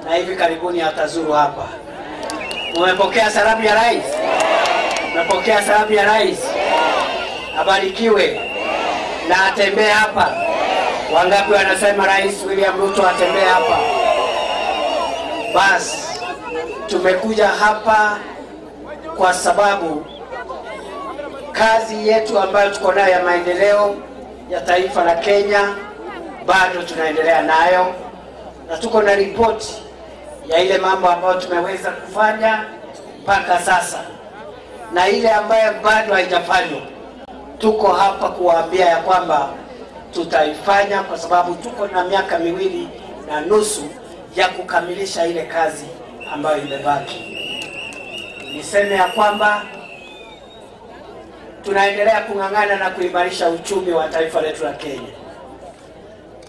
na hivi karibuni atazuru hapa. Umepokea salamu ya rais? Umepokea salamu ya rais? Abarikiwe na atembee hapa. Wangapi wanasema Rais William Ruto atembee hapa? Basi tumekuja hapa kwa sababu kazi yetu ambayo tuko nayo ya maendeleo ya taifa la Kenya bado tunaendelea nayo, na tuko na ripoti ya ile mambo ambayo tumeweza kufanya mpaka sasa na ile ambayo bado haijafanywa. Tuko hapa kuwaambia ya kwamba tutaifanya kwa sababu tuko na miaka 2.5 ya kukamilisha ile kazi ambayo imebaki. Niseme ya kwamba tunaendelea kung'ang'ana na kuimarisha uchumi wa taifa letu la Kenya,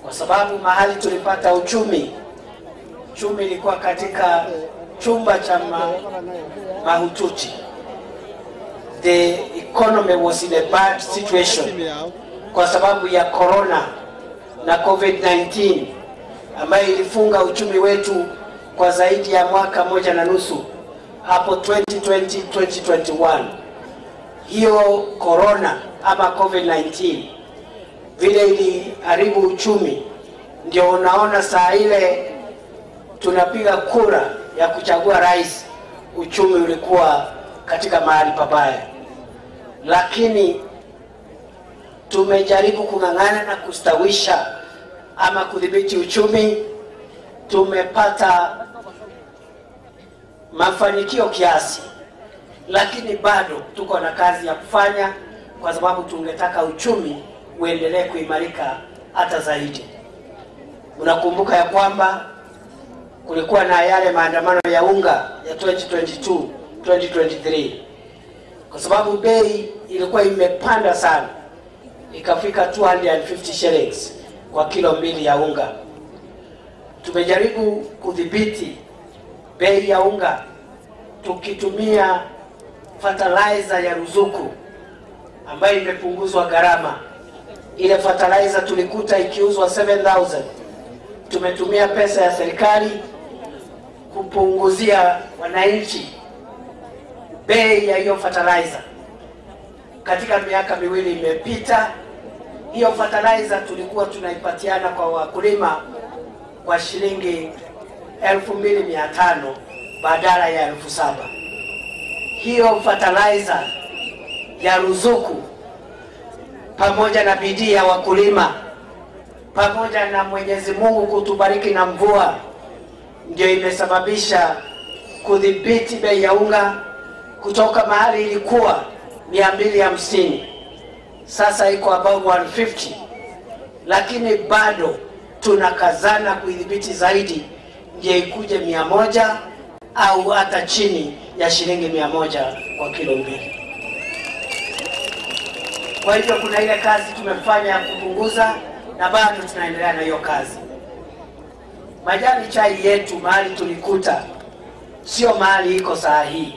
kwa sababu mahali tulipata uchumi ilikuwa katika chumba cha mahututi. The economy was in a bad situation kwa sababu ya corona na COVID-19 ambayo ilifunga uchumi wetu kwa zaidi ya mwaka 1.5 hapo 2020-2021. Hiyo corona ama COVID-19 vile iliharibu uchumi, ndio unaona saa ile tunapiga kura ya kuchagua rais, uchumi ulikuwa katika mahali pabaya. Lakini tumejaribu kung'ang'ana na kustawisha ama kudhibiti uchumi. Tumepata mafanikio kiasi, lakini bado tuko na kazi ya kufanya, kwa sababu tungetaka uchumi uendelee kuimarika hata zaidi. Unakumbuka ya kwamba kulikuwa na yale maandamano ya unga ya 2022-2023 kwa sababu bei ilikuwa imepanda sana, ikafika 250 shillings kwa kilo 2 ya unga. Tumejaribu kudhibiti bei ya unga tukitumia fertilizer ya ruzuku ambayo imepunguzwa gharama. Ile fertilizer tulikuta ikiuzwa 7,000. Tumetumia pesa ya serikali kupunguzia wananchi bei ya hiyo fertilizer. Katika miaka 2 imepita, hiyo fertilizer tulikuwa tunaipatiana kwa wakulima kwa shilingi 2,500 badala ya 7,000. Hiyo fertilizer ya ruzuku pamoja na bidii ya wakulima pamoja na Mwenyezi Mungu kutubariki na mvua ndio imesababisha kudhibiti bei ya unga kutoka mahali ilikuwa 250 sasa iko about 150, lakini bado tunakazana kuidhibiti zaidi ndio ikuje 100 au hata chini ya shilingi 100 kwa kilo mbili. Kwa hivyo kuna ile kazi tumefanya ya kupunguza na bado tunaendelea na hiyo kazi. Majani chai yetu mahali tulikuta sio mahali iko saa hii.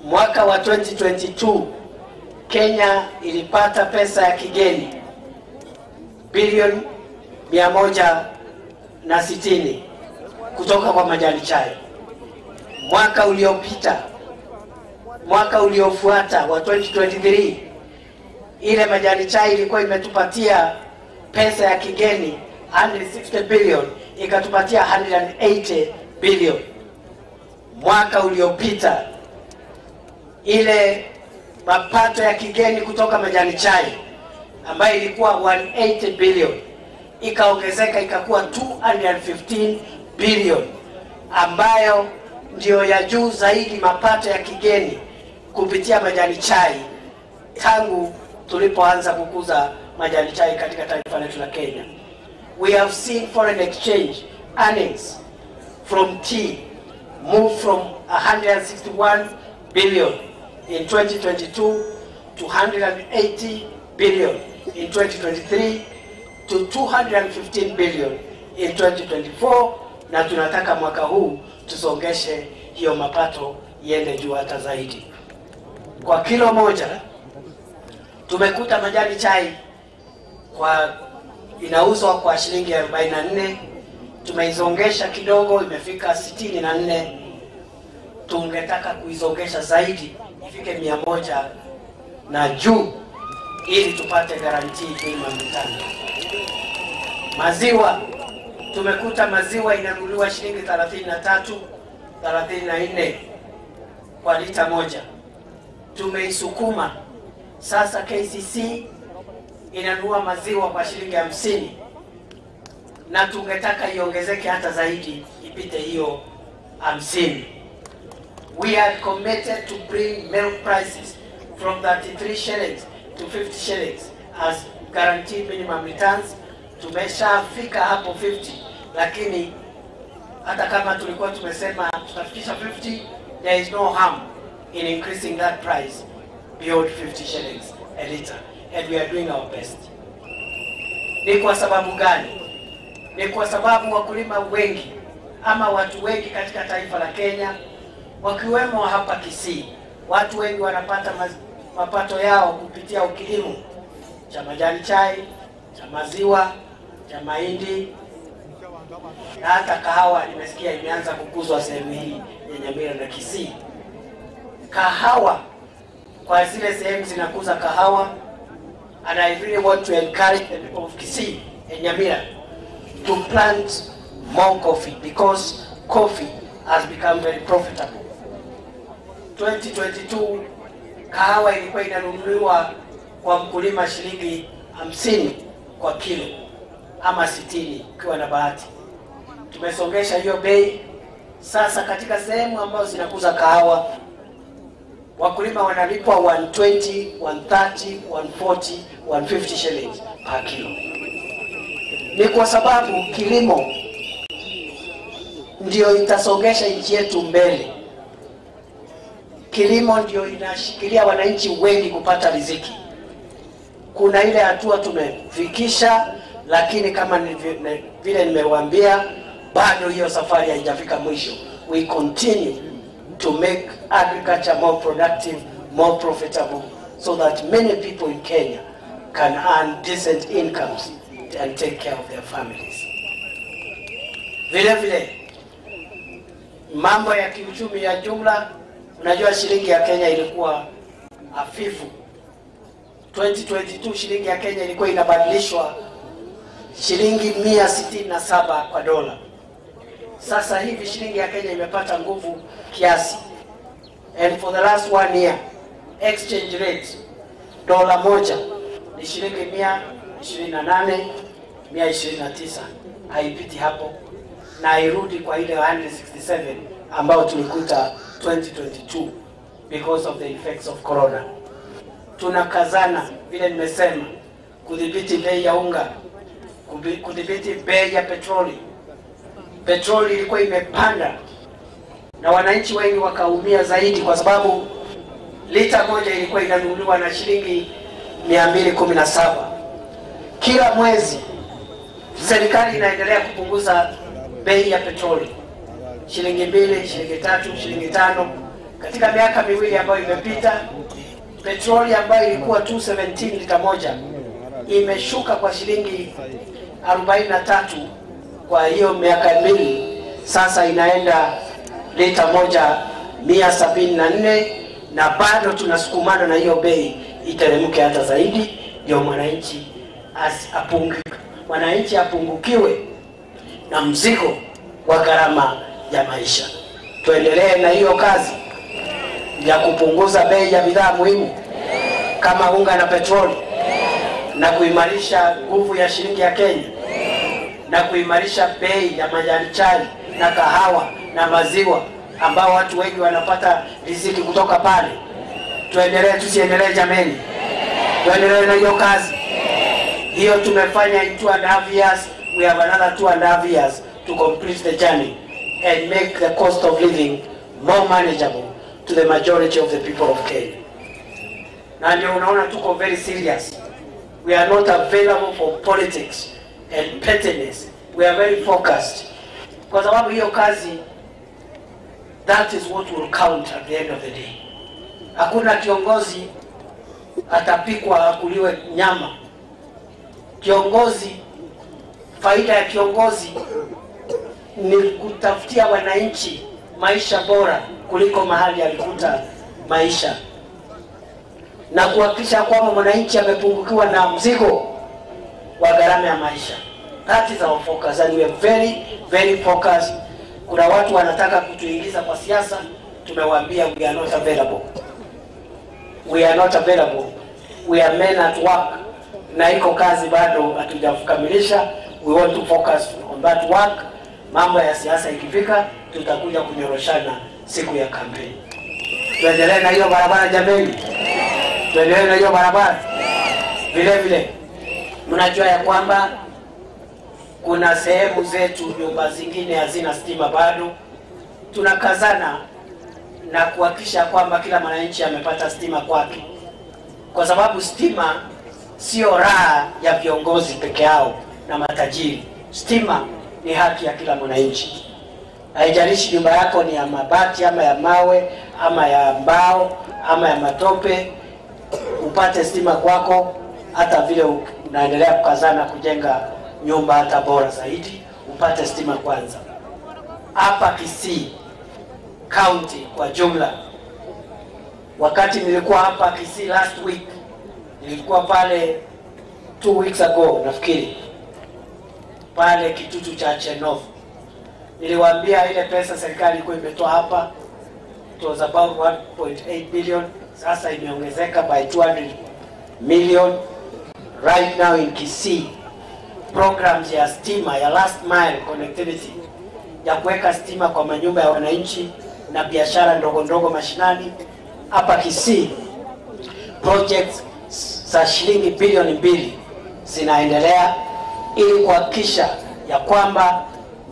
Mwaka wa 2022 Kenya ilipata pesa ya kigeni bilioni 160 kutoka kwa majani chai. Mwaka uliopita, mwaka uliofuata wa 2023, ile majani chai ilikuwa imetupatia pesa ya kigeni 160 billion, ikatupatia 180 billion. Mwaka uliopita ile mapato ya kigeni kutoka majani chai ambayo ilikuwa 180 billion ikaongezeka ikakuwa 215 billion, ambayo ndio ya juu zaidi mapato ya kigeni kupitia majani chai tangu tulipoanza kukuza majani chai katika taifa letu la Kenya. We have seen foreign exchange earnings from tea move from 161 billion in 2022 to 180 billion in 2023 to 215 billion in 2024, na tunataka mwaka huu tusongeshe hiyo mapato iende juu hata zaidi. Kwa kilo moja tumekuta majani chai kwa inauzwa kwa shilingi 44, tumeizongesha kidogo imefika 64. Tungetaka kuizongesha zaidi ifike 100 na juu ili tupate guarantee minimum return. Maziwa tumekuta maziwa inanunuliwa shilingi 34 kwa lita moja. Tumeisukuma sasa KCC inanunua maziwa kwa shilingi 50, na tungetaka iongezeke hata zaidi ipite hiyo 50. We are committed to bring milk prices from 33 shillings to 50 shillings as guaranteed minimum returns. Tumeshafika hapo 50, lakini hata kama tulikuwa tumesema tutafikisha 50, there is no harm in increasing that price beyond 50 shillings a liter, and we are doing our best. Ni kwa sababu gani? Ni kwa sababu wakulima wengi ama watu wengi katika taifa la Kenya, wakiwemo hapa Kisii, watu wengi wanapata mapato yao kupitia kilimo cha majani chai, cha maziwa, cha mahindi na hata kahawa. Nimesikia imeanza kukuzwa sehemu hii ya Nyamira na Kisii. Kahawa, kwa zile sehemu zinakuza kahawa, and I really want to encourage the people of Kisii and Nyamira to plant more coffee because coffee has become very profitable. 2022 kahawa ilikuwa inanunuliwa kwa mkulima shilingi 50 kwa kilo ama 60 ukiwa na bahati. Tumesongesha hiyo bei sasa. Katika sehemu ambazo zinakuza kahawa, wakulima wanalipwa 120, 130, 140, 150 shillings per kilo. Ni kwa sababu kilimo ndio itasongesha nchi yetu mbele. Kilimo ndio inashikilia wananchi wengi kupata riziki. Kuna ile hatua tumefikisha, lakini kama vile nimewaambia, bado hiyo safari haijafika mwisho. We continue to make agriculture more productive, more profitable, so that many people in Kenya can earn decent incomes and take care of their families. Vile vile mambo ya kiuchumi ya jumla, unajua shilingi ya Kenya ilikuwa hafifu. 2022 shilingi ya Kenya ilikuwa inabadilishwa shilingi 167 kwa dola. Sasa hivi shilingi ya Kenya imepata nguvu kiasi. And for the last 1 year, exchange rate dola moja ni shilingi 28,129 haipiti hapo, na hairudi kwa ile 167 ambao tulikuta 2022 because of the effects of corona. Tunakazana vile nimesema kudhibiti bei ya unga, kudhibiti bei ya petroli. Petroli ilikuwa imepanda na wananchi wengi wakaumia zaidi, kwa sababu lita moja ilikuwa inanunuliwa na shilingi 217. Kila mwezi serikali inaendelea kupunguza bei ya petroli, shilingi 2, shilingi 3, shilingi 5. Katika miaka miwili ambayo imepita, petroli ambayo ilikuwa 217 lita moja imeshuka kwa shilingi 43. Kwa hiyo miaka miwili sasa inaenda lita moja 174, na bado tunasukumana na hiyo bei iteremke hata zaidi, ndio mwananchi apungukiwe na mzigo wa gharama ya maisha. Tuendelee na hiyo kazi ya kupunguza bei ya bidhaa muhimu kama unga na petroli, na kuimarisha nguvu ya shilingi ya Kenya, na kuimarisha bei ya majani chai na kahawa na maziwa ambao watu wengi wanapata riziki kutoka pale. Tuendelee, tusiendelee jameni? Tuendelee na hiyo kazi. Hiyo tumefanya in 2.5 years. We have another 2.5 years to complete the journey and make the cost of living more manageable to the majority of the people of Kenya. Na ndio unaona tuko very serious. We are not available for politics and pettiness. We are very focused. Kwa sababu hiyo kazi, that is what will count at the end of the day. Hakuna kiongozi atapikwa akuliwe nyama. Kiongozi, faida ya kiongozi ni kutafutia wananchi maisha bora kuliko mahali alikuta maisha, na kuhakikisha kwamba mwananchi amepungukiwa na mzigo wa gharama ya maisha. That is our focus, and we are very very focused. Kuna watu wanataka kutuingiza kwa siasa, tumewaambia we are not available. We are not available. We are men at work. Na iko kazi bado hatujakamilisha. We want to focus on that work. Mambo ya siasa ikifika, tutakuja kunyoroshana siku ya kampeni. Tuendelee na hiyo barabara jameni. Tuendelee na hiyo barabara. Vile vile mnajua ya kwamba kuna sehemu zetu, nyumba zingine hazina stima bado. Tunakazana na kuhakikisha kwamba kila mwananchi amepata stima kwake, kwa sababu stima sio raha ya viongozi peke yao na matajiri. Stima ni haki ya kila mwananchi. Haijalishi nyumba yako ni ya mabati ama ya mawe ama ya mbao ama ya matope, upate stima kwako. Hata vile unaendelea kukazana kujenga nyumba hata bora zaidi, upate stima kwanza. Hapa Kisii County kwa jumla, wakati nilikuwa hapa Kisii last week, nilikuwa pale 2 weeks ago nafikiri, pale kitutu cha Chenov, niliwaambia ile pesa serikali ilikuwa imetoa hapa, it was about 1.8 billion, sasa imeongezeka by 200 million. Right now in Kisii, programs ya stima ya last mile connectivity, ya kuweka stima kwa manyumba ya wananchi na biashara ndogo ndogo mashinani hapa Kisii, projects za shilingi bilioni 2 zinaendelea ili kuhakikisha ya kwamba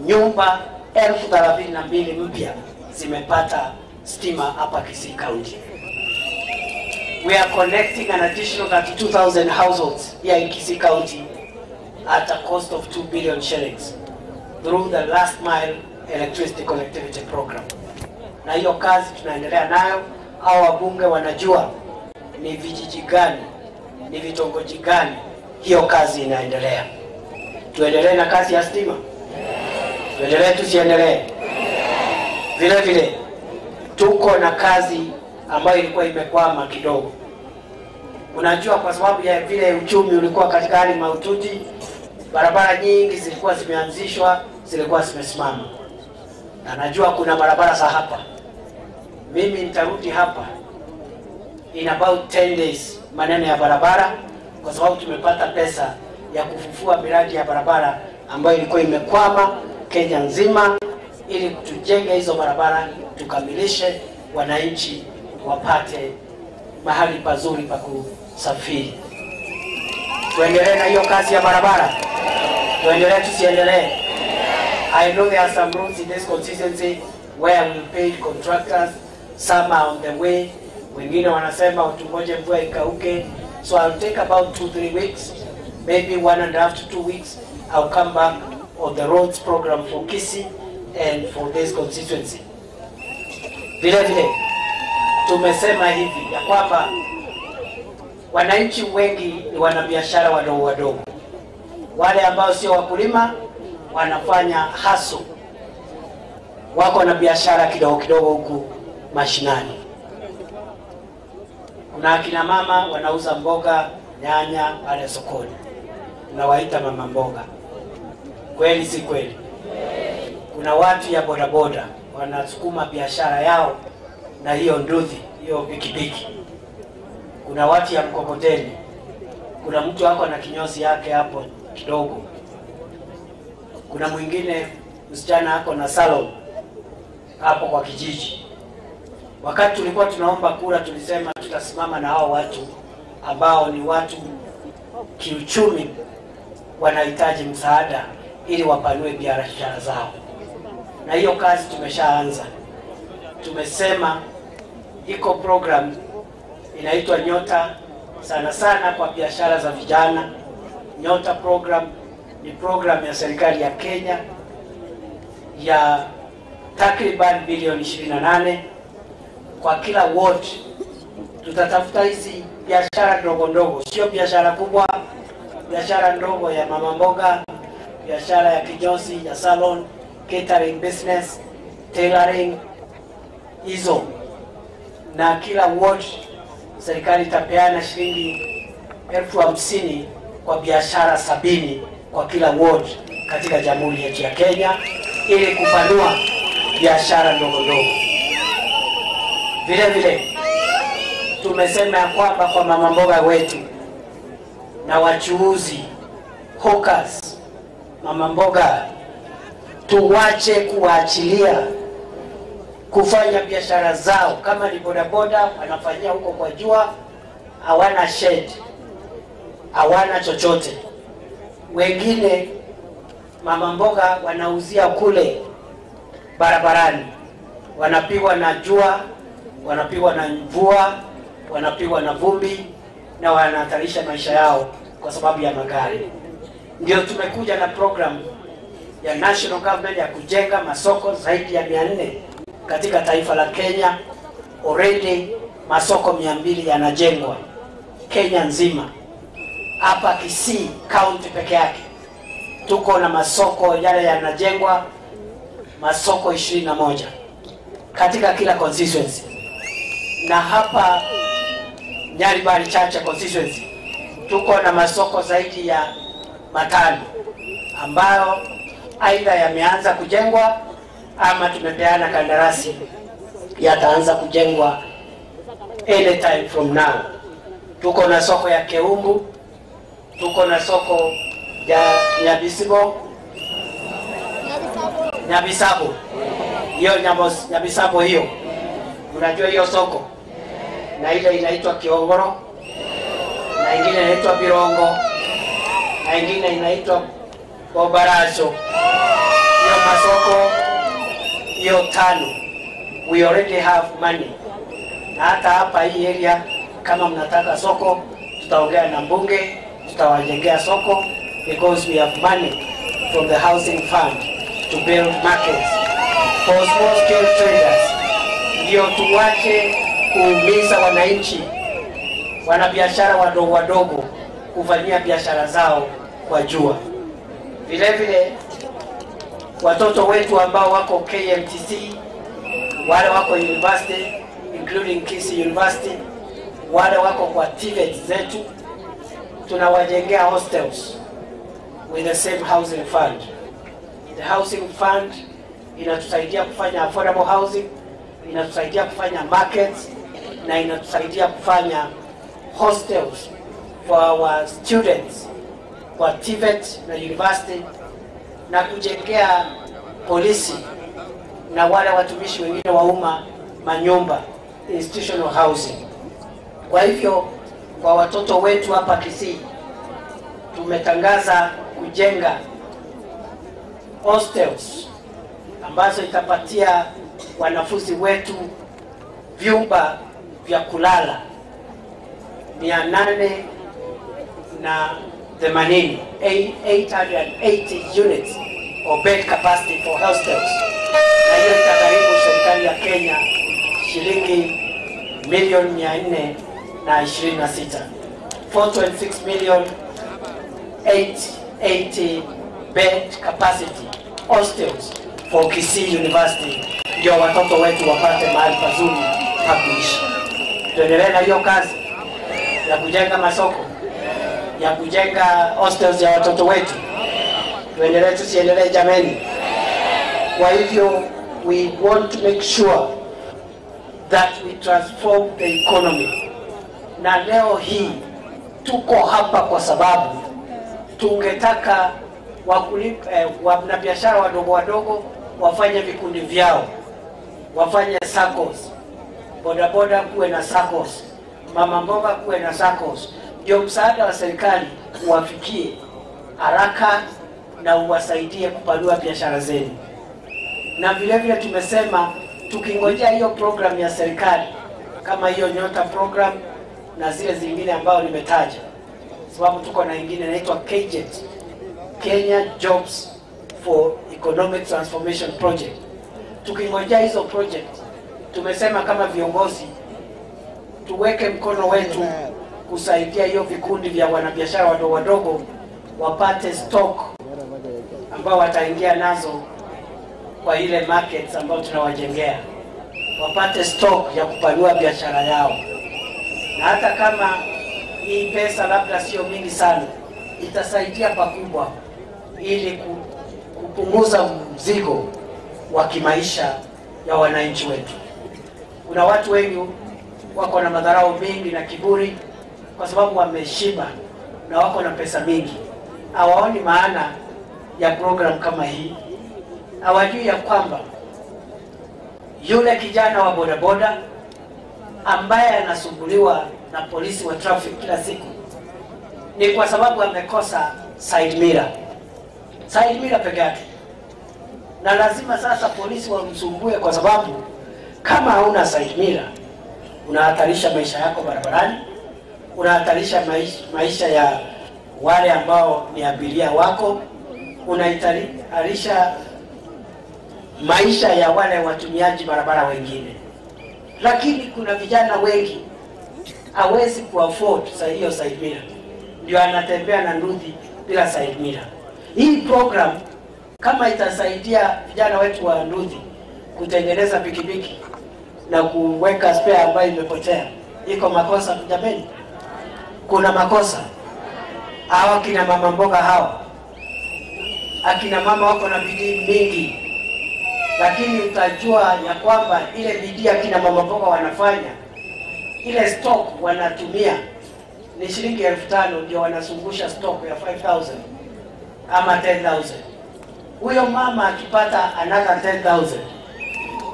nyumba 32,000 mpya zimepata stima hapa Kisii County. We are connecting an additional 32,000 households here in Kisii County at a cost of 2 billion shillings through the last mile electricity connectivity program. Na hiyo kazi tunaendelea nayo. Hao wabunge wanajua ni vijiji gani, ni vitongoji gani hiyo kazi inaendelea. Tuendelee na kazi ya stima. Tuendelee, tusiendelee? Vile vile tuko na kazi ambayo ilikuwa imekwama kidogo. Unajua, kwa sababu ya vile uchumi ulikuwa katika hali mahututi, barabara nyingi zilikuwa zimeanzishwa, zilikuwa zimesimama. Na najua kuna barabara za hapa. Mimi nitarudi hapa in about 10 days maneno ya barabara, kwa sababu tumepata pesa ya kufufua miradi ya barabara ambayo ilikuwa imekwama Kenya nzima, ili tujenge hizo barabara, tukamilishe, wananchi wapate mahali pazuri pa kusafiri. Tuendelee na hiyo kazi ya barabara, tuendelee tusiendelee. I know there are some roads in this constituency where we paid contractors, some are on the way, wengine wanasema tungoje mvua ikauke. So I'll take about 2-3 weeks, maybe 1.5 to 2 weeks. I'll come back on the roads program for Kisii and for this constituency. Vile vile tumesema hivi ya kwamba wananchi wengi ni wanabiashara wadogo wadogo, wale ambao sio wakulima wanafanya haso, wako na biashara kidogo kidogo huku mashinani. Kuna akina mama wanauza mboga, nyanya pale sokoni, tunawaita mama mboga. Kweli si kweli? Kuna watu ya bodaboda wanasukuma biashara yao na hiyo nduthi, hiyo pikipiki. Kuna watu ya mkokoteni, kuna mtu wako na kinyozi yake hapo kidogo, kuna mwingine msichana ako na salon hapo kwa kijiji. Wakati tulikuwa tunaomba kura, tulisema tutasimama na hao watu ambao ni watu kiuchumi wanahitaji msaada ili wapanue biashara zao, na hiyo kazi tumeshaanza. Tumesema iko program inaitwa Nyota, sana sana kwa biashara za vijana. Nyota program ni program ya serikali ya Kenya ya takriban bilioni 28 kwa kila ward. Tutatafuta hizi biashara ndogo ndogo, sio biashara kubwa, biashara ndogo ya mama mboga, biashara ya kinyozi, ya salon, catering business, tailoring, hizo. Na kila ward serikali itapeana shilingi 50,000 kwa biashara 70 kwa kila ward katika jamhuri yetu ya Kenya, ili kupanua biashara ndogo ndogo. Vile vile tumesema ya kwamba kwa mama mboga wetu na wachuuzi, hawkers, mama mboga, tuwache kuwaachilia kufanya biashara zao. Kama ni bodaboda wanafanyia huko kwa jua, hawana shed, hawana chochote. Wengine mama mboga wanauzia kule barabarani, wanapigwa na jua, wanapigwa na mvua, wanapigwa na vumbi, na wanahatarisha maisha yao kwa sababu ya magari. Ndio tumekuja na program ya national government ya kujenga masoko zaidi ya 400 katika taifa la Kenya. Already masoko 200 yanajengwa Kenya nzima. Hapa Kisii county peke yake tuko na masoko yale yanajengwa, masoko 21 katika kila constituency. Na hapa Nyaribari Chache constituency tuko na masoko zaidi ya 5 ambayo aidha yameanza kujengwa ama tumepeana kandarasi yataanza kujengwa anytime from now. Tuko na soko ya Keumbu, tuko na soko ya Nyabisabo. Hiyo Nyabisabo hiyo, unajua hiyo soko, na ile inaitwa Kiongoro, na ingine inaitwa Birongo, na ingine inaitwa Bobarasho. Hiyo masoko hiyo 5 we already have money. Na hata hapa hii area kama mnataka soko, tutaongea na mbunge, tutawajengea soko, because we have money from the housing fund to build markets for small scale traders. Ndio tuwache kuumiza wananchi, wanabiashara wadogo wadogo kufanyia biashara zao kwa jua. Vile vile watoto wetu ambao wako KMTC, wale wako university including Kisii University, wale wako kwa TVET zetu, tunawajengea hostels with the same housing fund. The housing fund inatusaidia kufanya affordable housing, inatusaidia kufanya markets, na inatusaidia kufanya hostels for our students kwa TVET na university na kujengea polisi na wale watumishi wengine wa umma manyumba, institutional housing. Kwa hivyo kwa watoto wetu hapa Kisii tumetangaza kujenga hostels ambazo itapatia wanafunzi wetu vyumba vya kulala 880 units of bed capacity for hostels, na hiyo itagharimu serikali ya Kenya shilingi milioni 426. 426 million 880 bed capacity hostels for Kisii University, ndio watoto wetu wapate mahali pazuri pa kuishi. Tuendelee na hiyo kazi ya kujenga masoko, ya kujenga hostels ya watoto wetu. Tuendelee, tusiendelee jameni? Kwa hivyo we want to make sure that we transform the economy. Na leo hii tuko hapa kwa sababu tungetaka wanabiashara wadogo wadogo wafanye vikundi vyao, wafanye SACCOS, bodaboda kuwe na SACCOS, mama mboga kuwe na SACCOS, ndio msaada wa serikali uwafikie haraka na uwasaidie kupanua biashara zenu. Na vile vile tumesema tukingojea hiyo program ya serikali kama hiyo Nyota program na zile zingine ambao nimetaja, sababu tuko na ingine inaitwa KJET, Kenya Jobs for Economic Transformation Project. Tukingojea hizo project, tumesema kama viongozi tuweke mkono wetu kusaidia hiyo vikundi vya wanabiashara wadogo wadogo wapate stock ambao wataingia nazo kwa ile markets ambao tunawajengea, wapate stock ya kupanua biashara yao. Na hata kama hii pesa labda sio mingi sana, itasaidia pakubwa ili kupunguza mzigo wa kimaisha ya wananchi wetu. Kuna watu wengi wako na madharau mengi na kiburi kwa sababu wameshiba na wako na pesa mingi. Hawaoni maana ya program kama hii. Hawajui ya kwamba yule kijana wa bodaboda ambaye anasumbuliwa na polisi wa traffic kila siku ni kwa sababu amekosa side mirror. Side mirror peke yake. Na lazima sasa polisi wamsumbue kwa sababu kama hauna side mirror unahatarisha maisha yako barabarani, unahatarisha maisha ya wale ambao ni abiria wako, unahatarisha maisha ya wale watumiaji barabara wengine. Lakini kuna vijana wengi hawezi kuafford hiyo side mirror, ndio anatembea na nduthi bila side mirror. Hii program kama itasaidia vijana wetu wa nduthi kutengeneza pikipiki na kuweka spare ambayo imepotea, iko makosa jameni? Kuna makosa? Hawa kina mama mboga hao, akina mama wako na bidii mingi, lakini utajua ya kwamba ile bidii akina mama mboga wanafanya, ile stock wanatumia ni shilingi 5,000 ndio wanazungusha stock ya 5,000 ama 10,000. Huyo mama akipata another 10,000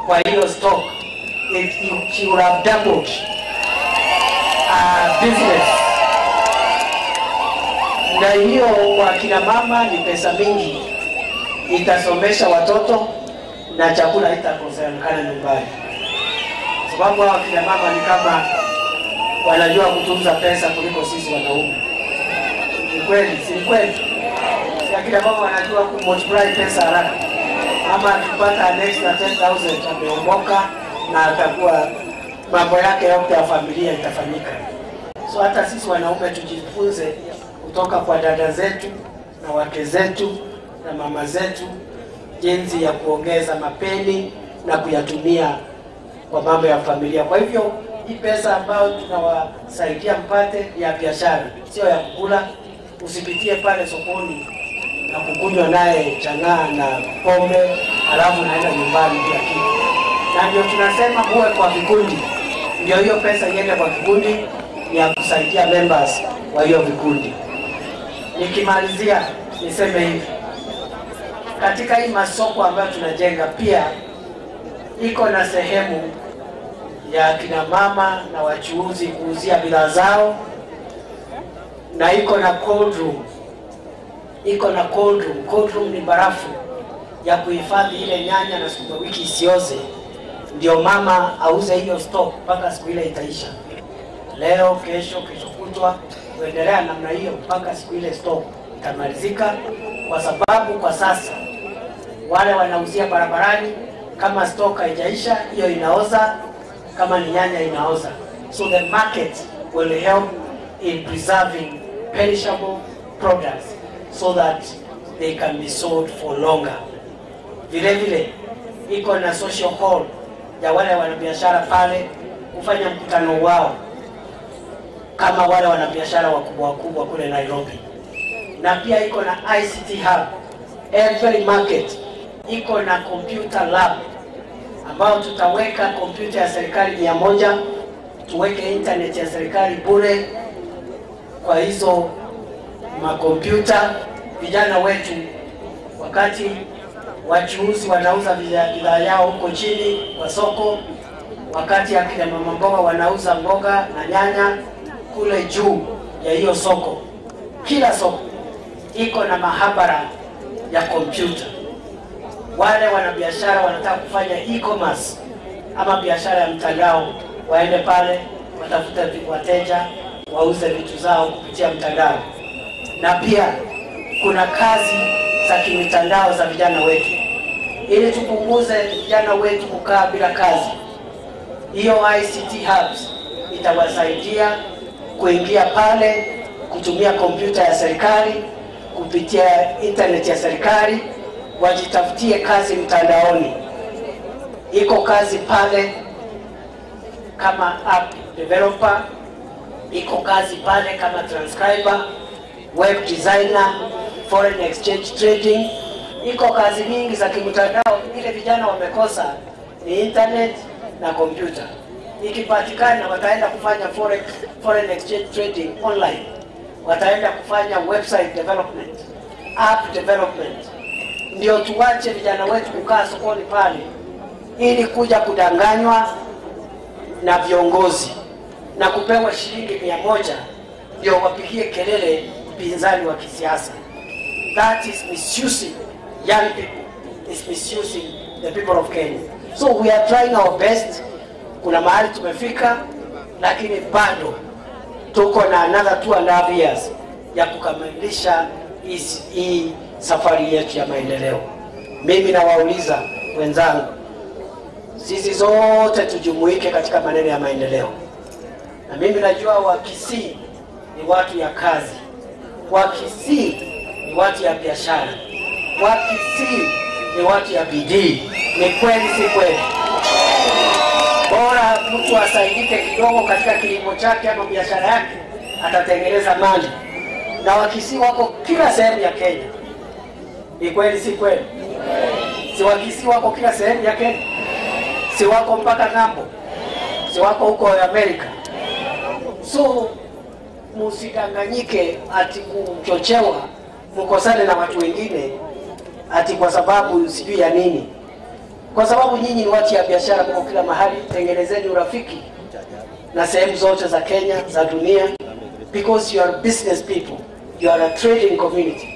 kwa hiyo stock, she would have doubled business. Na hiyo kwa kina mama ni pesa mingi, itasomesha watoto na chakula itakosekana nyumbani. Sababu hao kina mama ni kama wanajua kutunza pesa kuliko sisi wanaume. Ni kweli, si kweli? Si kina mama wanajua kumultiply pesa haraka. Ama akipata an extra 10,000 ameondoka na atakuwa mambo yake yote ya familia itafanyika. So hata sisi wanaume tujifunze kutoka kwa dada zetu na wake zetu na mama zetu jinsi ya kuongeza mapeni na kuyatumia kwa mambo ya familia. Kwa hivyo hii pesa ambayo tunawasaidia mpate ya biashara, sio ya kukula. Usipitie pale sokoni na kukunywa naye chang'aa na pombe alafu naenda nyumbani bila kitu. Na ndio tunasema muwe kwa vikundi, ndio hiyo pesa iende kwa vikundi ya kusaidia members wa hiyo vikundi. Nikimalizia niseme hivi, katika hii masoko ambayo tunajenga pia iko na sehemu ya kina mama na wachuuzi kuuzia bidhaa zao, na iko na cold room. Iko na cold room. Cold room ni barafu ya kuhifadhi ile nyanya na sukuma wiki isioze, ndio mama auze hiyo stock mpaka siku ile itaisha. Leo, kesho kutwa, kuendelea namna hiyo mpaka siku ile stock itamalizika, kwa sababu kwa sasa wale wanauzia barabarani, kama stock haijaisha hiyo inaoza, kama ni nyanya inaoza. So the market will help in preserving perishable products so that they can be sold for longer. Vile vile iko na social hall ya wale wanabiashara pale kufanya mkutano wao kama wale wanabiashara wakubwa kule Nairobi. Na pia iko na ICT hub. Every market iko na computer lab ambao tutaweka kompyuta ya serikali 100, tuweke internet ya serikali bure kwa hizo makompyuta. Vijana wetu wakati wachuuzi wanauza bidhaa yao huko chini kwa soko, wakati akina mama mboga wanauza mboga na nyanya kule juu ya hiyo soko, kila soko iko na mahabara ya kompyuta. Wale wanabiashara wanataka kufanya e-commerce ama biashara ya mtandao, waende pale watafute wateja, wauze vitu zao kupitia mtandao. Na pia kuna kazi za kimitandao za vijana wetu, ili tupunguze vijana wetu kukaa bila kazi. Hiyo ICT hubs itawasaidia kuingia pale, kutumia kompyuta ya serikali, kupitia internet ya serikali, wajitafutie kazi mtandaoni. Iko kazi pale kama app developer, iko kazi pale kama transcriber, web designer, foreign exchange trading. Iko kazi nyingi za kimtandao. Ile vijana wamekosa ni internet na kompyuta. Ikipatikana wataenda kufanya foreign exchange trading online, wataenda kufanya website development, app development. Ndio tuwache vijana wetu kukaa sokoni pale ili kuja kudanganywa na viongozi na kupewa shilingi 100 ndio wapigie kelele pinzani wa kisiasa. That is misusing young people. It's misusing the people of Kenya. So we are trying our best. Kuna mahali tumefika, lakini bado tuko na another 2.5 years ya kukamilisha hii safari yetu ya maendeleo. Mimi nawauliza wenzangu, sisi zote tujumuike katika maneno ya maendeleo. Na mimi najua Wakisii ni watu ya kazi, Wakisii ni watu ya biashara, Wakisii ni watu ya bidii. Ni kweli si kweli? Bora mtu asaidike kidogo katika kilimo chake ama biashara yake, atatengeneza mali. Na Wakisii wako kila sehemu ya Kenya. Ni kweli si kweli? Si Wakisii wako kila sehemu ya Kenya? Si wako mpaka ng'ambo? Si wako huko Amerika? So musidanganyike ati kuchochewa mkosane na watu wengine ati kwa sababu sijui ya nini. Kwa sababu nyinyi ni watu ya biashara, mko kila mahali. Tengenezeni urafiki na sehemu zote za Kenya, za dunia, because you are business people, you are a trading community.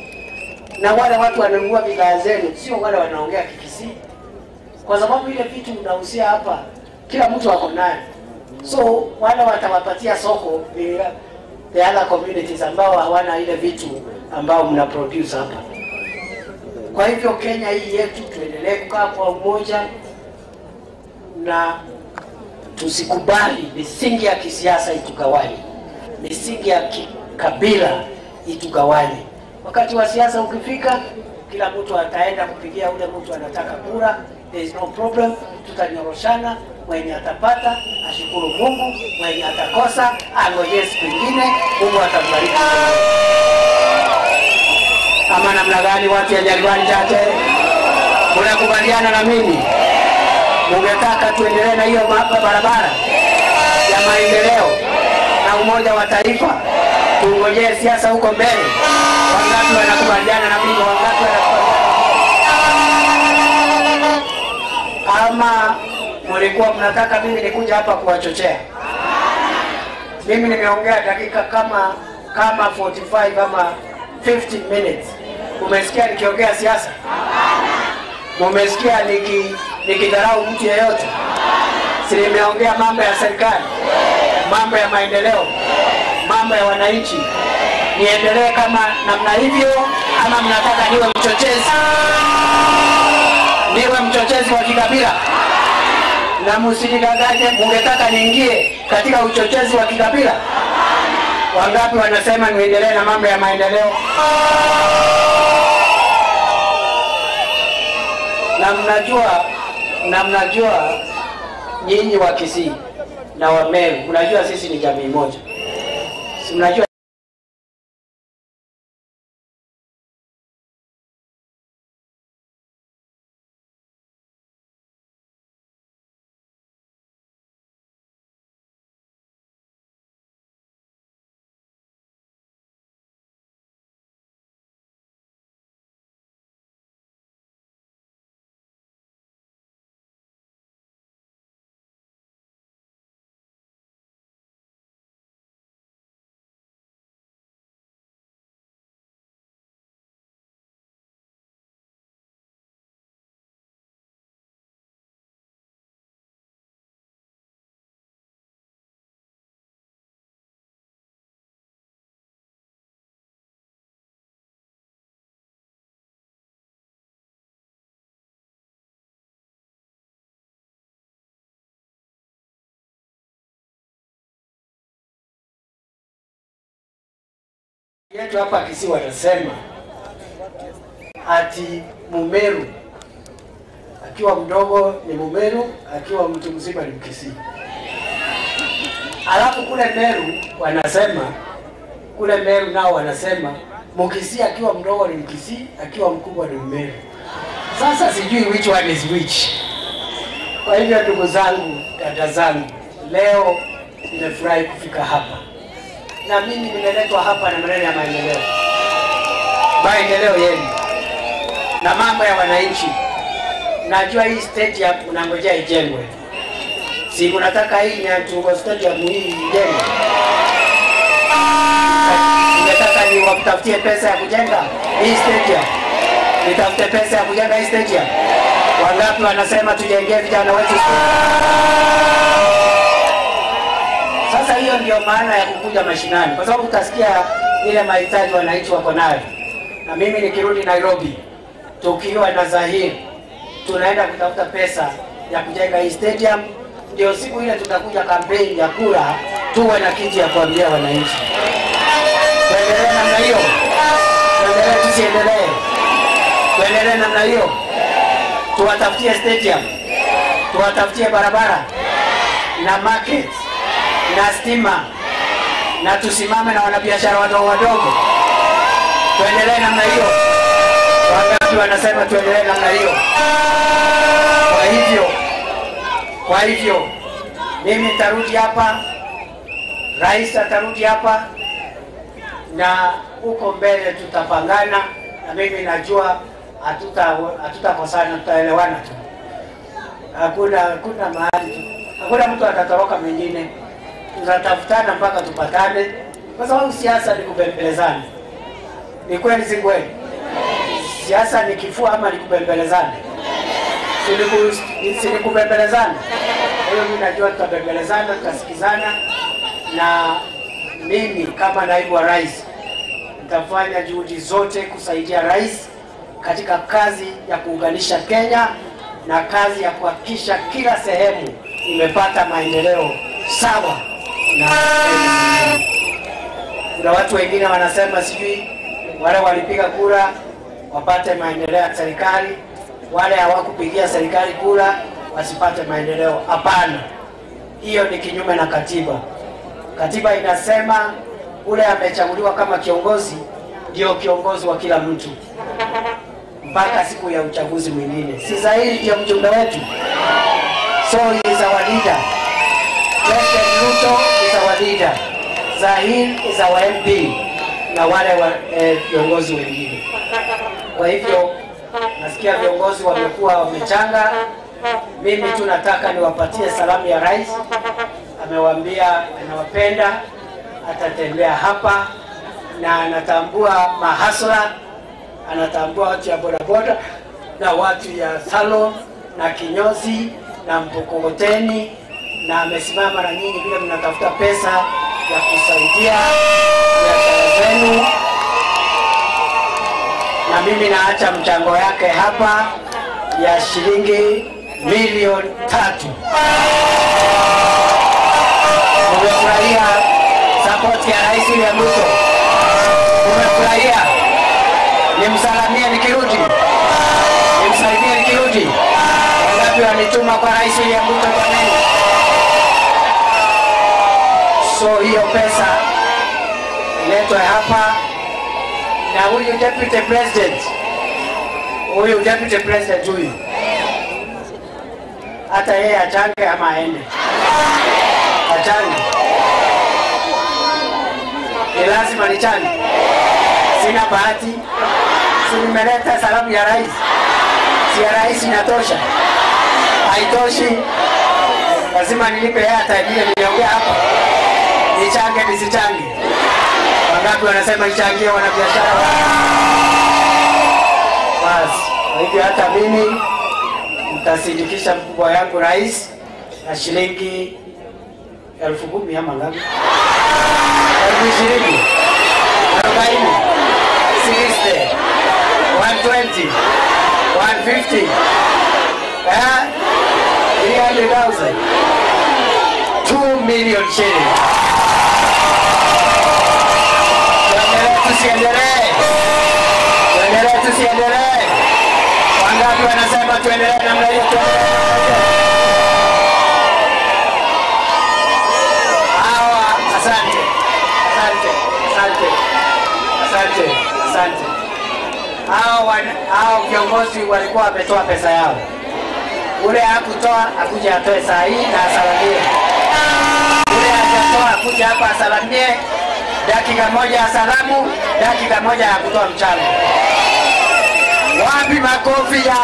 Na wale watu wananunua bidhaa zenu sio wale wanaongea Kikisii, kwa sababu ile vitu mnauzia hapa kila mtu wako nayo. So wale watawapatia soko the other communities ambao hawana ile vitu ambao mna produce hapa. Kwa hivyo Kenya hii yetu tuendelee kukaa kwa umoja na tusikubali misingi ya kisiasa itugawanye, misingi ya kabila itugawanye. Wakati wa siasa ukifika, kila mtu ataenda kupigia ule mtu anataka kura. There is no problem, tutanyoroshana. Mwenye atapata ashukuru Mungu, mwenye atakosa angojee siku nyingine, Mungu atambariki. Ama namna gani watu ya Jangwani Chache? Mnakubaliana na mimi? Mungetaka tuendelee na hiyo barabara ya maendeleo na umoja wa taifa? Tungojee siasa huko mbele. Wangapi wanakubaliana na mimi? Wangapi wanakubaliana? Ama mlikuwa mnataka mimi nikuja hapa kuwachochea? Mimi nimeongea dakika kama 45 ama 15 minutes. Umesikia nikiongea siasa? Umesikia nikidharau mtu yeyote? Si nimeongea mambo ya serikali, mambo ya maendeleo, mambo ya wananchi. Niendelee kama namna hivyo ama mnataka niwe mchochezi? Niwe mchochezi wa kikabila? Na msijidanganye, mungetaka niingie katika uchochezi wa kikabila? Wangapi wanasema niendelee na mambo ya maendeleo? Na mnajua nyinyi wa Kisii na wa Meru, mnajua sisi ni jamii moja. Si mnajua yetu hapa Kisii wanasema ati Mumeru akiwa mdogo ni Mumeru, akiwa mtu mzima ni Mkisii. Alafu kule Meru wanasema, kule Meru nao wanasema Mkisii akiwa mdogo ni Mkisii, akiwa mkubwa ni Mumeru. Sasa sijui which one is which. Kwa hivyo ndugu zangu, dada zangu, leo nimefurahi kufika hapa. Na mimi nimeletwa hapa na maneno ya maendeleo. Maendeleo yenu na mambo ya wananchi. Najua hii stadium unangojea ijengwe. Si unataka hii Nyantugo stadium hii ijengwe? Unataka ni wakutafutie pesa ya kujenga hii stadium? Nitafute pesa ya kujenga hii stadium? Wangapi wanasema tujengee vijana wetu? Sasa hiyo ndio maana ya kukuja mashinani, kwa sababu utasikia ile mahitaji wananchi wako nayo. Na mimi nikirudi Nairobi, tukiwa na Zahir, tunaenda kutafuta pesa ya kujenga hii stadium, ndio siku ile tutakuja kampeni ya kura, tuwe na kitu ya kuambia wananchi. Tuendelee namna hiyo? Tuendelee tusiendelee? Tuendelee namna hiyo? Tuwatafutie stadium, tuwatafutie barabara na market na stima, na tusimame na wanabiashara wadogo wadogo. Tuendelee namna hiyo? Wangapi wanasema tuendelee namna hiyo? Kwa hivyo mimi nitarudi hapa, rais atarudi hapa, na huko mbele tutapangana, na mimi najua hatutakosana, tutaelewana tu. Hakuna mahali tu, hakuna mtu atatoroka mwingine. Tutatafutana mpaka tupatane, kwa sababu siasa ni kubembelezana. Ni kweli si kweli? Siasa ni kifua ama ni kubembelezana? Si ni kubembelezana? Hiyo mimi najua tutabembelezana, tutasikizana, na mimi kama naibu wa rais nitafanya juhudi zote kusaidia rais katika kazi ya kuunganisha Kenya na kazi ya kuhakikisha kila sehemu imepata maendeleo sawa. Na kuna watu wengine wanasema sijui wale walipiga kura wapate maendeleo ya serikali, wale hawakupigia serikali kura wasipate maendeleo. Hapana, hiyo ni kinyume na katiba. Katiba inasema ule amechaguliwa kama kiongozi ndio kiongozi wa kila mtu mpaka siku ya uchaguzi mwingine. Si Zahir ndio mjumbe wetu? So he is our leader. President Ruto is our leader. Zahir is our MP. na wale viongozi wengine. Kwa hivyo nasikia viongozi wamekuwa wamechanga. Mimi tu nataka niwapatie salamu ya rais. Amewaambia anawapenda, atatembea hapa na anatambua mahasla, anatambua watu ya bodaboda na watu ya salon na kinyozi na mkokoteni, na amesimama na nyinyi vile mnatafuta pesa ya kusaidia biashara zenu, na mimi naacha mchango yake hapa ya shilingi milioni 3. Umefurahia support ya Rais William Ruto? Umefurahia? Nimsalimie nikirudi? Nimsalimie nikirudi? Wangapi wanituma kwa Rais William Ruto jamani? So hiyo pesa iletwe hapa, na huyu deputy president, huyu hata yeye achange ama aende achange, ni lazima nichange. Sina bahati, si nimeleta salamu ya rais, si ya rais inatosha? Haitoshi, lazima nilipe hata vile niliongea hapa. Nichange nisichange? Wangapi wanasema nichangie wanabiashara? Basi kwa hivyo hata mimi nitasindikisha mkubwa yangu rais na shilingi 10,000 ama ngapi? 20,000, 40, 60, 120, 150, 300,000, 2 million shillings. Tusiendelee. Wangapi wanasema tuendelee namna hiyo? Asante. Hao viongozi walikuwa wametoa pesa yao. Ule hakutoa akuja atoe saa hii na asalamie. Ule hajatoa akuja hapa asalamie. Dakika moja ya salamu, dakika moja ya kutoa mchango. Wapi makofi ya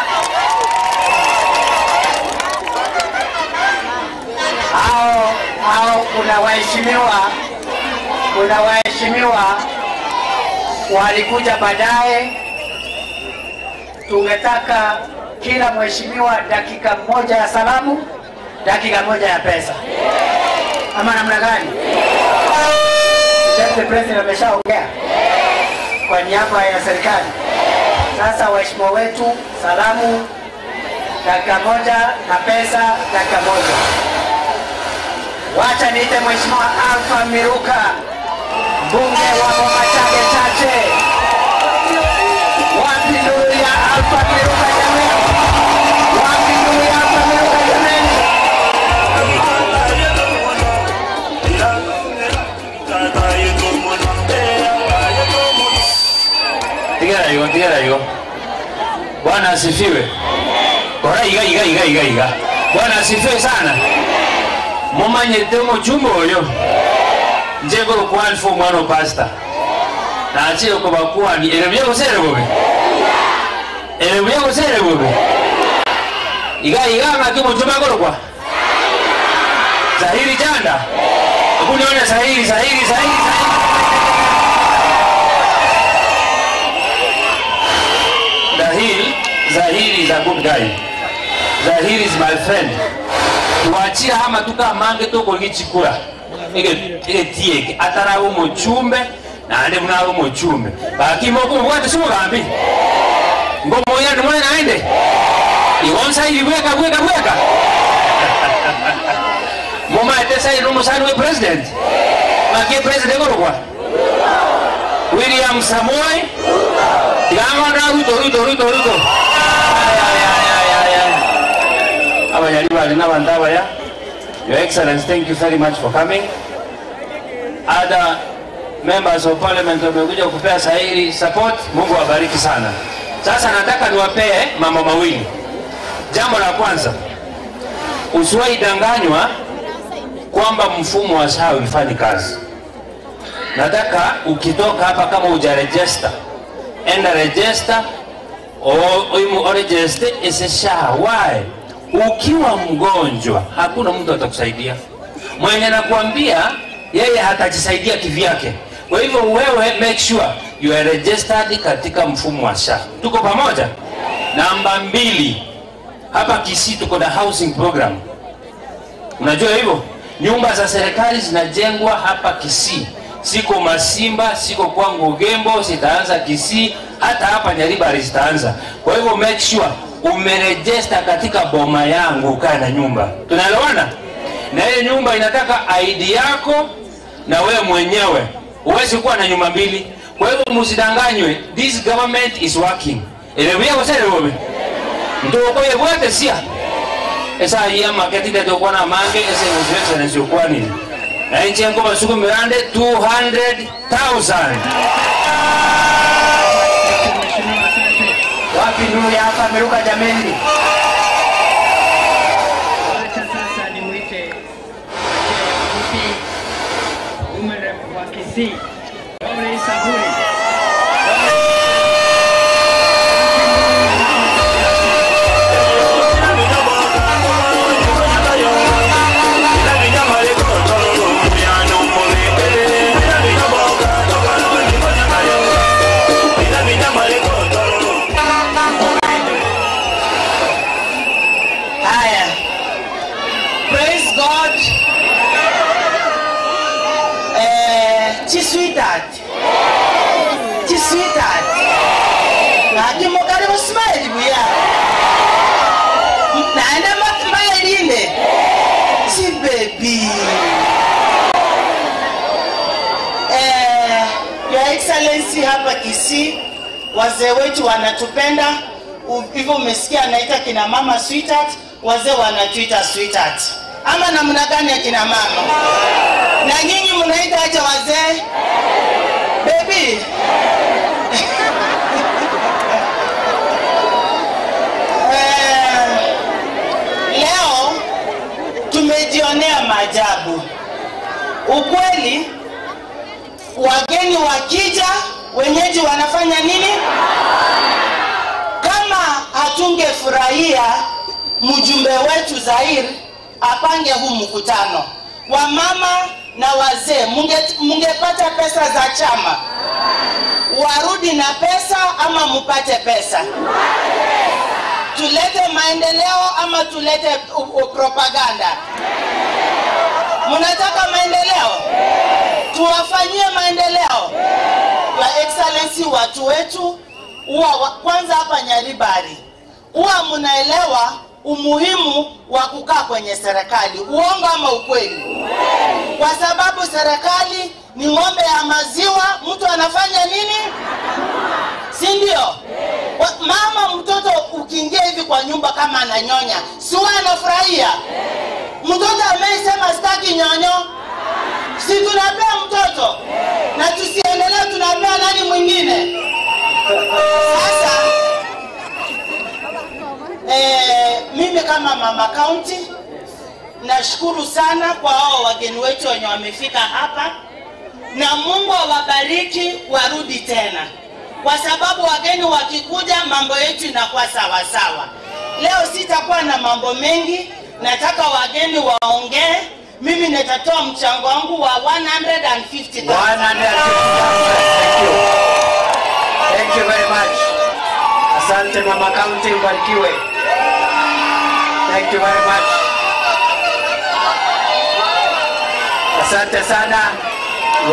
hao? Kuna waheshimiwa walikuja baadaye. Tungetaka kila mheshimiwa dakika moja ya salamu, dakika moja ya pesa, ama namna gani? Deputy President ameshaongea kwa niaba ya serikali. Sasa waheshimiwa wetu, salamu dakika moja na pesa dakika moja. Wacha niite Mheshimiwa Alpha Miruka, mbunge wa Boma Chache. Wapi nuru ya Alpha Miruka jamani? Wapi nuru ya Alpha Miruka jamani? Tigera hiyo. Bwana asifiwe. Ora iga. Bwana asifiwe sana. Mumanyete muchumba oyo. Njego kwani fo mwana pastor. Na achiro ko bakwani erebye gusere bobe. Iga ngaki muchumba gorokwa. Zahiri Janda. Kuniona Zahiri. Zahiri is a good guy. Zahiri is my friend. Tuachia hama tuka mange toko gichikura. Ige tieke atarawo muchumbe na ande munawo muchumbe. Bakimo ko bwate sumo gambi. Ngomo ya ndimwe naende. Iwonsa iliweka. Mama etesa irumo sanu we president. Maki president gorokwa. William Samoei. Ruto. Your Excellency, thank you very much for coming. Other members of parliament wamekuja kupea Sairi support. Mungu awabariki sana. Sasa nataka niwapee mambo mawili. Jambo la kwanza, usiwahi danganywa kwamba mfumo wa SHA ulifanyi kazi. nataka ukitoka hapa kama hujaregister, enda register o register SSHA. Why? Ukiwa mgonjwa hakuna mtu atakusaidia. Mwenye nakwambia yeye hatajisaidia kivyake. Kwa hivyo wewe make sure you are registered katika mfumo wa SHA. Tuko pamoja? Namba 2, hapa Kisii tuko na housing program. Unajua hivyo? Nyumba za serikali zinajengwa hapa Kisii. Siko Masimba, siko kwangu Ugembo, zitaanza Kisii, hata hapa Nyaribari zitaanza. Kwa hivyo make sure umeregister katika boma yangu ukae na nyumba. Tunaelewana? Na hiyo nyumba inataka ID yako na wewe mwenyewe. Uwezi kuwa na nyumba mbili. Kwa hivyo msidanganywe. This government is working. Elewia kwa sasa wewe. Ndio kwa hiyo wote sia. Esa ya market ile ndio kwa na mange ese ndio na sio kwa nini. Na nje ngoma masuku mirande 200,000. Wapi nuru hapa ameruka jameni. Sasa nimuite umere wa Kisii. Ole Saburi. Sweetheart. Naki mokari mo smile buya. Naenda smile ile. Si baby. Your Excellency hapa Kisii, wazee wetu wanatupenda. Hivyo umesikia anaita kina mama sweetheart, wazee wanatuita sweetheart. Ama namna gani ya kina mama? Na nyinyi mnaita aje wazee? Baby. Leo tumejionea maajabu. Ukweli, wageni wakija, wenyeji wanafanya nini? Kama hatungefurahia mjumbe wetu Zair apange huu mkutano, wamama na wazee mungepata pesa za chama, warudi na pesa ama mupate pesa? Tulete maendeleo ama tulete propaganda? Mnataka maendeleo? Tuwafanyie maendeleo. Your Excellency, watu wetu kwanza hapa Nyaribari huwa mnaelewa umuhimu wa kukaa kwenye serikali. Uongo ama ukweli? Kwa sababu serikali ni ng'ombe ya maziwa, mtu anafanya nini? Si ndio? Mama mtoto ukiingia hivi kwa nyumba kama ananyonya, si wewe anafurahia? Mtoto amesema sitaki nyonyo, si tunapea mtoto? Na tusiendelee tunapea nani mwingine? Sasa mimi kama mama county nashukuru sana kwa hao wageni wetu wenye wamefika hapa, na Mungu awabariki warudi tena, kwa sababu wageni wakikuja mambo yetu inakuwa sawa sawa. Leo sitakuwa na mambo mengi, nataka wageni waongee. Mimi nitatoa mchango wangu wa 150,000. Thank you very much. Asante mama county, ubarikiwe. Thank you very much. Asante sana.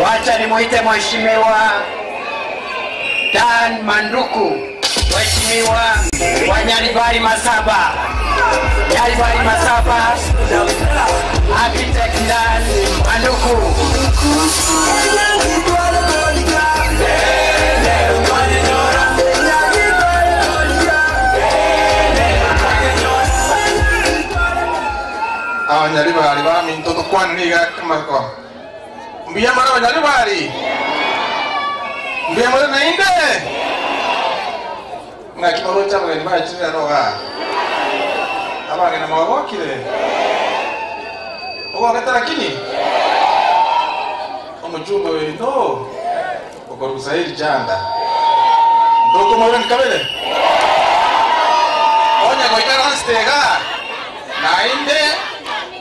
Wacha nimuite mheshimiwa Dan Manduku, mheshimiwa wa Nyaribari Masaba. Nyaribari Masaba, architect Dan Manduku. Nyaribari bami mtoto kwani niga kama kwa mbia mara Nyaribari mbia mara nainde na kibaro cha mwe ba chini roga aba ngena mawo kile owa kata lakini mjumbe wetu kwa Zahiri Janda ndoko mwana kabele onya kwa ikara stega na inde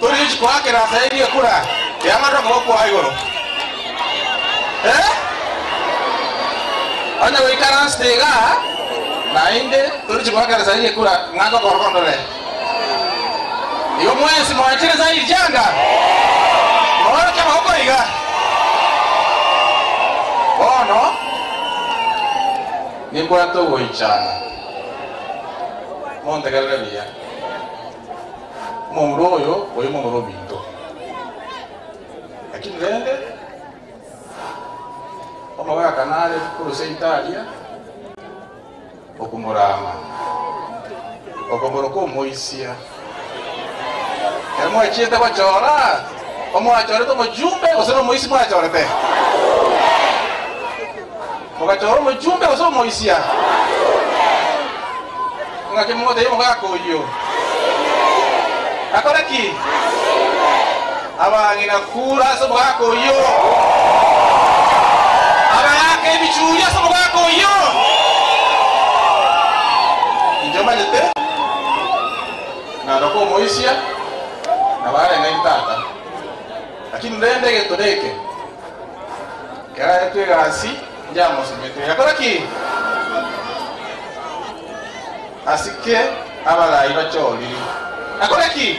tuli kwa kera Zahiri kura ya mara kwa igoro onya kwa ikara stega na inde tuli kwa kera Zahiri kura ngako kwa kondole iyo mwezi mwachire Zahiri Janda mwana kama huko iga ono nimbo ato goichana monte galleria moroyo oyo moro binto lakini lende omaga kanale kuruse Italia okumurama okomoroko moisia emo echete bachora omo achore to mojumbe osero moisi mo achore te Mokachoro mjumbe oso moisia. Ngake mmoja yemo kwa koyo. Akora ki? Aba ngina kura so kwa koyo. Aba yake bichuya so kwa koyo. Njoma jete. Na roko moisia. Na wale ngaitata. Lakini ndende getodeke. Kaya yetu gasi. Njamo simete yakora ki asike abala ibacholi akora ki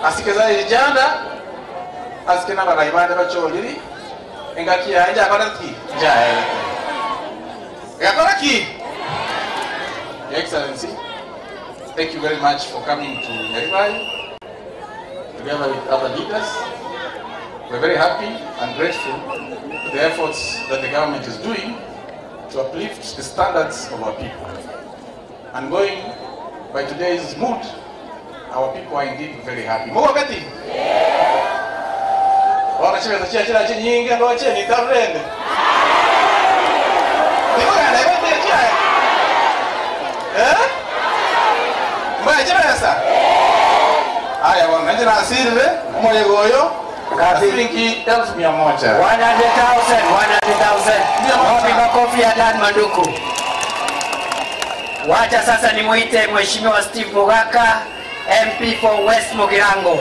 asike Zahiri Janda asike nabala ibande bacholi engaki anja akora ki jae yakora ki Your Excellency, thank you very much for coming to Nyaribari together with other leaders. We're very happy and grateful for the efforts that the government is doing to uplift the standards of our people. And going by today's mood, our people are indeed very happy. Mungu wakati? Wana chile za chile chile nyingi ndo chile ni tarende. Niko kana ndio chile. Mbaya chile sasa. Haya bwana, ndio asiri mmoja goyo. Kafiringi 100,000. 100,000. Wapi makofi ya Dan Manduku. Wacha sasa nimuite Mheshimiwa Steve Mogaka, MP for West Mugirango.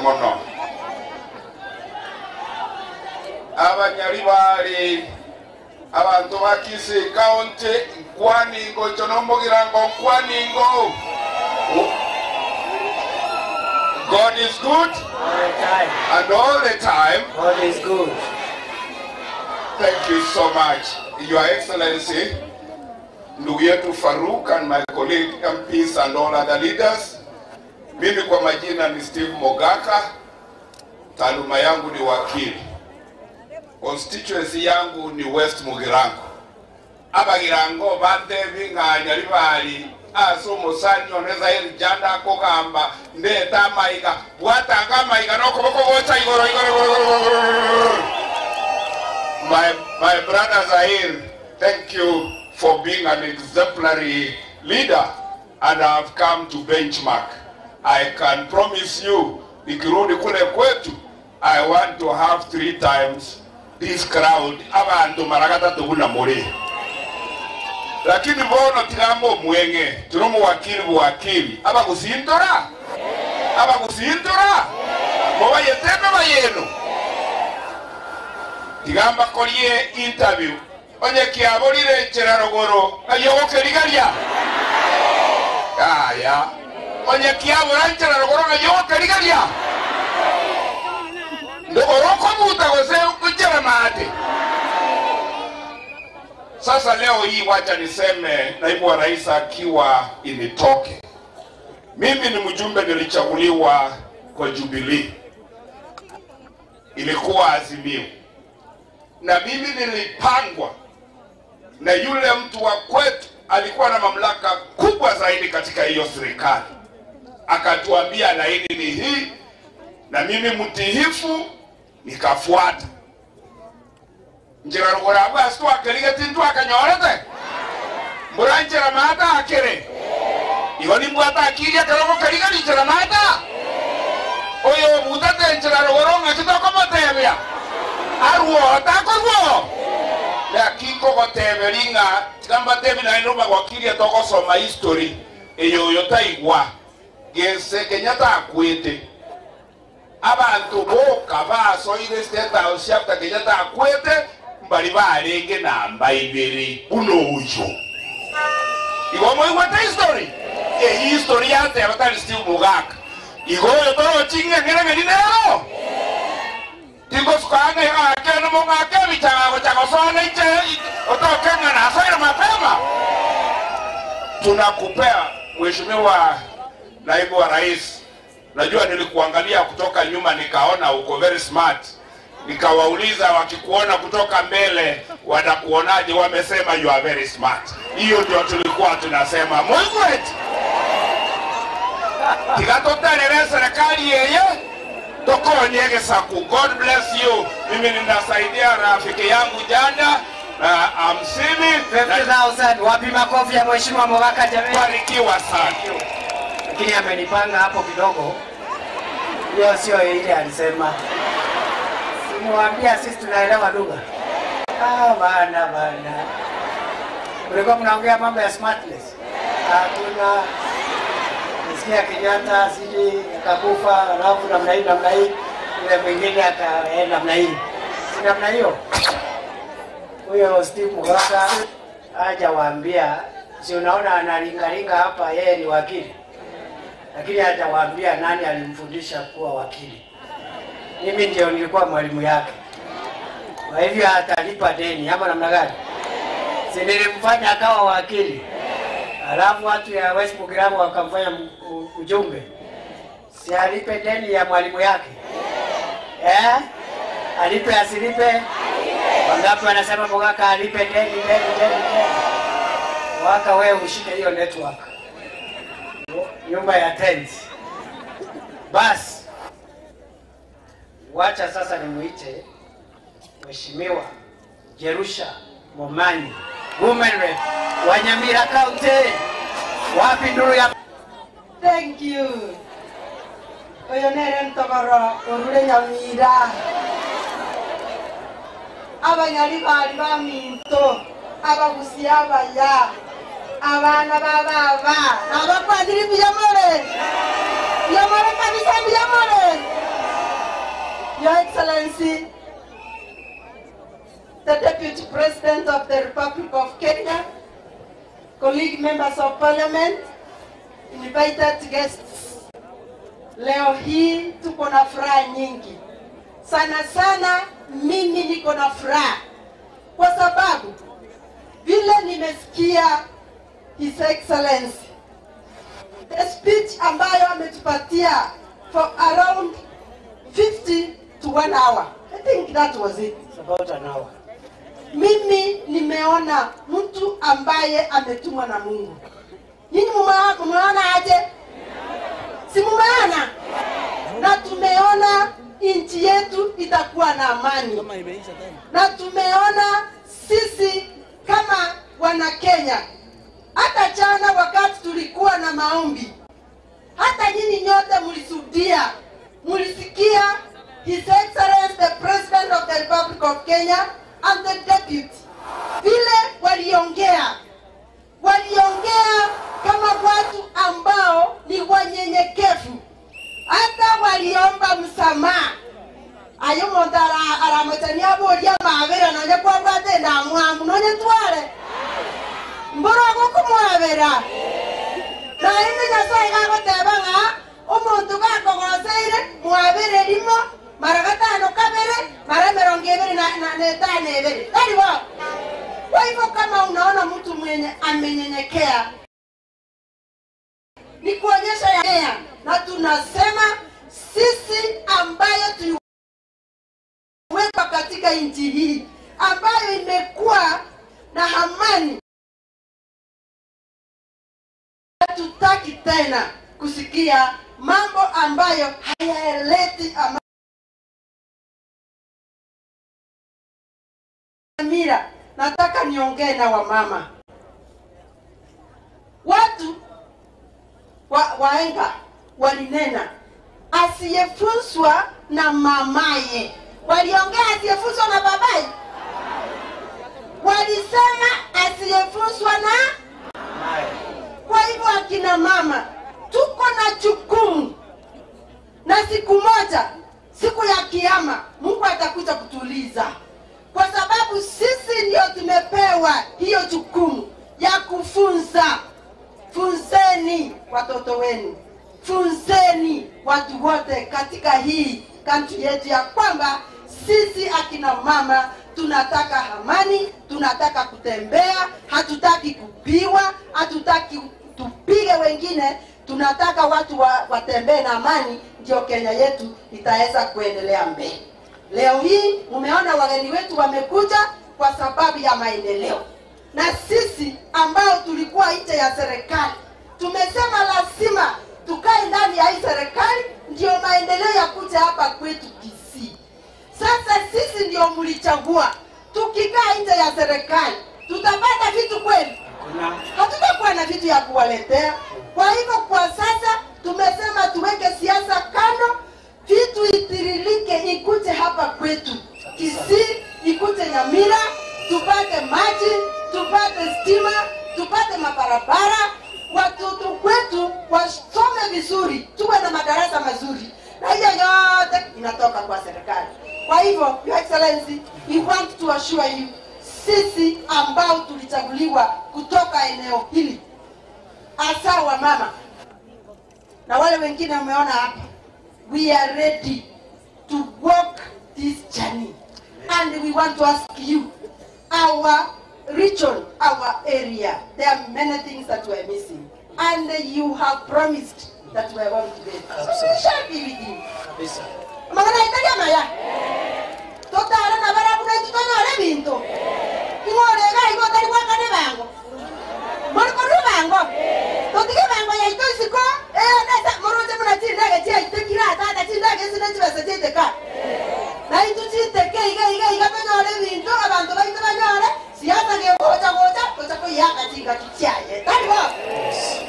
Mono Abanyaribari abantu bakise county Nkwaningo Mugirango Nkwaningo. God is good and all the time. God is good. Thank you so much, Your Excellency, ndugu yetu Farouk and my colleague MPs and all other leaders. Mimi kwa majina ni Steve Mogaka, taaluma yangu ni wakili. Constituency yangu ni West Mugirango. Abagirango bande binga Nyaribari aso musanyo ne Zahiri Janda ko gamba ndeta maiga watanga maiga noko boko gocha igoro. My brother Zahir, thank you for being an exemplary leader, and I have come to benchmark. I can promise you, ikirudi kule kwetu, I want to have 3 times this crowd. Abantu maragata tuguna muri. Lakini bono tigambo mwenge, turumu wakili. Aba kusindora? Moba yeteme bayeno. Tigamba kolie interview. Onye kiabolire cherarogoro, ayogoke ligalia. Aya. Onye kiabora cherarogoro, ayogoke ligalia. Ndogoroko buta gose kujera mate. Sasa leo hii wacha niseme naibu wa rais akiwa initoke. Mimi ni mjumbe nilichaguliwa kwa Jubilee. Ilikuwa Azimio. Na mimi nilipangwa na yule mtu wa kwetu alikuwa na mamlaka kubwa zaidi katika hiyo serikali. akatuambia laini ni hii, na mimi mtihifu nikafuata. Njira rugora bwa stu akelige tintu akanyorete. Mbura njira mata akere. Igoni mbwata akiria karoko kariga njira mata. Oyo mutate njira rugora ngakitoko motebya. Arwo takorwo. Ya kiko goteberinga kamba tebi na ino bagwakiria toko soma history. Eyo yotaigwa. Gese Kenyatta akwete. Abantu boka basoire State House chapter Kenyatta akwete mbali barenge namba ibiri uno ucho. Igo moigwete history. History yate abatari Steve Mugaka. Igo yotoro chinge ngere dinero. Tingo skanga ya akena monga kebi chako sona iche otokenga na soira mapema. Tunakupea Mheshimiwa Naibu wa Rais. Najua nilikuangalia kutoka nyuma nikaona uko very smart. Nikawauliza wakikuona kutoka mbele watakuonaje, wamesema you are very smart. Hiyo ndio tulikuwa tunasema. Mwigwet. Tikatoterere serikali yeye toko nyege saku. God bless you. Mimi ninasaidia rafiki yangu jana na amsimi 50,000 wapi makofi ya Mheshimiwa Mugaka jamii. Barikiwa sana. Lakini amenipanga hapo kidogo. Hiyo sio ile alisema. Simwambia sisi tunaelewa lugha. Bana. Ulikuwa mnaongea mambo ya smartness. Hakuna. Nisikia Kenyatta siji akakufa alafu namna hii. Ile mwingine akaenda namna hii. Si namna hiyo. Huyo Steve Mugaka hajawaambia, si unaona analingalinga hapa yeye ni wakili. Lakini hajawaambia nani alimfundisha kuwa wakili. Mimi ndio nilikuwa mwalimu yake. Kwa hivyo atalipa deni ama namna gani? Si nilimfanya akawa wakili. Alafu watu ya West Program wakamfanya ujumbe. Si alipe deni ya mwalimu yake. Alipe asilipe? Wangapi wanasema Mugaka alipe deni. Waka wewe ushike hiyo network. Nyumba ya tent. Bas. Wacha sasa nimuite Mheshimiwa Jerusha Momanyi, Women Rep wa Nyamira County. Wapi nduru ya Thank you. Oyonere ntogoro orure Nyamira. Abanyali bali baminto abagusiya abaya abana bababa abapadiri byamore kabisa byamore. Your Excellency, the Deputy President of the Republic of Kenya, colleague members of Parliament, invited guests. Leo hii tuko na furaha nyingi. Sana mimi niko na furaha kwa sababu vile nimesikia His Excellency the speech ambayo ametupatia for around 50 to 1 hour. I think that was it. It's about an hour. Mimi nimeona mtu ambaye ametumwa na Mungu. Nyinyi mumeona aje? Si mumeona? Na tumeona nchi yetu itakuwa na amani. Na tumeona sisi kama wana Kenya. Hata jana wakati tulikuwa na maombi, hata nyinyi nyote mlisudia, mulisikia His Excellency the President of the Republic of Kenya and the Deputy vile waliongea kama watu ambao ni wanyenyekevu. Hata waliomba msamaha. Ayo mondara aramotania boria mabera nanye kwa brate na mwamu nanye tware. Mboro kumwabera. Na ine Nyasaye gagotebanga omuntu gakogoseire mwabere limo maragatano kabere mara 200 na tano ebere. Talibo. Kwa hivyo kama unaona mtu mwenye amenyenyekea ni kuonyesha ya na tunasema sisi ambayo tuweka katika nchi hii ambayo imekuwa na amani, tutaki tena kusikia mambo ambayo hayaleti amani. Mira, nataka niongee na wamama. Watu waenga walinena asiyefunzwa na mamaye. Waliongea asiyefunzwa na babaye. Walisema asiyefunzwa na mamaye. Kwa hivyo akina mama tuko na jukumu, na siku moja, siku ya kiyama, Mungu atakuja kutuliza, kwa sababu sisi ndio tumepewa hiyo jukumu ya kufunza. Funzeni watoto wenu, funzeni watu wote katika hii country yetu ya kwamba sisi akina mama tunataka amani, tunataka kutembea, hatutaki kupiwa, hatutaki tupige wengine, tunataka watu watembee na amani, ndio Kenya yetu itaweza kuendelea mbele. Leo hii umeona wageni wetu wamekuja kwa sababu ya maendeleo. Na sisi ambao tulikuwa nje ya serikali tumesema lazima tukae ndani ya hii serikali ndio maendeleo yakuja hapa kwetu Kisii. Sasa sisi ndio mlichagua. Tukikaa nje ya serikali tutapata vitu kweli? Hatutakuwa na vitu ya kuwaletea. Kwa hivyo kwa sasa tumesema tuweke siasa kando, vitu itirilike ikuje hapa kwetu Kisii, ikuje Nyamira, tupate maji, tupate stima, tupate mabarabara, watoto kwetu wasome vizuri, tuwe na madarasa mazuri. Na hiyo yote inatoka kwa serikali. Kwa hivyo, Your Excellency, we want to assure you, sisi ambao tulichaguliwa kutoka eneo hili, hasa wa mama na wale wengine umeona hapa, we are ready to walk this journey. And we want to ask you, our region, our area, there are many things that we are missing. And you have promised that we are going to get. So we shall be with you. Magana italia maya. Tota arana bara kuna tutonyo ale binto. Ingore ga igo tari kwa kane bango. Mori ko bango. Totige bango ya ito isiko. Na sa moro je muna tinda ga tia itekira ta tinda ga sina tiba sa teka. Na itu teke iga tonyo ale binto abantu ba ito banyore. Siasa ke goja ko yaka tinga kichaye. Tari ho.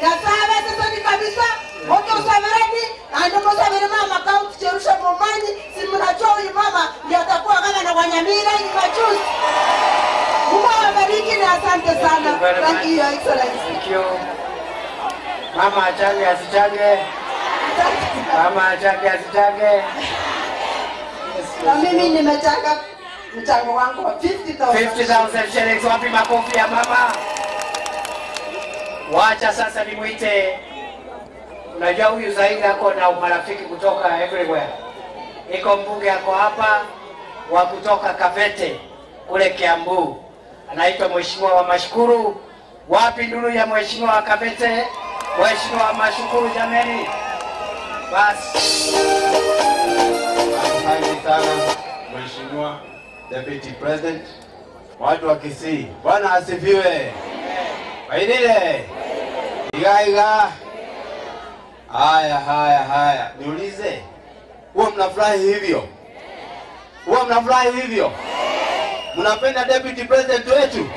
Ya sabe sasa ni kabisa. Moto samerani, ando mosabere mama kaunti cherusha momani, si mnachoi mama, ndio atakuwa kama na Wanyamira ni majuzi. Mungu awabariki na asante sana. Thank you, Your Excellency. Thank you. Mama achange asichange. Mama achange asichange. Na mimi nimechanga mchango wangu wa 50,000 shillings. Wapi makofi ya mama? Wacha sasa nimuite. Unajua huyu Zaidi ako na marafiki kutoka everywhere. Iko mbunge yako hapa wa kutoka Kavete kule Kiambu. Anaitwa Mheshimiwa wa Mashukuru. Wapi nduru ya Mheshimiwa wa Kavete? Mheshimiwa wa Mashukuru jameni. Basi. Asante sana Mheshimiwa Deputy President. Watu wa Kisii, Bwana asifiwe. Waidile. Iga. Haya. Niulize. Huwa mnafurahi hivyo? Huwa mnafurahi hivyo? Mnapenda Deputy President wetu?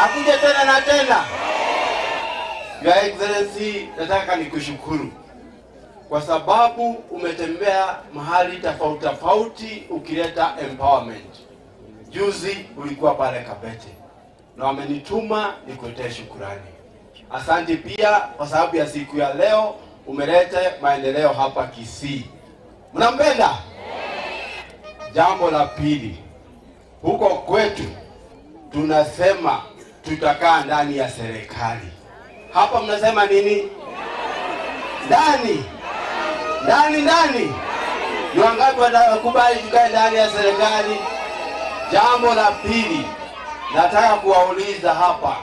Akuje tena na tena? Your Excellency, nataka nikushukuru kwa sababu umetembea mahali tofauti ukileta empowerment. Juzi ulikuwa pale Kabete na wamenituma nikuletee shukrani. Asante pia kwa sababu ya siku ya leo umeleta maendeleo hapa Kisii. Mnampenda? Jambo la pili, huko kwetu tunasema tutakaa ndani ya serikali. Hapa mnasema nini? Ndani. Ni wangapi watakubali tukae ndani ya serikali? Jambo la pili, nataka kuwauliza hapa,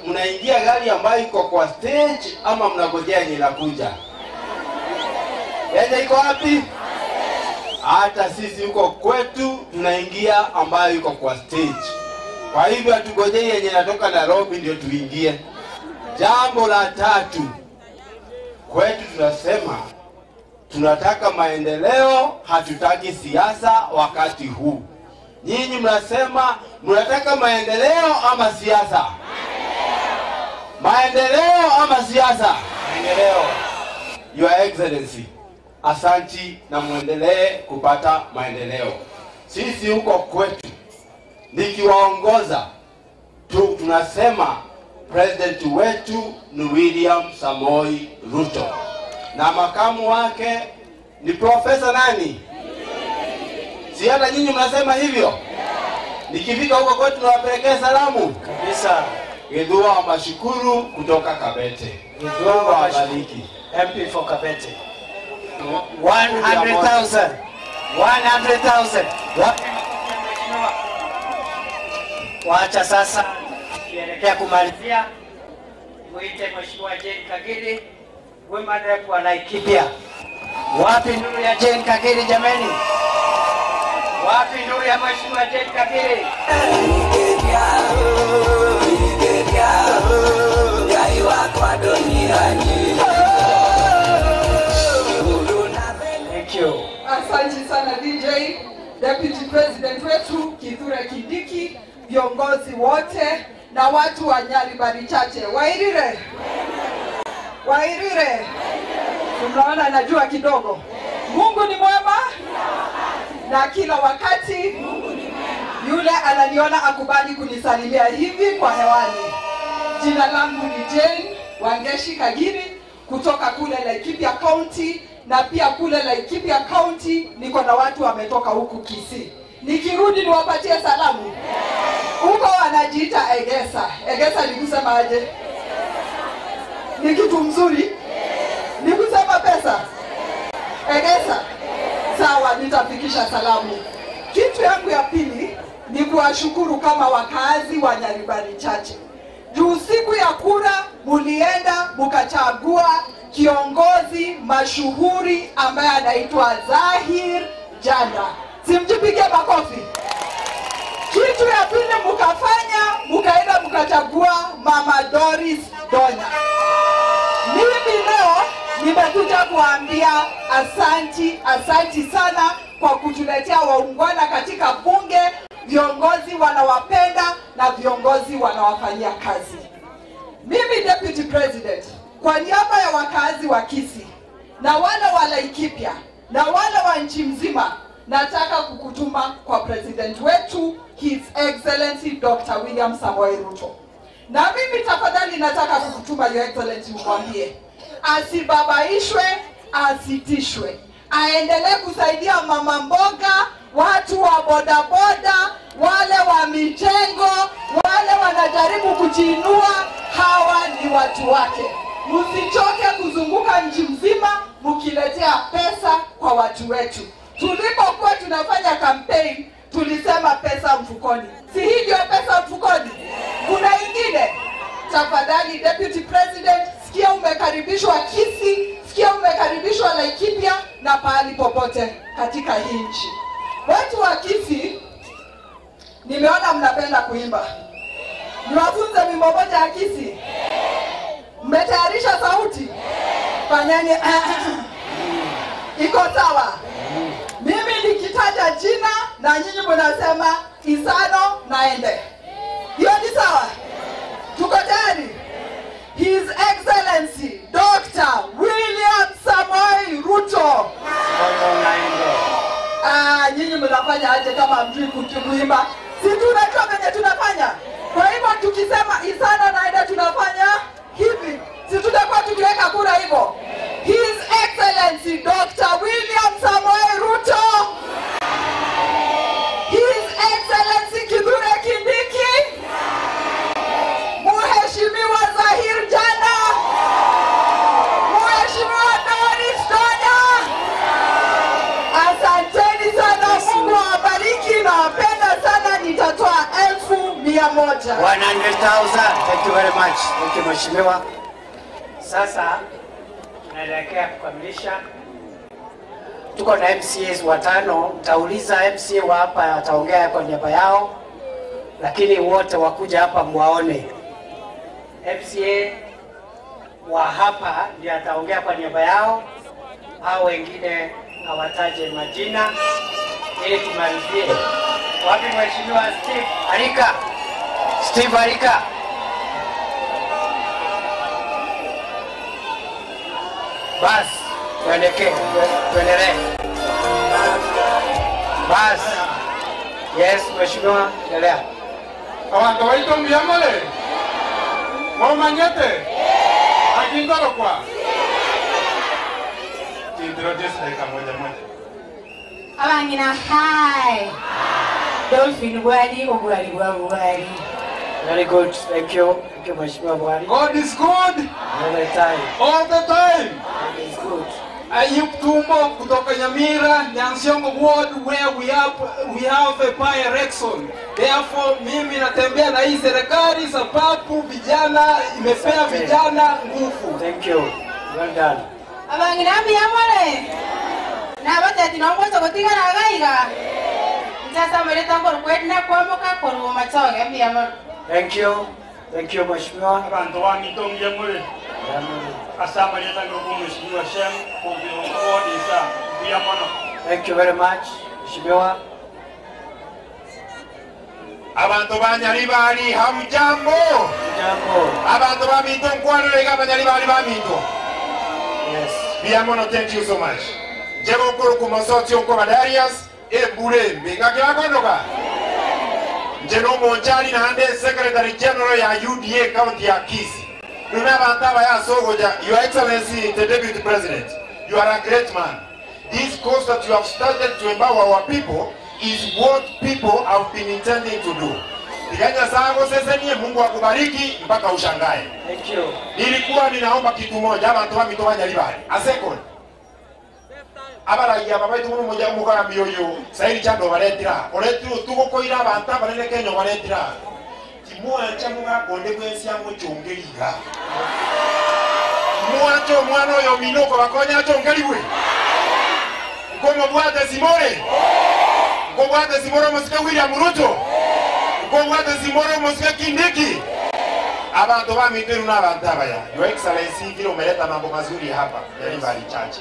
mnaingia gari ambayo iko kwa stage ama mnagojea yenye inakuja? Yenye iko wapi? Hata sisi huko kwetu tunaingia ambayo iko kwa stage. Kwa hivyo hatugojei yenye inatoka Nairobi ndio tuingie. Jambo la tatu, Kwetu tunasema tunataka maendeleo, hatutaki siasa wakati huu. Nyinyi mnasema mnataka maendeleo ama siasa? Maendeleo ama siasa? Maendeleo. Your Excellency, asanti na muendelee kupata maendeleo. Sisi huko kwetu nikiwaongoza tunasema president wetu ni William Samoei Ruto na makamu wake ni profesa nani? Si hata nyinyi mnasema hivyo? Nikifika huko kwetu nawapelekea salamu kabisa. Gedua wa Mashukuru kutoka Kabete. Gedua wa Maliki, MP for Kabete. 100,000. 100,000. Wacha sasa tuelekea kumalizia. Muite Mheshimiwa Jane Kagiri, Women Rep wa Laikipia. Wapi nuru ya Jane Kagiri jameni? Wapi nuru ya Mheshimiwa Jane Kagiri? Thank you. Asante sana DJ, Deputy President wetu Kithure Kindiki, viongozi wote na watu wa Nyaribari Chache. Wairire. Wairire. Tunaona najua kidogo. Mungu ni mwema na kila wakati. Yule ananiona akubali kunisalimia hivi kwa hewani. Jina langu ni Jane Wangeshi Kagiri kutoka kule Laikipia County, na pia kule Laikipia County niko na watu wametoka huku Kisii. Nikirudi niwapatie salamu. Huko wanajiita Egesa. Egesa ni kusema aje? Ni kitu mzuri? Ni kusema pesa? Egesa. Sawa, nitafikisha salamu. Kitu yangu ya pili ni kuwashukuru kama wakazi wa Nyaribari Chache. Juu siku ya kura mulienda mukachagua kiongozi mashuhuri ambaye anaitwa Zahir Janda. Simjipige makofi. Kitu ya pili mukafanya, mukaenda mukachagua Mama Doris Donya. Mimi leo nimekuja kuambia asanti sana kwa kutuletea waungwana katika bunge. Viongozi wanawapenda na viongozi wanawafanyia kazi. Mimi Deputy President, kwa niaba ya wakazi wa Kisii na wale wa Laikipia na wale wa nchi mzima, nataka kukutuma kwa president wetu His Excellency Dr. William Samoei Ruto. Na mimi tafadhali nataka kukutuma Your Excellency umwambie asibabaishwe, asitishwe, aendelee kusaidia mama mboga, watu wa bodaboda, wale wa mijengo, wale wanajaribu kujiinua. Hawa ni watu wake. Msichoke kuzunguka nchi mzima mkiletea pesa kwa watu wetu. Tulipokuwa tunafanya campaign tulisema pesa mfukoni. Si hii ndio pesa mfukoni? Kuna ingine? Tafadhali Deputy President, sikia umekaribishwa Kisii, sikia umekaribishwa Laikipia na pahali popote katika hii nchi. Watu wa Kisii, nimeona mnapenda kuimba. Niwafunze wimbo moja ya Kisii. Mmetayarisha sauti? Fanyeni iko sawa? Mimi nikitaja jina na nyinyi mnasema Isano Naende. Hiyo ni sawa? Tuko tayari? His Excellency Dr. William Samoei Ruto. Nyinyi mnafanya aje kama mjui kuimba? Si tunajua venye tunafanya. Kwa hivyo tukisema Isano Naende tunafanya hivi. Si tutakuwa tukiweka kura hivyo. His Excellency Dr. William Samoei Ruto. His Excellency Kithure Kindiki. Mheshimiwa Zahir Janda. Mheshimiwa Doris Donya. Asanteni sana, Mungu awabariki na wapenda sana, nitatoa 100,000. 100,000. Thank you very much. Thank you Mheshimiwa. Sasa tunaelekea kukamilisha. Tuko na MCAs watano. Nitauliza MCA wa hapa ataongea kwa niaba yao, lakini wote wakuja hapa muwaone. MCA wa hapa ndiye ataongea kwa niaba yao, hao wengine hawataje majina ili tumalizie. Wapi Mheshimiwa Steve Arika? Steve Arika. Bas, tuendelee. Bas. Yes, Mheshimiwa, endelea. Abantu baito mbiyamole. Mwamanyete. Akindoro kwa. Introduce dakika moja. Abangina hi. Dolphin Bwari obwari bwa Bwari. Very good. Thank you. Thank you, Mheshimiwa Bwari. God is good. All the time. All the time. God is good. Ayup Tumbo kutoka Nyamira, Nyansiongo ward where we have a fire Rexon. Therefore mimi natembea na hii serikali sababu vijana imepea vijana nguvu. Thank you. Well done. Abangina mbiyamole. Na batati nongweza kutika na gaiga. Sasa mleta ngoro kwenda kwa moka kwa machoge mbiyamole. Thank you. Thank you, Mheshimiwa. Abantu wanito mbiyamole. Asama leta ngoku Mheshimiwa Shem kwa viongozi isa mbiyamole. Thank you very much, Mheshimiwa. Abantu banyalibali hamjambo. Jambo. Abantu bamito nkwanirega banyalibali bamito. Yes. Biamono, thank you so much. Jego kuru kumosoti onko Darius Bulembe ngakiwakondoka. Njeno Monchali na hande Secretary General ya UDA County ya Kisii. Nunabantaba ya Sogoja, Your Excellency the Deputy President, you are a great man. This course that you have started to empower our people is what people have been intending to do. Diganya sango sesenie, Mungu akubariki mpaka ushangae. Thank you. Nilikuwa ninaomba kitu moja, abantu bamitoa Nyalibali. A second. Abara ya baba itu mmoja mukora mioyo. Sairi chando baretira. Oretiro tugokoira abantu abanene Kenya baretira. Kimwacha muga konde kwensi yango chongeriga. Mwacho mwana oyo minoko bakonya chongeriwe. Komo bwate simore. Komo bwate simore musika William Ruto. Komo bwate simore musika Kindiki. Abantu bamiteru n'abantu abaya. Your Excellency vile umeleta mambo mazuri hapa. Nyalibali chache.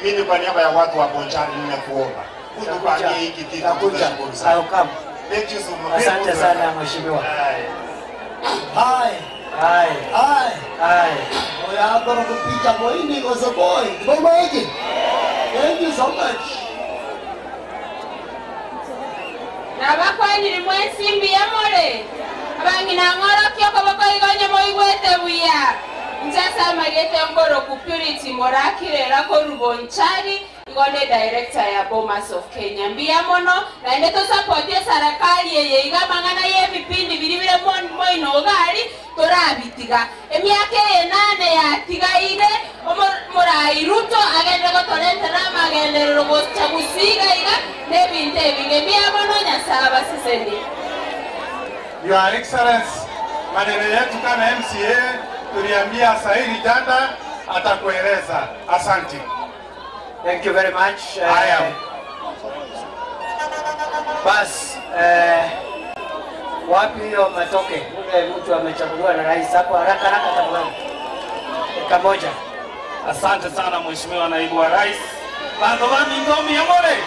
Mimi kwa niaba ya watu wa Bonchari ninakuomba. Utupangie hiki kitu. I'll come. Thank you so much. Asante sana Mheshimiwa. Hi. Hi. Hi. Hi. Oya agora kupita boini gozoboy. Boma hiki. Thank you so much. Na bakwanyiri mwensi mbiyamole. Abangina ngoro kyoko bakoigonye moigwete buya. Njasa magete ngoro ku Purity Morakirera ko Rubonchari ngone director ya Bomas of Kenya mbiyamono na ndeto support ya serikali yeye mangana ye vipindi bilibile moino gari torabitiga emyake 8 yatigaire Murai Ruto agende gotorentera magenderero gochagusiga iga nebinte binge mbiyamono nyasaba siseni. Your Excellency, maneno yetu kama MCA tuliambia Sairi Janda atakueleza. Asante. Thank you very much. I am. Bas, wapi hiyo matoke? Ule mtu amechaguliwa na rais hapo haraka tafadhali. Dakika moja. Asante sana Mheshimiwa Naibu wa Rais. Bantu bami ndomi yamole.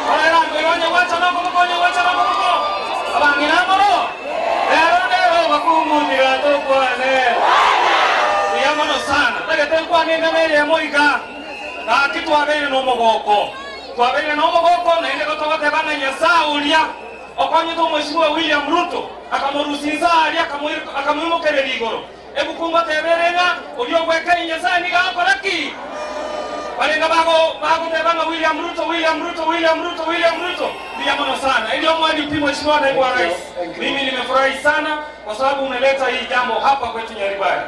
Wala ngoyonye wacha nako mkonye wacha nako mko. Abangira ngoro. Lero bakumundira tokwane. Yamono sana. Tagetenkwa nenda mere ya moiga. Na kitu abere no mogoko. Twabere no mogoko na ile gotogote bana nyasa ulia. Okonye to Mheshimiwa William Ruto akamurusiza ali akamumokerera igoro. Ebukunga teberenga ulio gweka nyasa ni gakoraki. Balenga bago tebanga William Ruto. Biamono sana. Ndio mwadi pimo Mheshimiwa Naibu wa Rais. Mimi nimefurahi sana kwa sababu umeleta hii jambo hapa kwetu Nyaribari.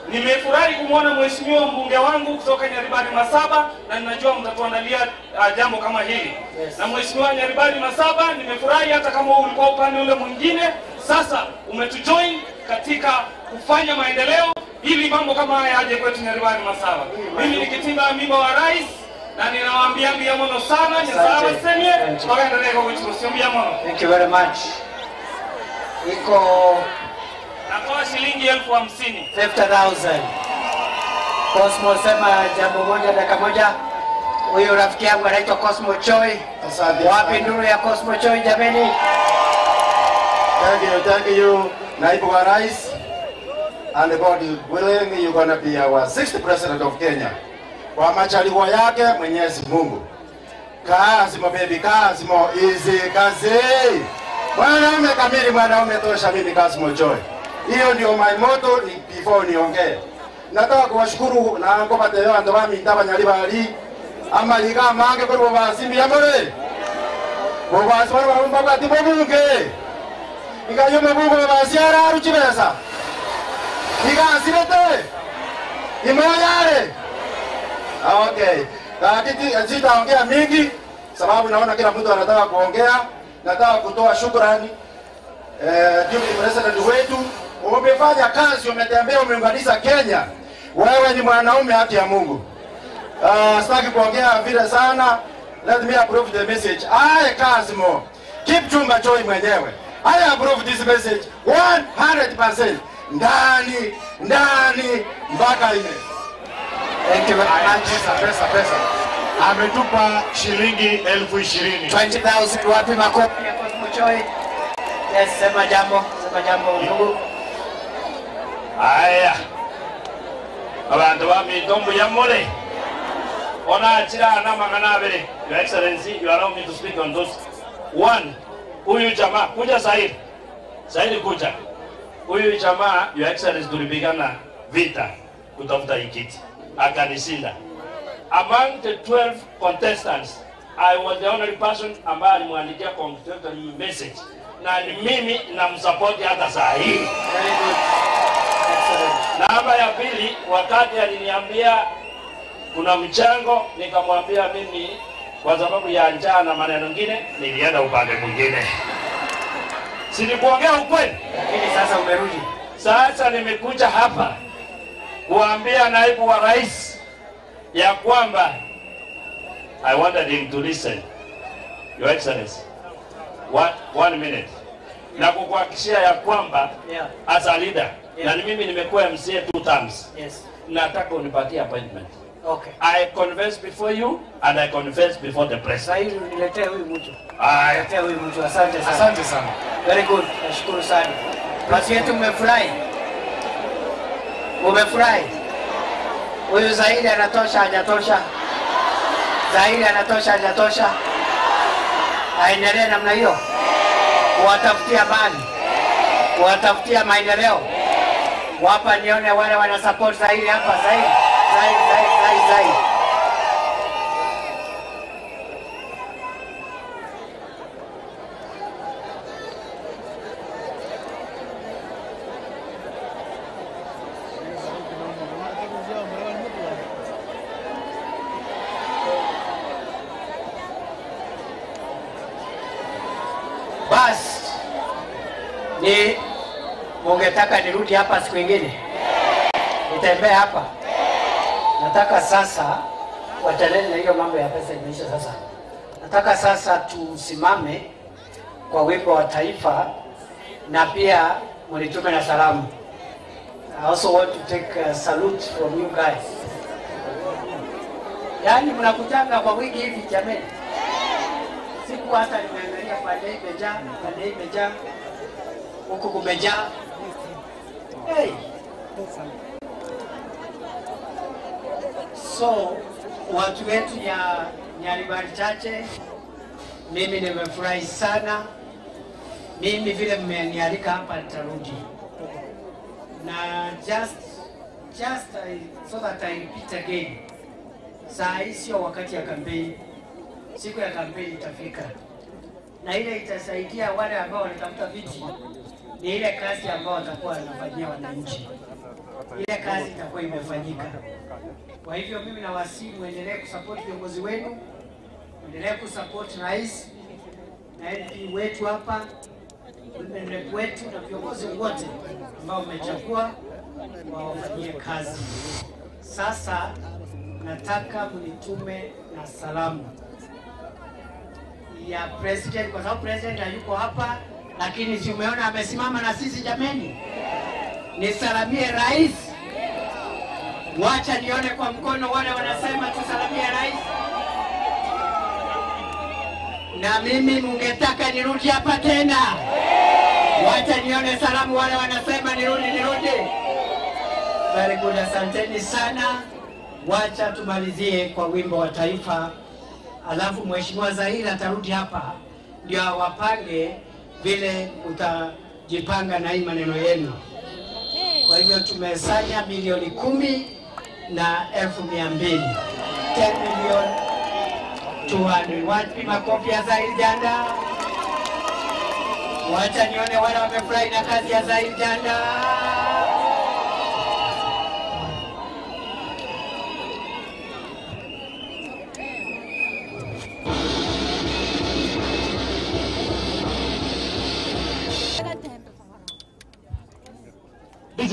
Nimefurahi kumwona Mheshimiwa mbunge wangu kutoka Nyaribari Masaba na ninajua mtatuandalia jambo kama hili. Yes. Na Mheshimiwa Nyaribari Masaba nimefurahi hata kama ulikuwa upande ule mwingine, sasa umetujoin katika kufanya maendeleo ili mambo kama haya yaje kwetu Nyaribari Masaba. Mimi nikitimba mimba wa rais na ninawaambia biamono sana nyasaba senye tukaendelee kwa wetu sio biamono. Thank you very much. Iko natoa shilingi 50,000. 50,000. Cosmo, sema jambo moja, dakika moja. Huyu rafiki yangu anaitwa Cosmo Choi. Wapi nuru ya Cosmo Choi jameni? Thank you, Naibu wa Rais. And God willing, you're going to be our 6th President of Kenya. Kwa majaliwa yake Mwenyezi Mungu. Kasimo baby, Kasimo easy kazi. Mwanaume kamili, mwanaume tosha, mimi Kasimo Choi. Hiyo ndio my motto before niongee. Nataka kuwashukuru na ngopate yo ndo bami ndaba nyali bali ama liga mange ko basimbi amore. Bo baswa ba rumba ba tibo bunge. Iga yo mabungo ba siara ruchi besa. Iga sirete. Imoyare. Okay. Lakini sitaongea mingi sababu naona kila mtu anataka kuongea. Nataka kutoa shukrani Deputy President wetu. Umefanya kazi, umetembea, umeunganisha Kenya. Wewe ni mwanaume, haki ya Mungu. Sitaki kuongea vile sana. Let me approve the message. Kasimo, keep Chumba Choi mwenyewe. I approve this message 100%. Ndani mpaka ine. Thank you very much. Pesa. Ametupa shilingi 20,000. 20,000 wapi makofi ya Cosmo Choi? Yes, sema jambo ndugu. Aya. Abantu bamitombo ya mole. Ona achira na magana abere. Your Excellency, you allow me to speak on those. One, huyu jamaa kuja Saidi kuja. Huyu jamaa, Your Excellency, tulipigana vita kutafuta ikiti. Akanishinda. Among the 12 contestants, I was the only person ambaye alimwandikia congratulatory message. Na ni mimi namsupport hata saa hii. Namba ya pili, wakati aliniambia kuna mchango, nikamwambia mimi kwa sababu ya njaa na maneno mengine nilienda upande mwingine. Silikuongea ukweli, lakini sasa umerudi. Sasa nimekuja hapa kuambia naibu wa rais ya kwamba I wanted him to listen. Your Excellency, one minute. Na kukuhakikishia ya kwamba as a leader, na mimi nimekuwa MCA 2 terms. Yes. Nataka unipatie appointment. Okay. I confess before you and I confess before the press. Sasa hivi niletee huyu mtu. Niletee huyu mtu. Asante sana. Asante sana. Very good. Nashukuru sana. Basi yetu mmefurahi. Umefurahi. Huyu Zaidi anatosha hajatosha? Zaidi anatosha hajatosha? Aendelee namna hiyo. Kuwatafutia amani. Kuwatafutia maendeleo. Wapa nione wale wana support Zaidi hapa. Zaidi. Bas, ni mungetaka nirudi hapa siku ingine? Nitembee hapa? Nataka sasa, wateleni na hiyo mambo ya pesa imeisha sasa. Nataka sasa tusimame kwa wimbo wa taifa na pia mnitume na salamu. I also want to take a salute from you guys. Yaani mnakutanga kwa wingi hivi jameni. Siku hata nimeangalia pande imejaa, huku kumejaa. Hey. So, watu wetu ya Nyaribari Chache, mimi nimefurahi sana. Mimi vile mmenialika hapa nitarudi. Na so that I repeat again. Saa hii sio wakati ya kampeni. Siku ya kampeni itafika. Na ile itasaidia wale ambao wanatafuta viti. Ni ile kazi ambao watakuwa wanafanyia wananchi. Ile kazi itakuwa imefanyika. Kwa hivyo mimi nawasihi muendelee kusupport viongozi wenu, muendelee kusupport rais na MP wetu hapa, women wetu na viongozi wote ambao mmechagua wawafanyie kazi. Sasa nataka mnitume na salamu ya president, kwa sababu president hayuko hapa, lakini si umeona amesimama na sisi jameni. Nisalamie rais Wacha nione kwa mkono wale wanasema tusalamie rais. Na mimi mungetaka nirudi hapa tena? Wacha nione salamu wale wanasema nirudi. Very good, asanteni sana. Wacha tumalizie kwa wimbo wa taifa, alafu Mheshimiwa Zahiri atarudi hapa ndio awapange vile utajipanga na hii maneno yenu. Kwa hivyo tumesanya milioni 10 na 200,000. 10 million 200. Wapi makofi ya Zahiri Janda? Wacha nione wale wamefurahi na kazi ya Zahiri Janda. DJ